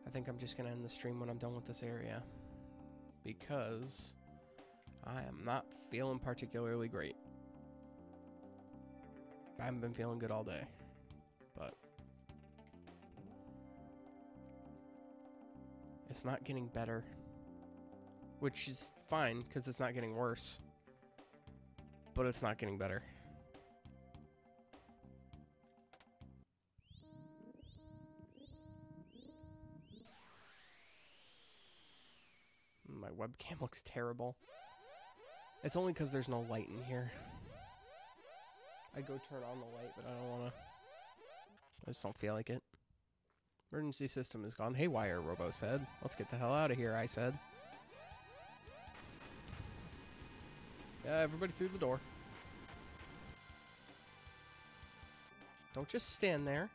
I think I'm just going to end the stream when I'm done with this area. Because I am not feeling particularly great. I haven't been feeling good all day. But It's not getting better. Which is fine, because it's not getting worse. But it's not getting better. My webcam looks terrible. It's only because there's no light in here. I go turn on the light, but I don't want to. I just don't feel like it. Emergency system is gone haywire, Robo said. Let's get the hell out of here, I said. Everybody through the door. Don't just stand there.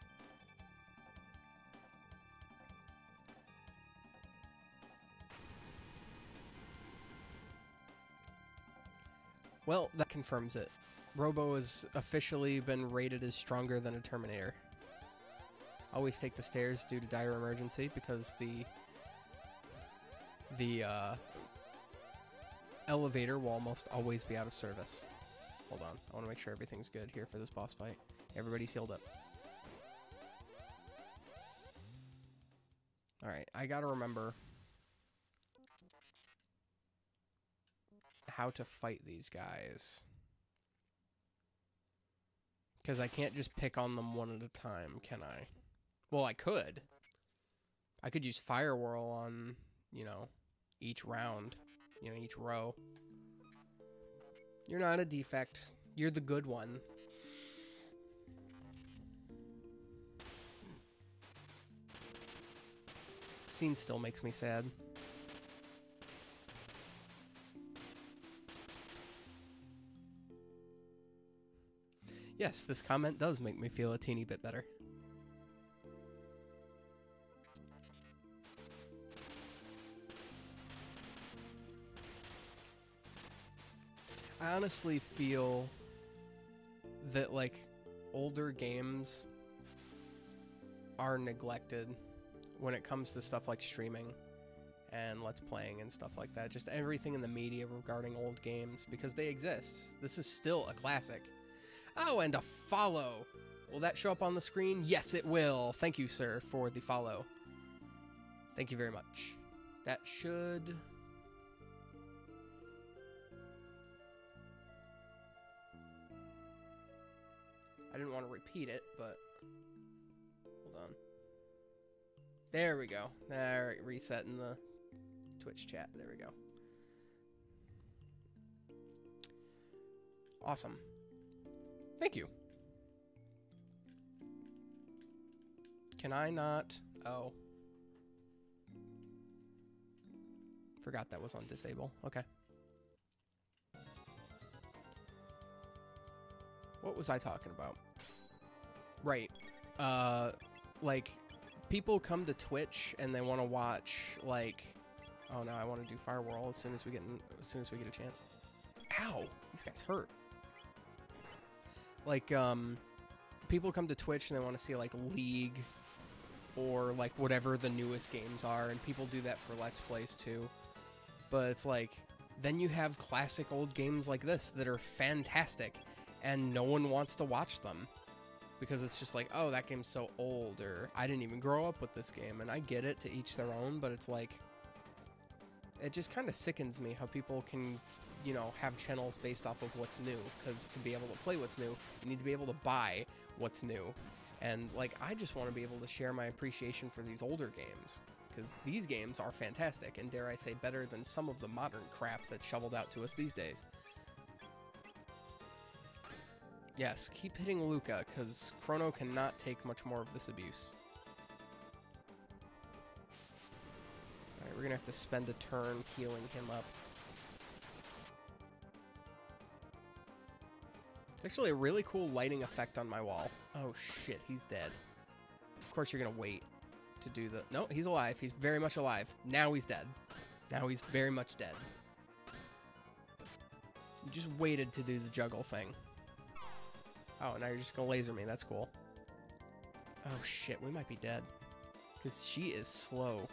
Well, that confirms it. Robo has officially been rated as stronger than a Terminator. Always take the stairs due to dire emergency because the elevator will almost always be out of service. Hold on. I want to make sure everything's good here for this boss fight. Everybody's healed up. Alright, I gotta remember how to fight these guys. Because I can't just pick on them one at a time, can I? Well, I could. I could use Fire Whirl on, you know, each round. You know, each row. You're not a defect. You're the good one. Scene still makes me sad. Yes, this comment does make me feel a teeny bit better. I honestly feel that, like, older games are neglected when it comes to stuff like streaming and Let's Playing and stuff like that. Just everything in the media regarding old games, because they exist. This is still a classic. Oh, and a follow. Will that show up on the screen? Yes, it will. Thank you, sir, for the follow. Thank you very much. That should... I didn't want to repeat it, but... Hold on. There we go. Alright, resetting the Twitch chat. There we go. Awesome. Thank you. Can I not? Oh. Forgot that was on disable. Okay. What was I talking about? Right. Like, people come to Twitch and they want to watch, like... Oh no, I want to do Fire Whirl as soon as we get a chance. Ow! These guys hurt. Like, people come to Twitch and they want to see, like, League or, like, whatever the newest games are, and people do that for Let's Plays, too. But it's like, then you have classic old games like this that are fantastic, and no one wants to watch them. Because it's just like, oh, that game's so old, or I didn't even grow up with this game, and I get it, to each their own, but it's like, it just kind of sickens me how people can... you know, have channels based off of what's new, because to be able to play what's new, you need to be able to buy what's new. And, like, I just want to be able to share my appreciation for these older games, because these games are fantastic, and dare I say, better than some of the modern crap that's shoveled out to us these days. Yes, keep hitting Luca, because Chrono cannot take much more of this abuse. Alright, we're gonna have to spend a turn healing him up. It's actually a really cool lighting effect on my wall. Oh shit, he's dead. Of course you're gonna wait to do the... No, he's alive. He's very much alive. Now he's dead. Now he's very much dead. You just waited to do the juggle thing. Oh, now you're just gonna laser me. That's cool. Oh shit, we might be dead. Because she is slow.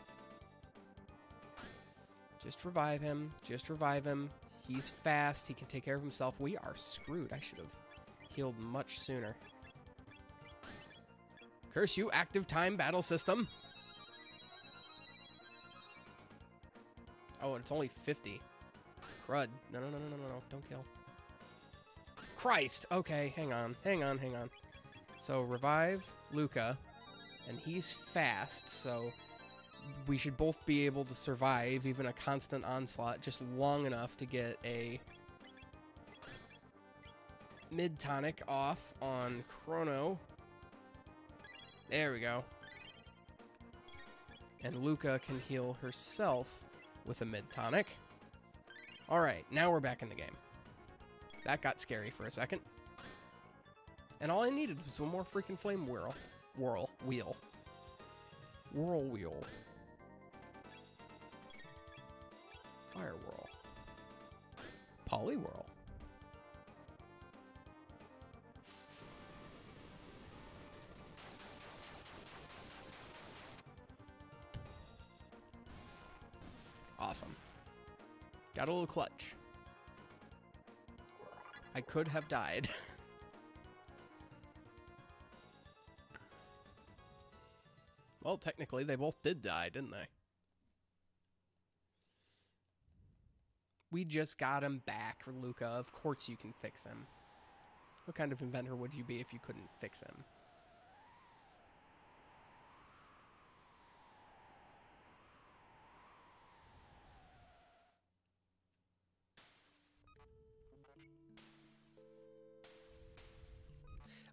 Just revive him. Just revive him. He's fast. He can take care of himself. We are screwed. I should have healed much sooner. Curse you, active time battle system. Oh, it's only 50. Crud. No, no, no, no, no, no, no. Don't kill. Christ! Okay, hang on. Hang on, hang on. So, revive Luca. And he's fast, so we should both be able to survive even a constant onslaught just long enough to get a mid-tonic off on Chrono. There we go. And Luca can heal herself with a mid-tonic. Alright, now we're back in the game. That got scary for a second. And all I needed was one more freaking flame wheel. Whirl wheel. Fire whirl. Poly whirl. Awesome. Got a little clutch. I could have died. Well, technically, they both did die, didn't they? We just got him back, Luca. Of course you can fix him. What kind of inventor would you be if you couldn't fix him?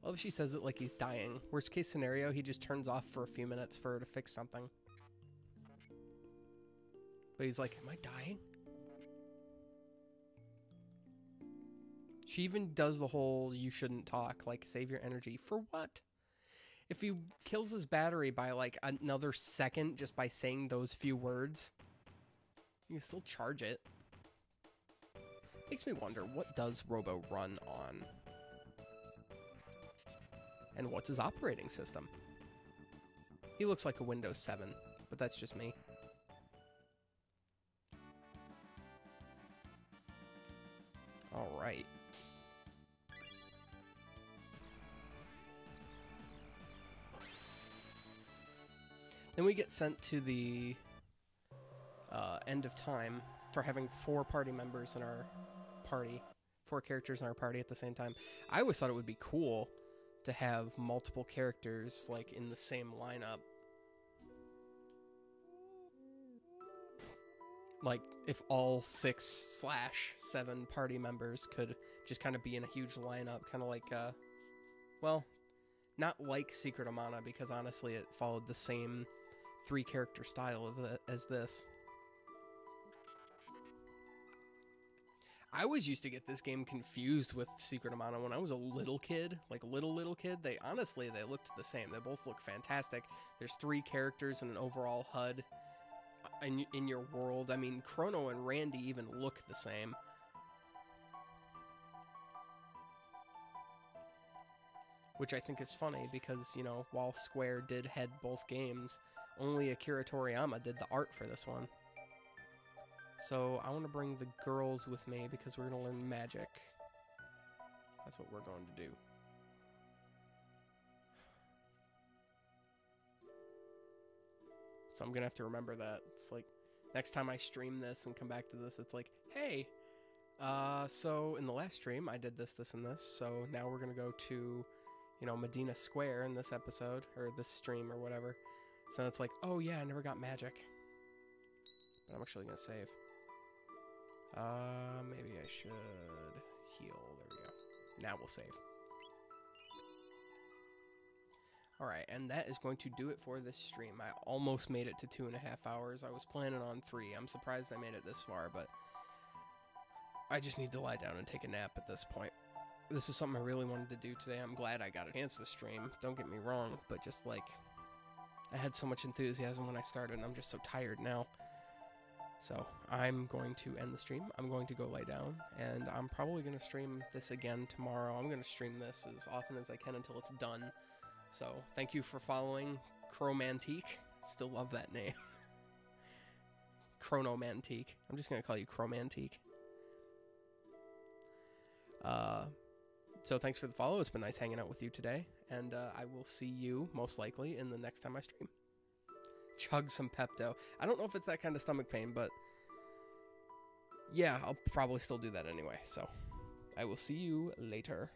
I love she says it like he's dying. Worst case scenario, he just turns off for a few minutes for her to fix something. But he's like, am I dying? She even does the whole you shouldn't talk, like save your energy. For what? If he kills his battery by like another second just by saying those few words, you can still charge it. Makes me wonder, what does Robo run on? And what's his operating system? He looks like a Windows 7, but that's just me. All right. Then we get sent to the end of time for having 4 party members in our party. 4 characters in our party at the same time. I always thought it would be cool to have multiple characters like in the same lineup. Like if all 6/7 party members could just kind of be in a huge lineup, kind of like well, not like Secret of Mana, because honestly it followed the same 3 character style of as this. I always used to get this game confused with Secret of Mana when I was a little kid, like little kid. They looked the same. They both look fantastic. There's 3 characters and an overall HUD in your world. I mean, Chrono and Randy even look the same. Which I think is funny because, you know, while Square did head both games, only Akira Toriyama did the art for this one. So I want to bring the girls with me because we're going to learn magic. That's what we're going to do. So I'm going to have to remember that. It's like, next time I stream this and come back to this, it's like, hey, so in the last stream, I did this, this, and this. So now we're going to go to, you know, Medina Square in this episode, or this stream, or whatever. So it's like, oh yeah, I never got magic. But I'm actually going to save. Maybe I should heal. There we go. Now we'll save. Alright, and that is going to do it for this stream. I almost made it to 2.5 hours. I was planning on 3. I'm surprised I made it this far, but I just need to lie down and take a nap at this point. This is something I really wanted to do today. I'm glad I got a chance to stream. Don't get me wrong, but just like, I had so much enthusiasm when I started, and I'm just so tired now. So I'm going to end the stream. I'm going to go lay down, and I'm probably going to stream this again tomorrow. I'm going to stream this as often as I can until it's done. So thank you for following Chromantique. Still love that name. Chronomantique. I'm just going to call you Chromantique. So thanks for the follow. It's been nice hanging out with you today, and I will see you most likely in the next time I stream. Chug some Pepto. I don't know if it's that kind of stomach pain, but yeah, I'll probably still do that anyway. So I will see you later.